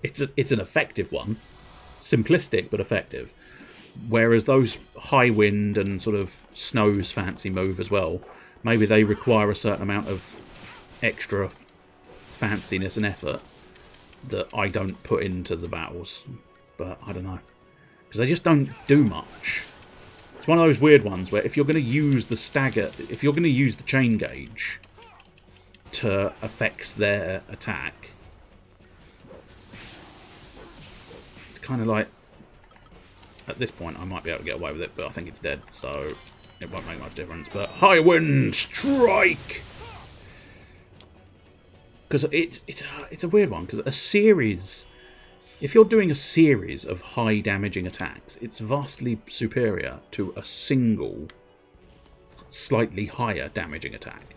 It's an effective one. Simplistic, but effective. Whereas those high wind and sort of snow's fancy move as well, maybe they require a certain amount of extra fanciness and effort that I don't put into the battles. But I don't know. Because they just don't do much. It's one of those weird ones where if you're going to use the stagger, if you're going to use the chain gauge to affect their attack, it's kind of like, at this point I might be able to get away with it, but I think it's dead, so it won't make much difference. But high wind strike! Because it's a weird one, because a series... If you're doing a series of high damaging attacks, it's vastly superior to a single slightly higher damaging attack.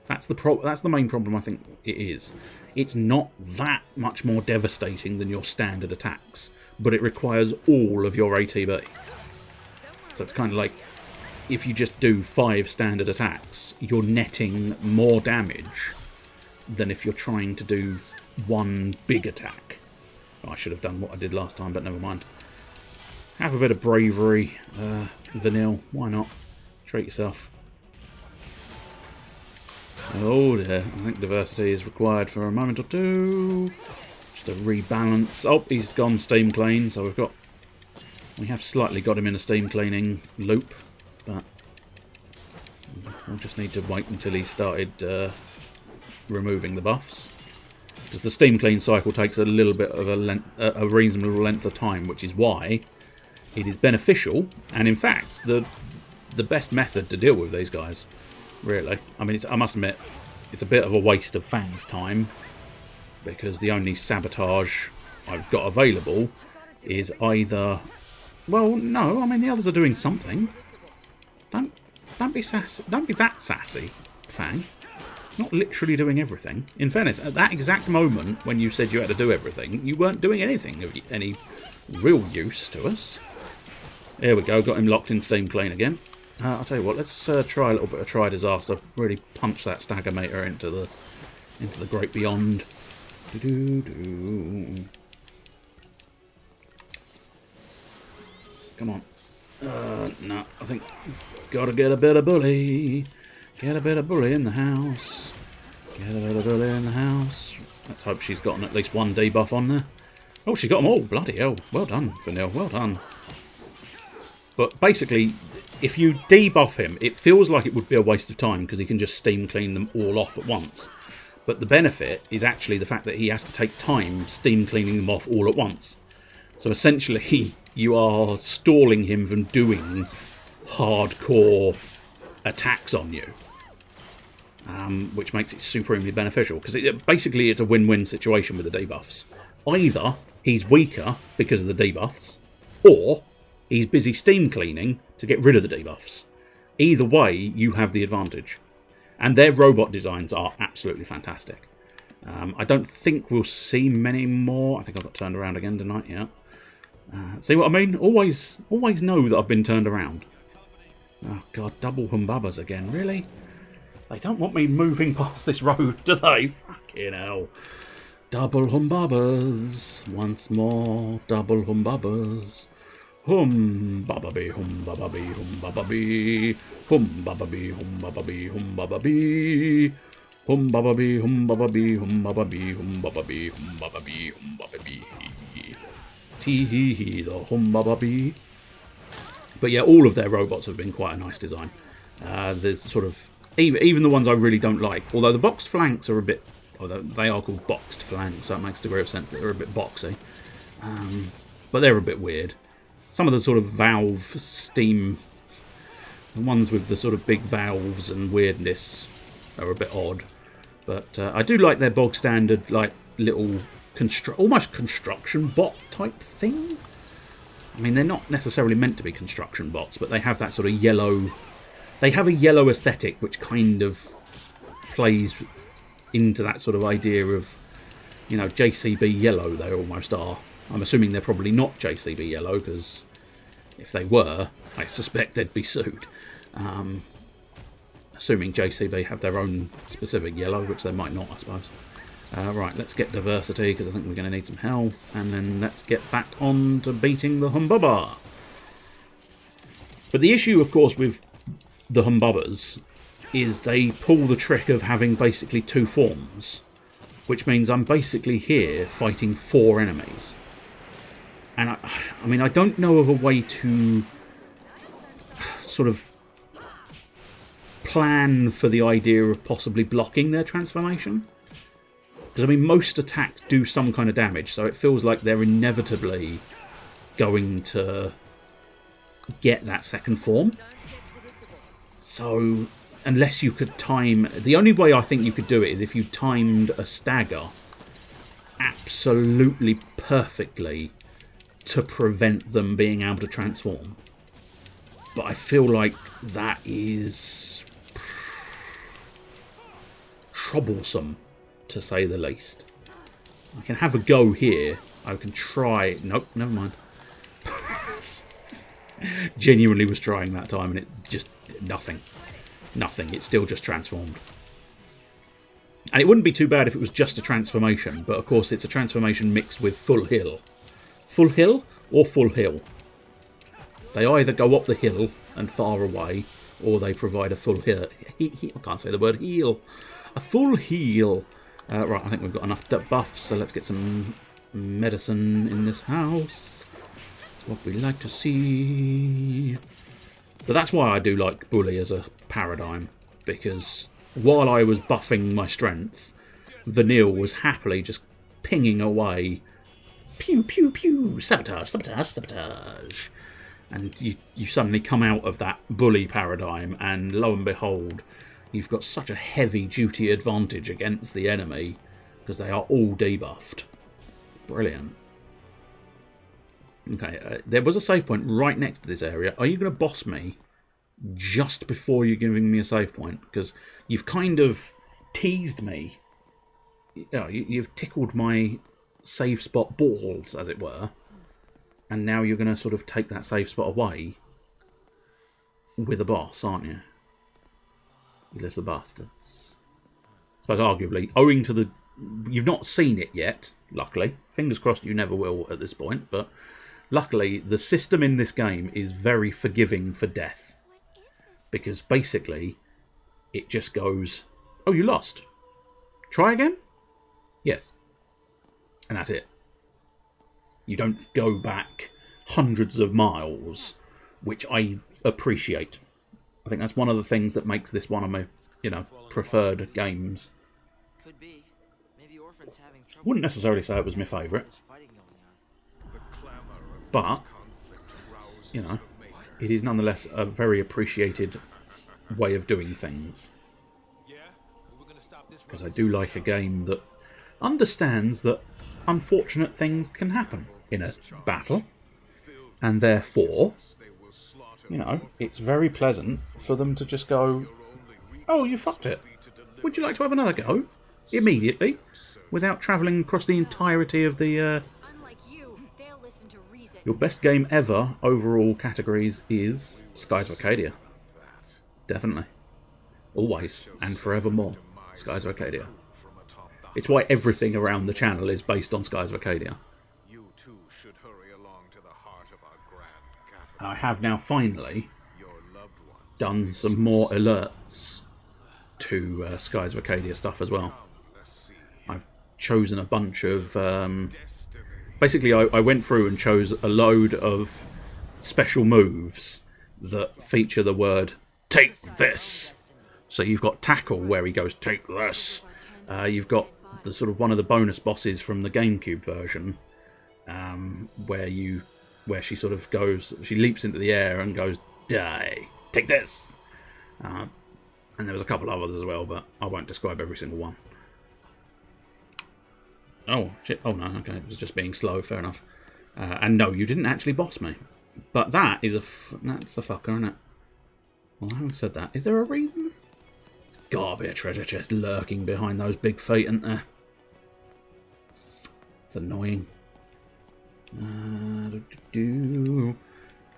That's the main problem I think it is. It's not that much more devastating than your standard attacks, but it requires all of your ATB. So it's kind of like, if you just do 5 standard attacks, you're netting more damage than if you're trying to do 1 big attack. I should have done what I did last time, but never mind. Have a bit of bravery, Vanille. Why not? Treat yourself. Oh dear, I think diversity is required for a moment or two. Just a rebalance. Oh, he's gone steam clean, so we have slightly got him in a steam cleaning loop, but we'll just need to wait until he started removing the buffs. Because the steam clean cycle takes a little bit of a reasonable length of time, which is why it is beneficial, and in fact the best method to deal with these guys, really. I mean, I must admit, it's a bit of a waste of Fang's time, because the only sabotage I've got available is either... Well, no, I mean, the others are doing something. Don't be sassy. Don't be that sassy, Fang. Not literally doing everything. In fairness, at that exact moment when you said you had to do everything, you weren't doing anything of any real use to us. There we go, got him locked in steam clean again. I'll tell you what, let's try a little bit of try disaster. Really punch that stagger meter into the great beyond. Come on. No, I think gotta get a bit of bully. Get a bit of bully in the house. Get a bit of bully in the house. Let's hope she's gotten at least 1 debuff on there. Oh, she got them all. Bloody hell. Well done, Vanille. Well done. But basically, if you debuff him, it feels like it would be a waste of time because he can just steam clean them all off at once. But the benefit is actually the fact that he has to take time steam cleaning them off all at once. So essentially, you are stalling him from doing hardcore attacks on you, which makes it supremely beneficial, because basically it's a win-win situation with the debuffs. Either he's weaker because of the debuffs, or he's busy steam cleaning to get rid of the debuffs. Either way, you have the advantage. And their robot designs are absolutely fantastic. I don't think we'll see many more. I think I got turned around again tonight, yeah. See what I mean? Always know that I've been turned around. Oh god, double humbubbas again, really? They don't want me moving past this road, do they? Fucking hell. Double humbubbas. Once more, double humbubbas. Hum-babba-bee, hum-babba-bee, hum-babba-bee. Hum-babba-bee, hum-babba-bee, hum-babba-bee. Hum-babba-bee, hum-babba-bee, hum-babba-bee, hum-babba-bee, hum-babba-bee, hum-babba-bee. Tee-hee-hee, the hum-babba-bee. But yeah, all of their robots have been quite a nice design. There's sort of Even the ones I really don't like. Although the boxed flanks are a bit... Although they are called boxed flanks, so it makes a degree of sense that they're a bit boxy. But they're a bit weird. Some of the sort of valve steam... The ones with the sort of big valves and weirdness are a bit odd. But I do like their bog standard, like, little... almost construction bot type thing. I mean, they're not necessarily meant to be construction bots, but they have that sort of yellow... They have a yellow aesthetic, which kind of plays into that sort of idea of, you know, JCB yellow. They almost are. I'm assuming they're probably not JCB yellow, because if they were, I suspect they'd be sued. Assuming JCB have their own specific yellow, which they might not, I suppose. Right, let's get diversity, because I think we're going to need some health, and then let's get back on to beating the Humbubba. But the issue, of course, with the Humbubbas is they pull the trick of having basically 2 forms, which means I'm basically here fighting 4 enemies. And I mean, I don't know of a way to sort of plan for the idea of possibly blocking their transformation. Because, I mean, most attacks do some kind of damage, so it feels like they're inevitably going to get that second form. So, unless you could time... The only way I think you could do it is if you timed a stagger absolutely perfectly to prevent them being able to transform. But I feel like that is troublesome, to say the least. I can have a go here. I can try... Nope, never mind. Genuinely was trying that time and it just... Nothing. Nothing. It still just transformed. And it wouldn't be too bad if it was just a transformation, but of course it's a transformation mixed with full hill. Full hill or full hill? They either go up the hill and far away, or they provide a full hill. I can't say the word heal. A full heal. Right, I think we've got enough buffs, so let's get some medicine in this house. That's what we like to see. But that's why I do like Bully as a paradigm, because while I was buffing my strength, Vanille was happily just pinging away. Pew, pew, pew. Sabotage, sabotage, sabotage. And you suddenly come out of that Bully paradigm, and lo and behold, you've got such a heavy-duty advantage against the enemy, because they are all debuffed. Brilliant. Okay, there was a save point right next to this area. Are you going to boss me just before you're giving me a save point? Because you've kind of teased me. You know, you've tickled my save spot balls, as it were. And now you're going to sort of take that save spot away with a boss, aren't you? You little bastards. I suppose arguably, owing to the... You've not seen it yet, luckily. Fingers crossed you never will at this point, but luckily the system in this game is very forgiving for death. Because basically, it just goes, oh, you lost. Try again? Yes. And that's it. You don't go back hundreds of miles, which I appreciate. I think that's one of the things that makes this one of my, you know, preferred games. Could be. Maybe Orphan's having trouble. Wouldn't necessarily say it was my favourite. But, you know, it is nonetheless a very appreciated way of doing things. Because I do like a game that understands that unfortunate things can happen in a battle. And therefore, you know, it's very pleasant for them to just go, oh, you fucked it. Would you like to have another go? Immediately, without travelling across the entirety of the... Your best game ever, overall categories, is Skies of Arcadia. Definitely. Always, and forevermore, Skies of Arcadia. It's why everything around the channel is based on Skies of Arcadia. And I have now finally done some more alerts to Skies of Arcadia stuff as well. I've chosen a bunch of... basically, I went through and chose a load of special moves that feature the word "take this" So you've got Tackle, where he goes, take this. You've got the sort of one of the bonus bosses from the GameCube version, where she sort of goes, she leaps into the air and goes, die, take this. And there was a couple others as well, but I won't describe every single one. Oh, shit. Oh, no, okay. It was just being slow. Fair enough. And no, you didn't actually boss me. But that is that's a fucker, isn't it? Well, having said that, is there a reason? There's gotta be a treasure chest lurking behind those big feet, isn't there? It's annoying.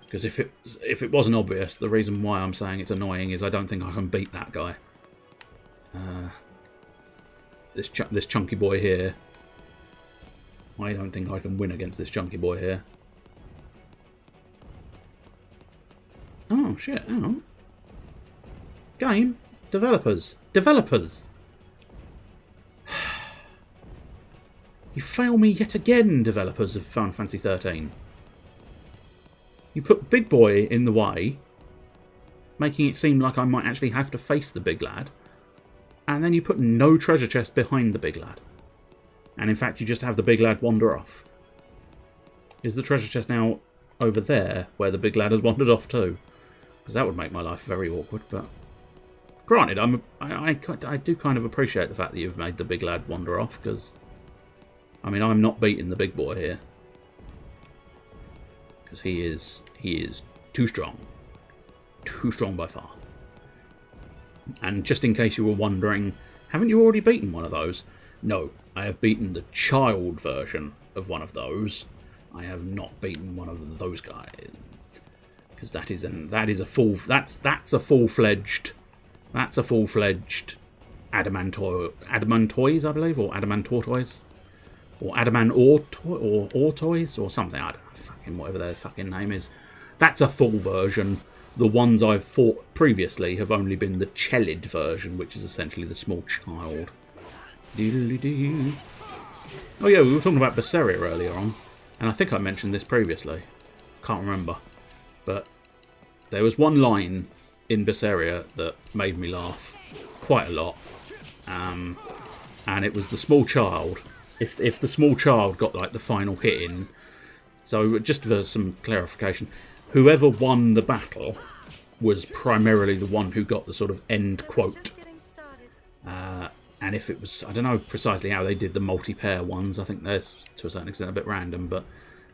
Because if it wasn't obvious, the reason why I'm saying it's annoying is I don't think I can beat that guy. This chunky boy here. I don't think I can win against this chunky boy here. Oh shit! Hang on. Game developers. You fail me yet again, developers of Final Fantasy XIII. You put Big Boy in the way, making it seem like I might actually have to face the big lad, and then you put no treasure chest behind the big lad. And in fact, you just have the big lad wander off. Is the treasure chest now over there, where the big lad has wandered off too? Because that would make my life very awkward, but... Granted, I do kind of appreciate the fact that you've made the big lad wander off, because... I mean, I'm not beating the big boy here. Because he is too strong. Too strong by far. And just in case you were wondering, haven't you already beaten one of those? No, I have beaten the child version of one of those. I have not beaten one of those guys. Because that's a full-fledged adamantoise, I believe, or adamantortoise. Or Adamant-Ortoise, or something. I don't know, fucking whatever their fucking name is. That's a full version. The ones I've fought previously have only been the Chelid version, which is essentially the small child. Doodly-doo. Oh yeah, we were talking about Berseria earlier on, and I think I mentioned this previously. Can't remember. But there was one line in Berseria that made me laugh quite a lot. And it was the small child. If the small child got like the final hit in, so just for some clarification, whoever won the battle was primarily the one who got the sort of end quote. And if it was, I don't know precisely how they did the multi-pair ones, I think they're to a certain extent a bit random, but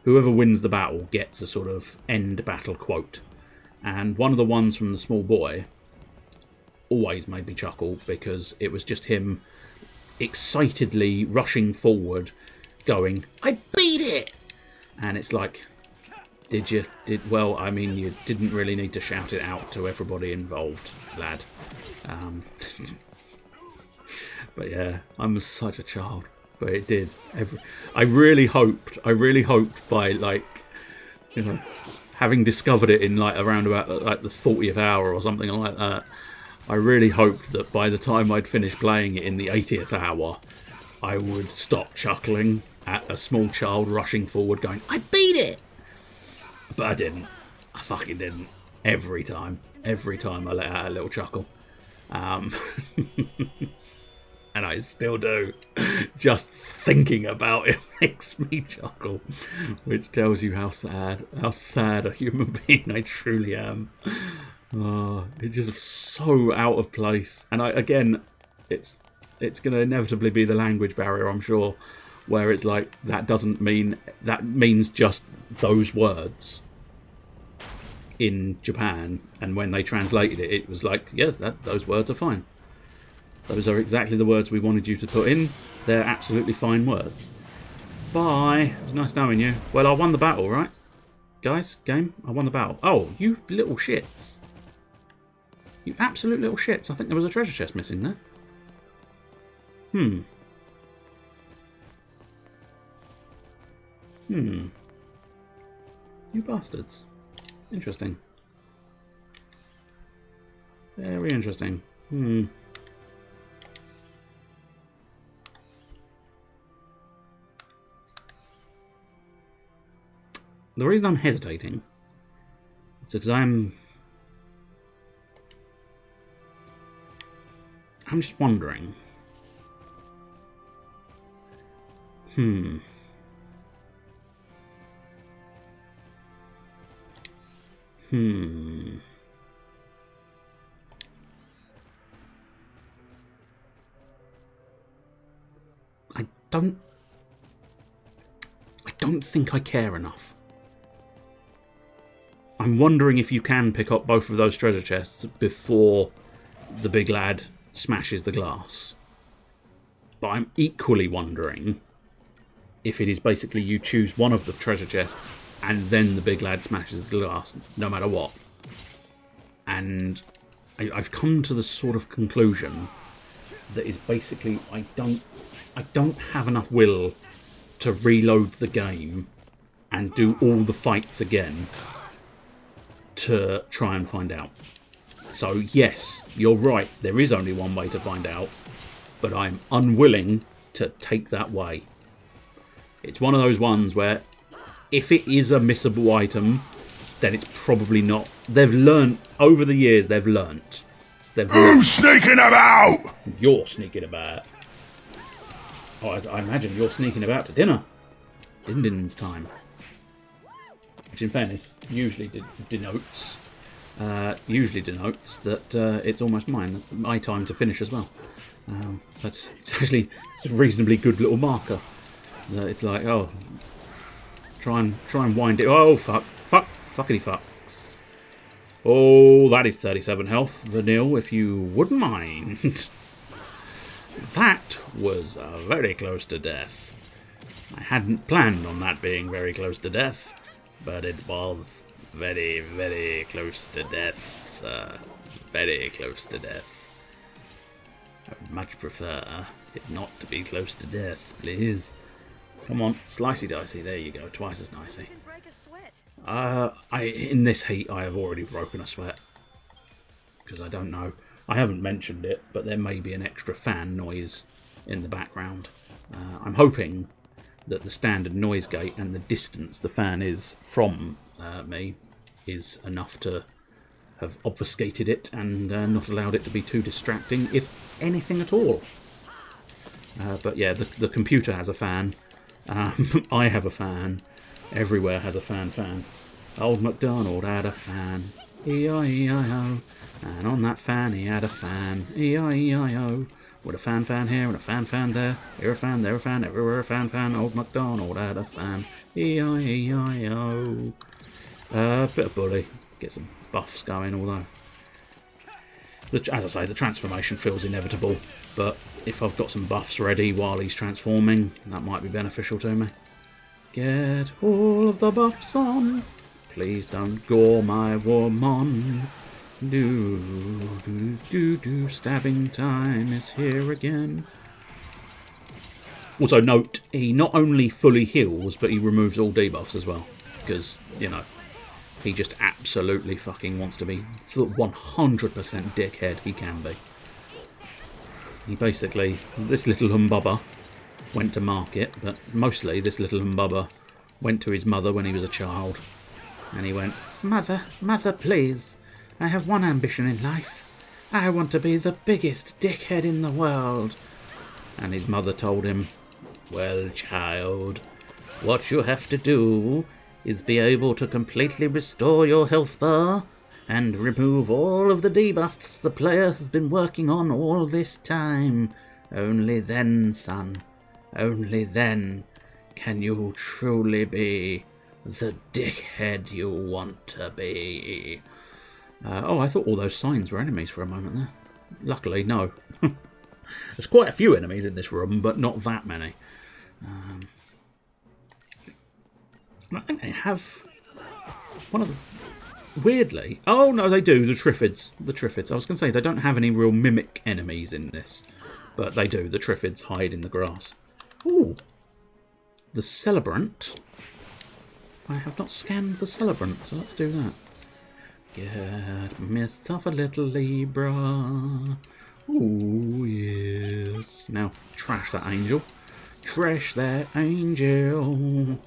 whoever wins the battle gets a sort of end battle quote. And one of the ones from the small boy always made me chuckle because it was just him excitedly rushing forward going, I beat it! And it's like, well, I mean, you didn't really need to shout it out to everybody involved, lad. But yeah, I'm such a child. But it did. I really hoped by, like, you know, having discovered it in like around about like the 40th hour or something like that, I really hoped that by the time I'd finished playing it in the 80th hour, I would stop chuckling at a small child rushing forward going, I beat it! But I didn't. I fucking didn't. Every time I let out a little chuckle. And I still do. Just thinking about it makes me chuckle. Which tells you how sad a human being I truly am. It's just so out of place. And again, it's going to inevitably be the language barrier, I'm sure, where it's like, that means just those words in Japan. And when they translated it, it was like, yes, those words are fine. Those are exactly the words we wanted you to put in. They're absolutely fine words. Bye. It was nice knowing you. Well, I won the battle, right? Guys, game, I won the battle. Oh, you little shits. You absolute little shits. I think there was a treasure chest missing there. You bastards. Interesting. Very interesting. The reason I'm hesitating is because I'm I'm just wondering. I don't think I care enough. I'm wondering if you can pick up both of those treasure chests before the big lad smashes the glass. But I'm equally wondering if it is basically you choose one of the treasure chests and then the big lad smashes the glass, no matter what. And I've come to the sort of conclusion that is basically I don't have enough will to reload the game and do all the fights again to try and find out. So yes, you're right, there is only one way to find out, but I'm unwilling to take that way. It's one of those ones where if it is a missable item, then it's probably not. They've learned over the years. Who's sneaking about? You're sneaking about. Oh, I imagine you're sneaking about to dinner. Din's time. Which, in fairness, usually denotes that it's almost my time to finish as well. So it's actually a reasonably good little marker. It's like, oh, try and wind it. Oh, fuckity fucks. Oh, that is 37 health, Vanille, if you wouldn't mind. That was very close to death. I hadn't planned on that being very close to death, but it was very, very close to death, sir. Very close to death. I would much prefer it not to be close to death, please. Come on, slicey dicey, there you go, twice as nicey. In this heat I have already broken a sweat. Because I don't know. I haven't mentioned it, but there may be an extra fan noise in the background. I'm hoping that the standard noise gate and the distance the fan is from me is enough to have obfuscated it and not allowed it to be too distracting, if anything at all. But yeah, the computer has a fan. I have a fan. Everywhere has a fan. Old MacDonald had a fan. E-I-E-I-O. And on that fan he had a fan. E-I-E-I-O. With a fan here and a fan there. Here a fan, there a fan, everywhere a fan. Old MacDonald had a fan. E-I-E-I-O. Bit of bully. Get some buffs going, although... as I say, the transformation feels inevitable. But if I've got some buffs ready while he's transforming, that might be beneficial to me. Get all of the buffs on. Please don't gore my woman. Stabbing time is here again. Also note, he not only fully heals, but he removes all debuffs as well. Because, you know, he just absolutely fucking wants to be 100% dickhead he can be. He basically, this little humbubba went to market, but mostly this little humbubba went to his mother when he was a child. And he went, Mother, please. I have one ambition in life. I want to be the biggest dickhead in the world. And his mother told him, well, child, what you have to do is be able to completely restore your health bar and remove all of the debuffs the player has been working on all this time. Only then, son, only then can you truly be the dickhead you want to be. Oh, I thought all those signs were enemies for a moment there. Luckily, no. There's quite a few enemies in this room, but not that many. I think they have one of the... Weirdly... Oh, no, they do. The Triffids. The Triffids. I was going to say, they don't have any real mimic enemies in this. But they do. The Triffids hide in the grass. Ooh. The Celebrant. I have not scanned the Celebrant, so let's do that. Get myself a little Libra. Ooh, yes. Now, trash that angel. Trash that angel.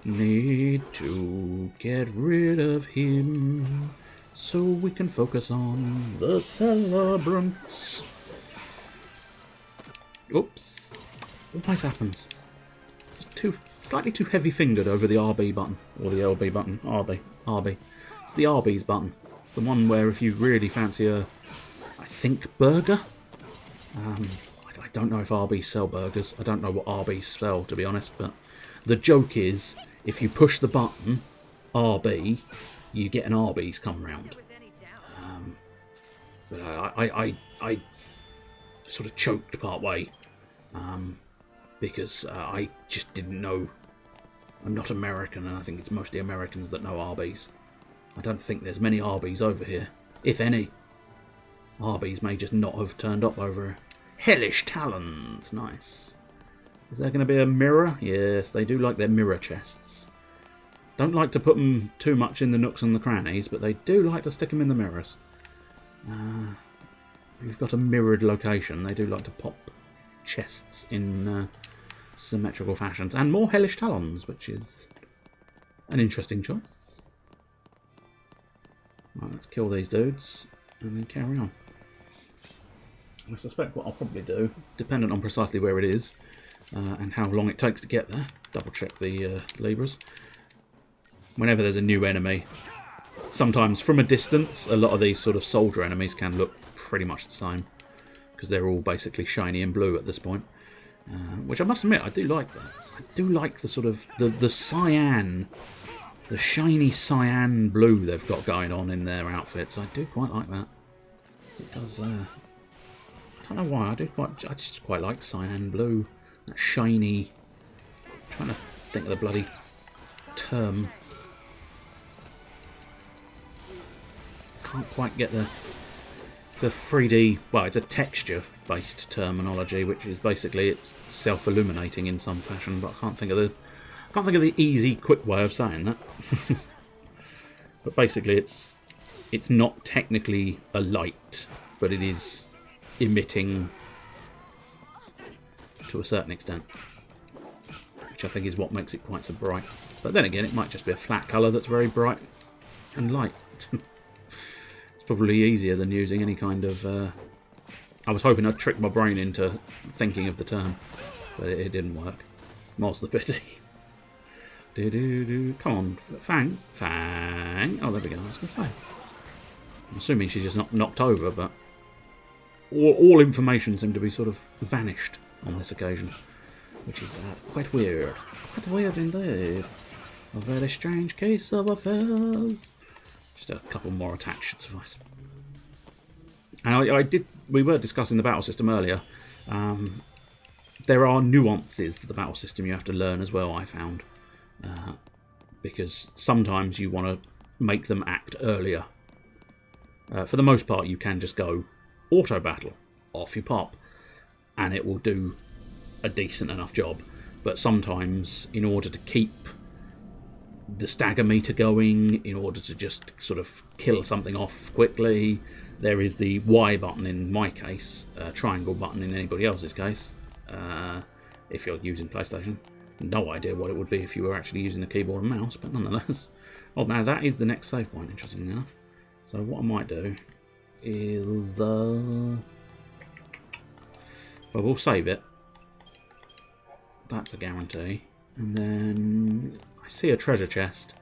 Need to get rid of him so we can focus on the Celebrants. Oops. Always happens. Slightly too heavy-fingered over the RB button. Or the LB button. RB. It's the Arby's button. It's the one where if you really fancy a, I think, burger. I don't know if Arby's sell burgers. I don't know what Arby's sell, to be honest. But the joke is, if you push the button, RB, you get an Arby's come round. But I sort of choked part way. Because I just didn't know. I'm not American, and I think it's mostly Americans that know Arby's. I don't think there's many Arby's over here, if any. Arby's may just not have turned up over here. Hellish Talons, nice. Is there going to be a mirror? Yes, they do like their mirror chests. Don't like to put them too much in the nooks and the crannies, but they do like to stick them in the mirrors. We've got a mirrored location. They do like to pop chests in symmetrical fashions. And more Hellish Talons, which is an interesting choice. Right, let's kill these dudes and then carry on. I suspect what I'll probably do, dependent on precisely where it is and how long it takes to get there, double check the levers. Whenever there's a new enemy, sometimes from a distance, a lot of these sort of soldier enemies can look pretty much the same, because they're all basically shiny and blue at this point. Which I must admit, I do like that. I do like the sort of, the cyan, the shiny cyan blue they've got going on in their outfits. I do quite like that. It does, I don't know why, I just quite like cyan blue. That shiny, I'm trying to think of the bloody term. Can't quite get the... It's a 3D... Well, it's a texture-based terminology, which is basically it's self-illuminating in some fashion. But I can't think of the easy, quick way of saying that. But basically, it's not technically a light, but it is emitting to a certain extent, which I think is what makes it quite so bright. But then again, it might just be a flat colour that's very bright and light. It's probably easier than using any kind of... I was hoping I'd trick my brain into thinking of the term, but it didn't work. More's the pity. Come on, Fang. Oh, there we go, I was going to say. I'm assuming she's just not knocked over, but all information seemed to be sort of vanished on this occasion, which is quite weird. Quite weird indeed. A very strange case of affairs. Just a couple more attacks should suffice. And we were discussing the battle system earlier. There are nuances to the battle system you have to learn as well, I found. Because sometimes you want to make them act earlier. For the most part, you can just go auto battle, off you pop, and it will do a decent enough job. But sometimes, in order to keep the stagger meter going, in order to just sort of kill something off quickly, there is the Y button in my case, triangle button in anybody else's case, if you're using PlayStation. No idea what it would be if you were actually using a keyboard and mouse, but nonetheless. Oh, now that is the next save point, interestingly enough. So what I might do is... well, we'll save it. That's a guarantee. And then... I see a treasure chest.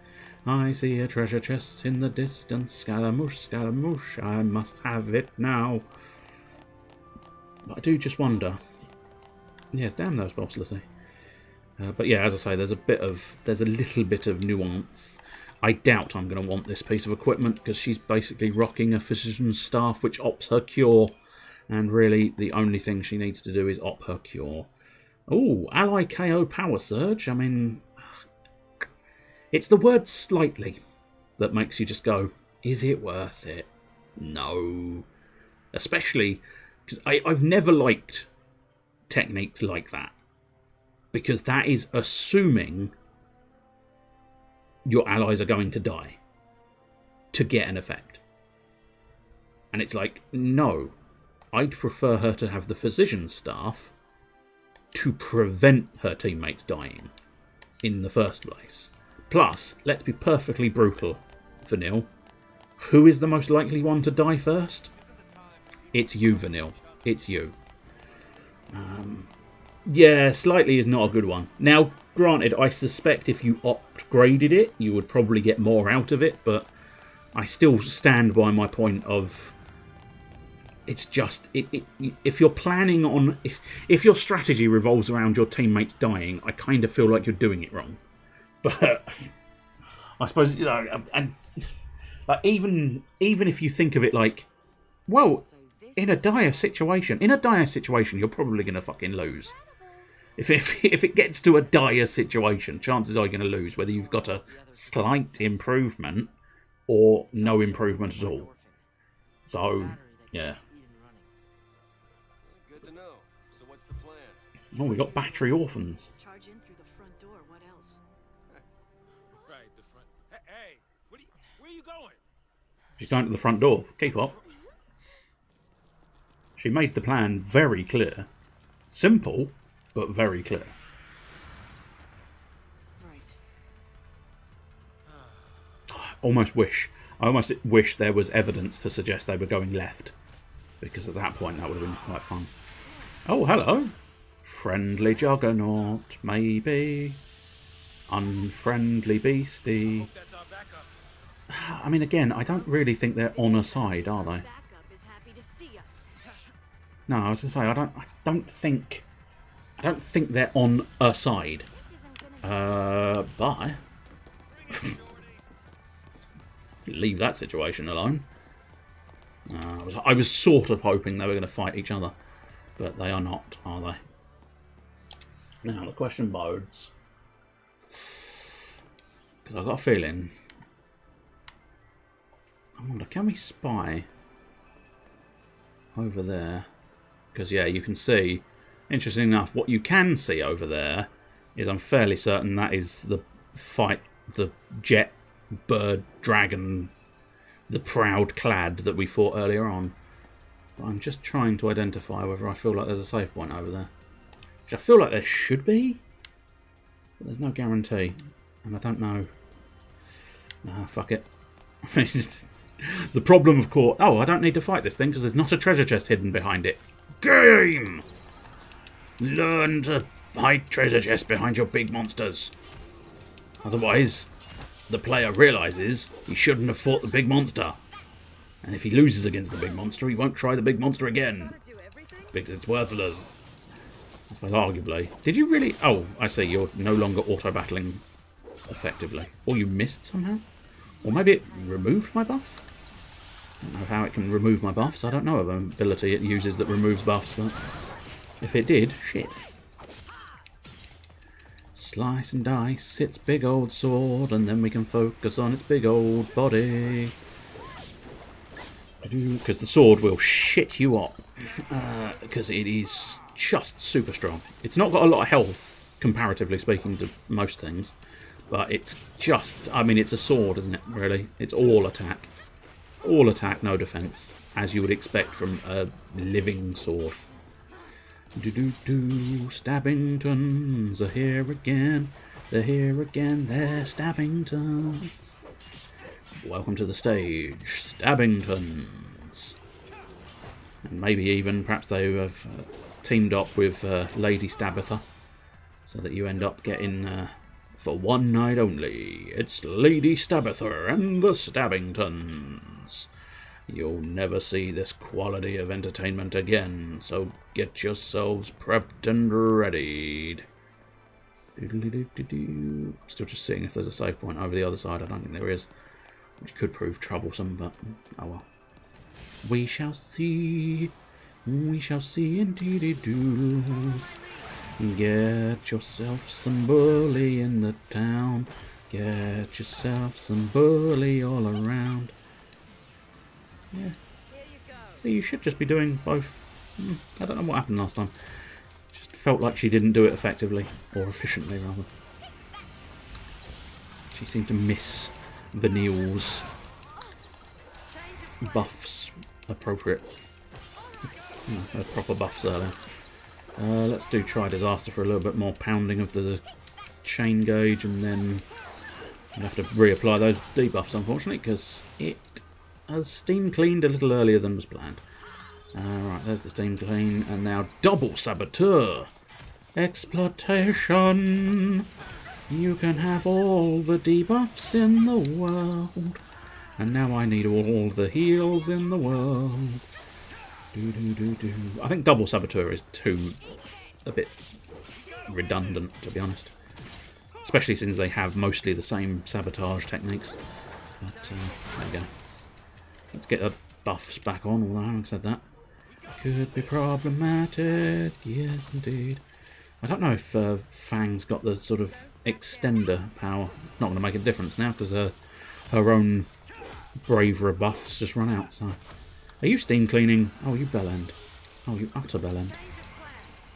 I see a treasure chest in the distance. Scaramouche, Scaramouche, I must have it now. But I do just wonder... Yes, damn those Bosslusy. But yeah, as I say, there's a little bit of nuance. I doubt I'm going to want this piece of equipment because she's basically rocking a physician's staff which ops her cure. And really, the only thing she needs to do is op her cure. Oh, ally KO power surge. I mean, it's the word slightly that makes you just go, is it worth it? No. Especially because I've never liked techniques like that. Because that is assuming your allies are going to die to get an effect. And it's like, no. I'd prefer her to have the physician's staff to prevent her teammates dying in the first place. Plus, let's be perfectly brutal, Vanille. Who is the most likely one to die first? It's you, Vanille. It's you. Yeah, slightly is not a good one. Now, granted, I suspect if you upgraded it, you would probably get more out of it, but I still stand by my point of it's just if you're planning on if your strategy revolves around your teammates dying, I kind of feel like you're doing it wrong. But I suppose, you know, and like even if you think of it like, well, in a dire situation, you're probably going to fucking lose. If it gets to a dire situation, chances are you're going to lose, whether you've got a slight improvement or no improvement at all. So, yeah. Good to know. So what's the plan? Oh, we got battery orphans. Charge in through the front door. What else? Right, the front. Hey, where are you going? She's going to the front door. Keep up. She made the plan very clear. Simple, but very clear. Right. I almost wish there was evidence to suggest they were going left. Because at that point that would have been quite fun. Oh, hello. Friendly juggernaut, maybe. Unfriendly beastie. I mean, again, I don't really think they're on a side, are they? No, I was going to say, I don't think they're on a side. But leave that situation alone. I was sort of hoping they were going to fight each other, but they are not, are they? Now the question bodes, because I've got a feeling. I wonder, can we spy over there? Because, yeah, you can see, interesting enough, what you can see over there is, I'm fairly certain that is the fight, the jet, bird, dragon, the proud clad that we fought earlier on. But I'm just trying to identify whether I feel like there's a save point over there. Which I feel like there should be, but there's no guarantee. And I don't know. Nah, fuck it. The problem, of course... Oh, I don't need to fight this thing because there's not a treasure chest hidden behind it. Game! Learn to hide treasure chests behind your big monsters. Otherwise, the player realises he shouldn't have fought the big monster. And if he loses against the big monster, he won't try the big monster again. Because it's worthless. I suppose, arguably. Did you really... Oh, I see. You're no longer auto-battling effectively. Or you missed somehow? Or maybe it removed my buff? I don't know how it can remove my buffs. I don't know of an ability it uses that removes buffs, but if it did, shit. Slice and dice its big old sword, and then we can focus on its big old body. Because the sword will shit you up. Because it is just super strong. It's not got a lot of health, comparatively speaking to most things. But it's just, I mean, it's a sword, isn't it, really? It's all attack. All attack, no defense. As you would expect from a living sword. Stabbingtons are here again. They're here again. They're Stabbingtons. Welcome to the stage, Stabbingtons. And maybe even, perhaps they have teamed up with Lady Stabitha. So that you end up getting... for one night only, it's Lady Stabitha and the Stabbingtons. You'll never see this quality of entertainment again, so get yourselves prepped and readied. Still just seeing if there's a save point over the other side. I don't think there is, which could prove troublesome, but oh well. We shall see. We shall see indeed doodles. Get yourself some bully in the town. Get yourself some bully all around. Yeah. So you should just be doing both. I don't know what happened last time. Just felt like she didn't do it effectively. Or efficiently, rather. She seemed to miss Vanille's buffs appropriate. Her proper buffs earlier. Let's do Try Disaster for a little bit more pounding of the chain gauge, and then I'll have to reapply those debuffs, unfortunately, because it has steam cleaned a little earlier than was planned. Right, there's the steam clean, and now double saboteur. Exploitation. You can have all the debuffs in the world. And now I need all the heals in the world. I think double saboteur is a bit redundant, to be honest. Especially since they have mostly the same sabotage techniques. But there we go. Let's get the buffs back on, although I haven't said that. Could be problematic, yes indeed. I don't know if Fang's got the sort of extender power. Not going to make a difference now because her own bravery buffs just run out. So, are you steam cleaning? Oh, you bellend. Oh, you utter bellend.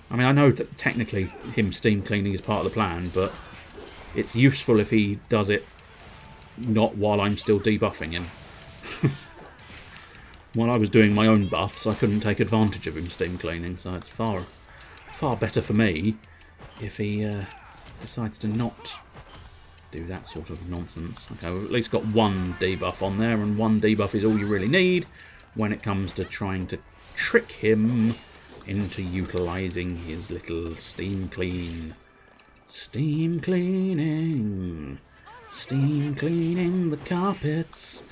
I mean, I know that technically him steam cleaning is part of the plan, but it's useful if he does it not while I'm still debuffing him. While I was doing my own buffs, I couldn't take advantage of him steam cleaning, so it's far better for me if he decides to not do that sort of nonsense. Okay, we've at least got one debuff on there, and one debuff is all you really need when it comes to trying to trick him into utilising his little steam clean. Steam cleaning. Steam cleaning the carpets.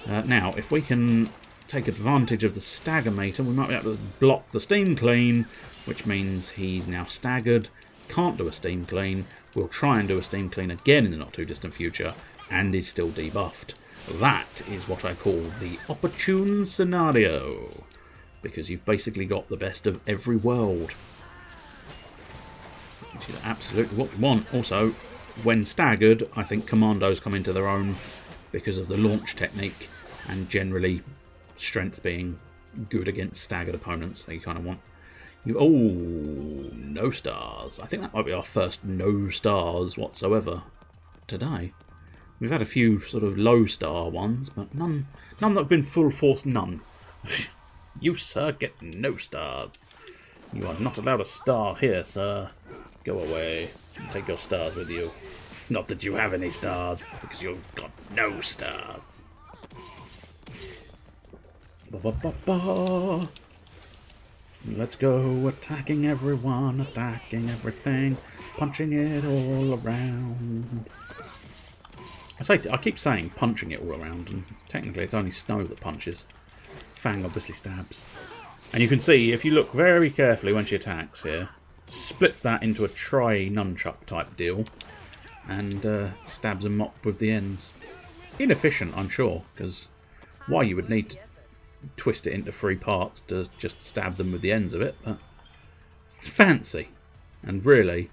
Now, if we can take advantage of the stagger meter, we might be able to block the steam clean, which means he's now staggered, can't do a steam clean, will try and do a steam clean again in the not too distant future, and is still debuffed. That is what I call the opportune scenario, because you've basically got the best of every world, which is absolutely what we want. Also, when staggered, I think commandos come into their own because of the launch technique, and generally strength being good against staggered opponents. So you kind of want oh, no stars. I think that might be our first no stars whatsoever today. We've had a few sort of low star ones, but none that have been full force none. You, sir, get no stars. You are not allowed a star here, sir. Go away and take your stars with you. Not that you have any stars, because you've got no stars. Let's go attacking everyone, attacking everything, punching it all around. I keep saying punching it all around, and technically it's only Snow that punches. Fang obviously stabs. And you can see, if you look very carefully when she attacks here, splits that into a tri-nunchuck type deal, and stabs them up with the ends. Inefficient, I'm sure, because why you would need to twist it into 3 parts to just stab them with the ends of it, but fancy. And really,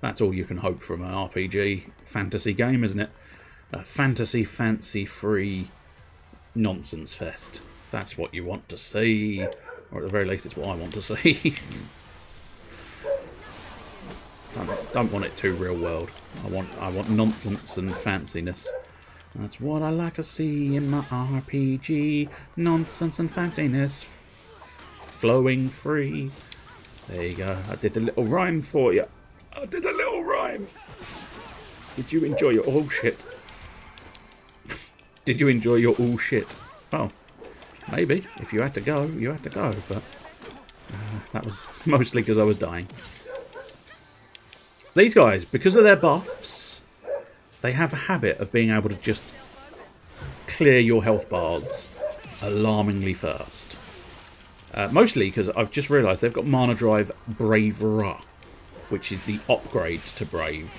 that's all you can hope from an RPG fantasy game, isn't it? A fantasy fancy-free nonsense fest. That's what you want to see, or at the very least it's what I want to see. Don't want it too real world. I want nonsense and fanciness. That's what I like to see in my RPG. Nonsense and fanciness flowing free. There you go. I did a little rhyme for you. I did a little rhyme. Did you enjoy your all shit? Did you enjoy your all shit? Well, maybe. If you had to go, you had to go. But that was mostly because I was dying. These guys, because of their buffs, they have a habit of being able to just clear your health bars alarmingly fast. Mostly because I've just realised they've got Mana Drive Bravera, which is the upgrade to Brave.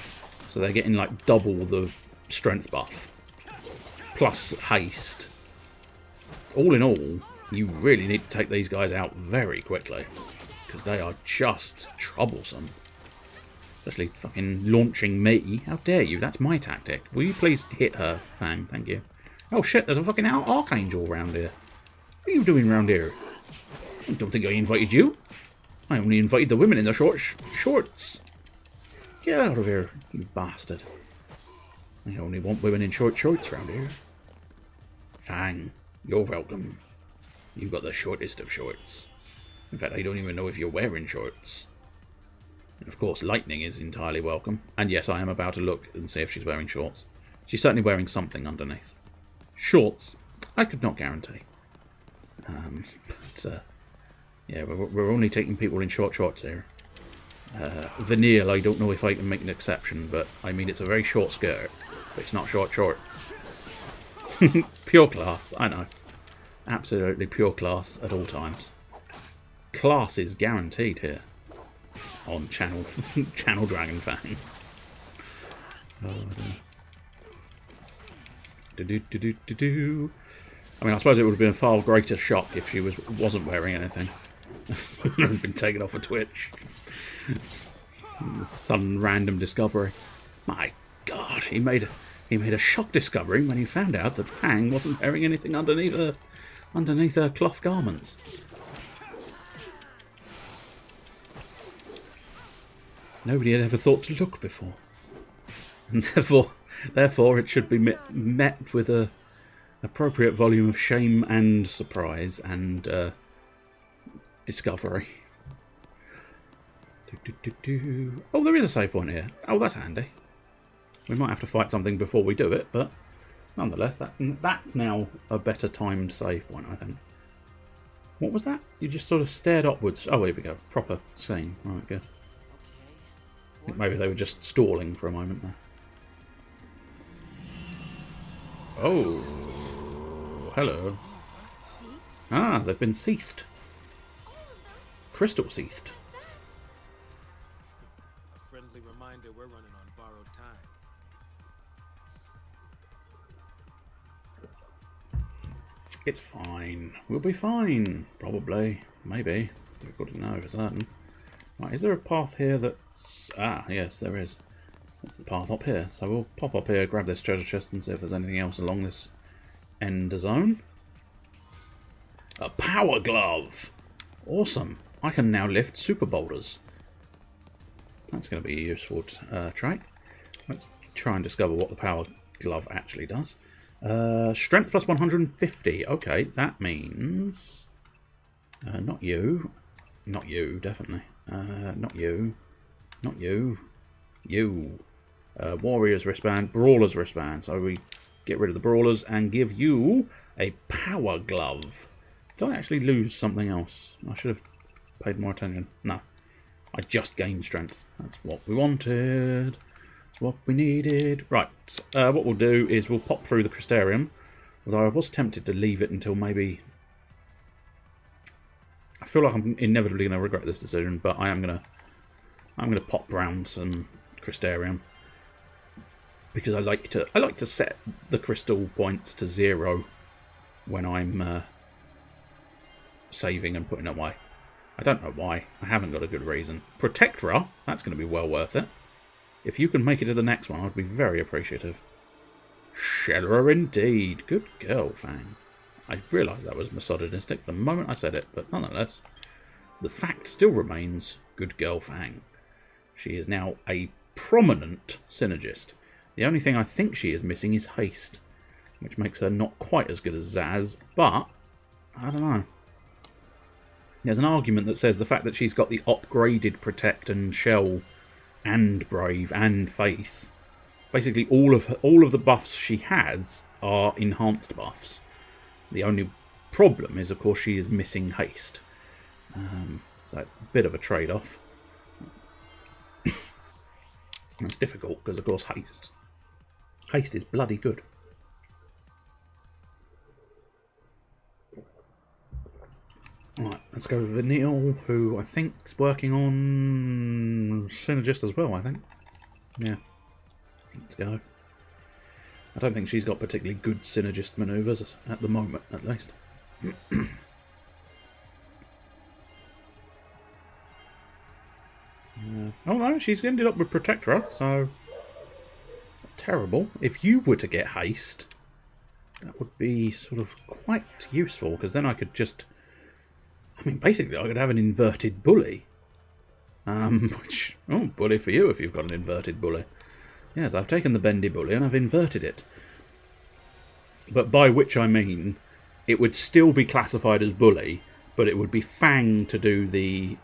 So they're getting like double the strength buff, plus haste. All in all, you really need to take these guys out very quickly, because they are just troublesome. Especially fucking launching me. How dare you? That's my tactic. Will you please hit her, Fang? Thank you. Oh shit, there's a fucking Archangel around here. What are you doing around here? I don't think I invited you. I only invited the women in the shorts. Get out of here, you bastard. I only want women in short shorts around here. Fang, you're welcome. You've got the shortest of shorts. In fact, I don't even know if you're wearing shorts. And of course, Lightning is entirely welcome. And yes, I am about to look and see if she's wearing shorts. She's certainly wearing something underneath. Shorts, I could not guarantee. But Yeah, we're only taking people in short shorts here. Vanille, I don't know if I can make an exception, but I mean, it's a very short skirt, but it's not short shorts. Pure class, I know. Absolutely pure class at all times. Class is guaranteed here on Channel Dragon Fang. Oh, I mean, I suppose it would have been a far greater shock if she wasn't wearing anything. Had been taken off of Twitch. Some random discovery. My God, he made a shock discovery when he found out that Fang wasn't wearing anything underneath her cloth garments. Nobody had ever thought to look before, and therefore it should be met with a appropriate volume of shame and surprise and discovery. Oh, there is a save point here. Oh, that's handy. We might have to fight something before we do it, but nonetheless, that's now a better timed save point, I think. What was that? You just sort of stared upwards. Oh, here we go. Proper scene. Right, good. I think maybe they were just stalling for a moment there. Oh, hello. Ah, they've been seethed. Crystal seethed. A friendly reminder we're running on borrowed time. It's fine. We'll be fine. Probably. Maybe. It's difficult to know for certain. Right, is there a path here that's... Ah, yes, there is. That's the path up here. So we'll pop up here, grab this treasure chest and see if there's anything else along this end zone. A power glove! Awesome. I can now lift super boulders. That's going to be a useful trait. Let's try and discover what the power glove actually does. Strength plus 150. Okay, that means... not you. Not you, definitely. Not you. Not you. You. Warrior's wristband. Brawler's wristband. So we get rid of the brawlers and give you a power glove. Did I actually lose something else? I should have paid more attention. No. I just gained strength. That's what we wanted. That's what we needed. Right. What we'll do is we'll pop through the Crystarium. Although I was tempted to leave it until maybe... I feel like I'm inevitably going to regret this decision, but I'm going to pop round some Crystarium because I like to set the crystal points to 0 when I'm saving and putting away. I don't know why. I haven't got a good reason. Protectra, that's going to be well worth it. If you can make it to the next one, I'd be very appreciative. Sheller indeed. Good girl, Fang. I realised that was misogynistic the moment I said it, but nonetheless, the fact still remains, good girl Fang. She is now a prominent synergist. The only thing I think she is missing is haste, which makes her not quite as good as Zaz, but I don't know. There's an argument that says the fact that she's got the upgraded Protect and Shell and Brave and Faith, basically all of the buffs she has are enhanced buffs. The only problem is, of course, she is missing haste. So it's a bit of a trade-off. It's difficult because, of course, haste is bloody good. Right, let's go with Vanille, who I think is working on Synergist as well, I think. Yeah, let's go. I don't think she's got particularly good synergist manoeuvres at the moment, at least. Oh no, she's ended up with Protector, so... Not terrible. If you were to get haste, that would be sort of quite useful, because then I could just... I mean, basically I could have an inverted bully. Which... Oh, bully for you if you've got an inverted bully. Yes, I've taken the bendy bully and I've inverted it. But by which I mean, it would still be classified as bully, but it would be Fang to do the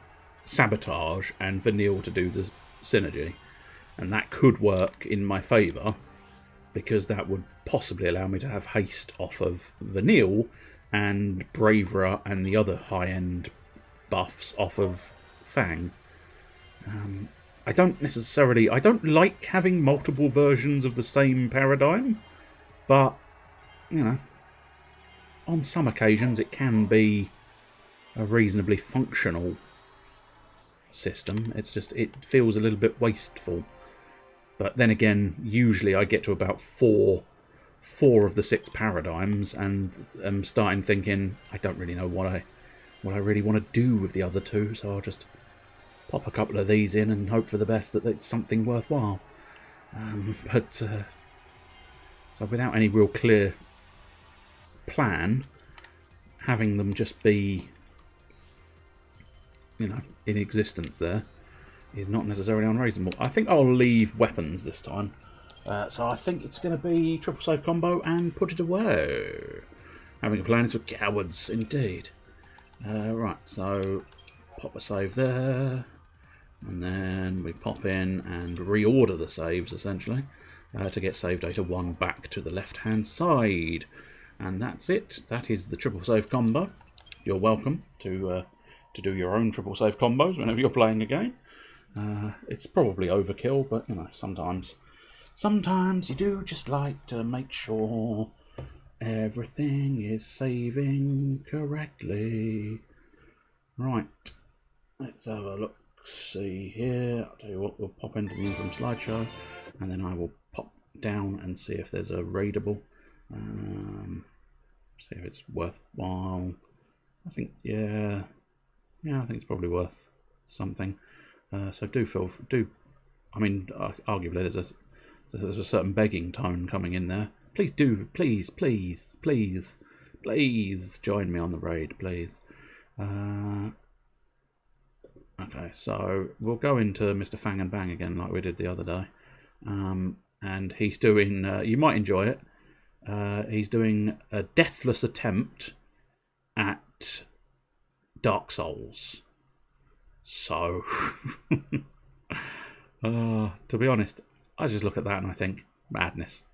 sabotage and Vanille to do the synergy. And that could work in my favour, because that would possibly allow me to have haste off of Vanille and Bravera and the other high-end buffs off of Fang. I don't like having multiple versions of the same paradigm, but, you know, on some occasions it can be a reasonably functional system. It's just, it feels a little bit wasteful. But then again, usually I get to about four of the 6 paradigms and am starting thinking, I don't really know what I really want to do with the other 2, so I'll just pop a couple of these in and hope for the best that it's something worthwhile. So without any real clear plan, having them just be, you know, in existence there is not necessarily unreasonable. I think I'll leave weapons this time. So I think it's going to be triple save combo and put it away. Having a plan is for cowards, indeed. Right, so pop a save there. And then we pop in and reorder the saves, essentially, to get save data 1 back to the left-hand side. And that's it. That is the triple save combo. You're welcome to do your own triple save combos whenever you're playing a game. It's probably overkill, but, you know, sometimes you do just like to make sure everything is saving correctly. Right, let's have a look. See here. I'll tell you what, we'll pop into the interim slideshow, and then I will pop down and see if there's a raidable. See if it's worthwhile. I think, yeah, I think it's probably worth something. So I mean, arguably there's a certain begging tone coming in there. Please do, please join me on the raid, please. Okay, so we'll go into Mr. Fang and Bang again like we did the other day. And he's doing, you might enjoy it, he's doing a deathless attempt at Dark Souls. So, to be honest, I just look at that and I think, madness.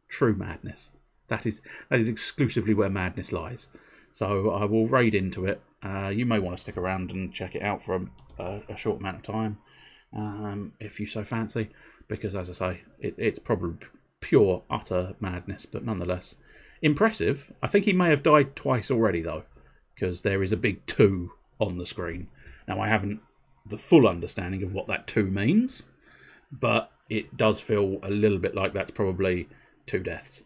True madness. That is exclusively where madness lies. So I will raid into it. You may want to stick around and check it out for a short amount of time, if you so fancy, because, as I say, it's probably pure, utter madness, but nonetheless impressive. I think he may have died twice already, though, because there is a big 2 on the screen. Now, I haven't the full understanding of what that 2 means, but it does feel a little bit like that's probably 2 deaths,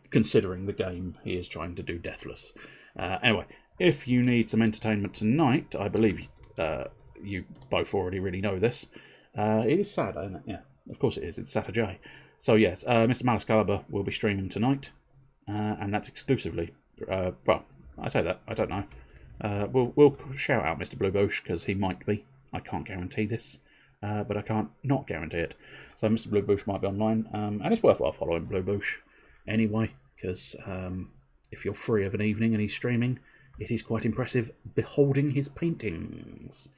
considering the game he is trying to do deathless. Anyway, if you need some entertainment tonight, I believe you both already really know this. It is Saturday, isn't it? Yeah, of course it is. It's SaturJay. So yes, Mr. Malice Caliber will be streaming tonight, and that's exclusively. Well, I say that, I don't know. We'll shout out Mr. Bluebush because he might be. I can't guarantee this, but I can't not guarantee it. So Mr. Bluebush might be online, and it's worthwhile following Bluebush anyway, because if you're free of an evening and he's streaming, it is quite impressive beholding his paintings.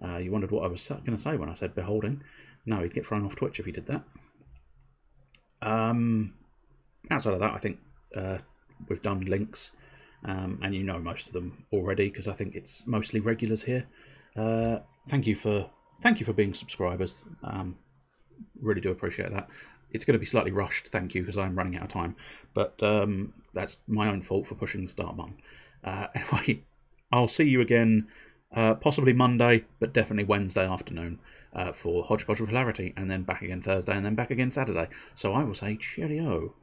You wondered what I was going to say when I said beholding. No, he'd get thrown off Twitch if he did that. Outside of that, I think we've done links, and you know most of them already because I think it's mostly regulars here. Thank you for being subscribers. Really do appreciate that. It's going to be slightly rushed, thank you, because I'm running out of time. But that's my own fault for pushing the start button. Anyway, I'll see you again, possibly Monday, but definitely Wednesday afternoon for Hodgepodge of Hilarity, and then back again Thursday, and then back again Saturday. So I will say cheerio.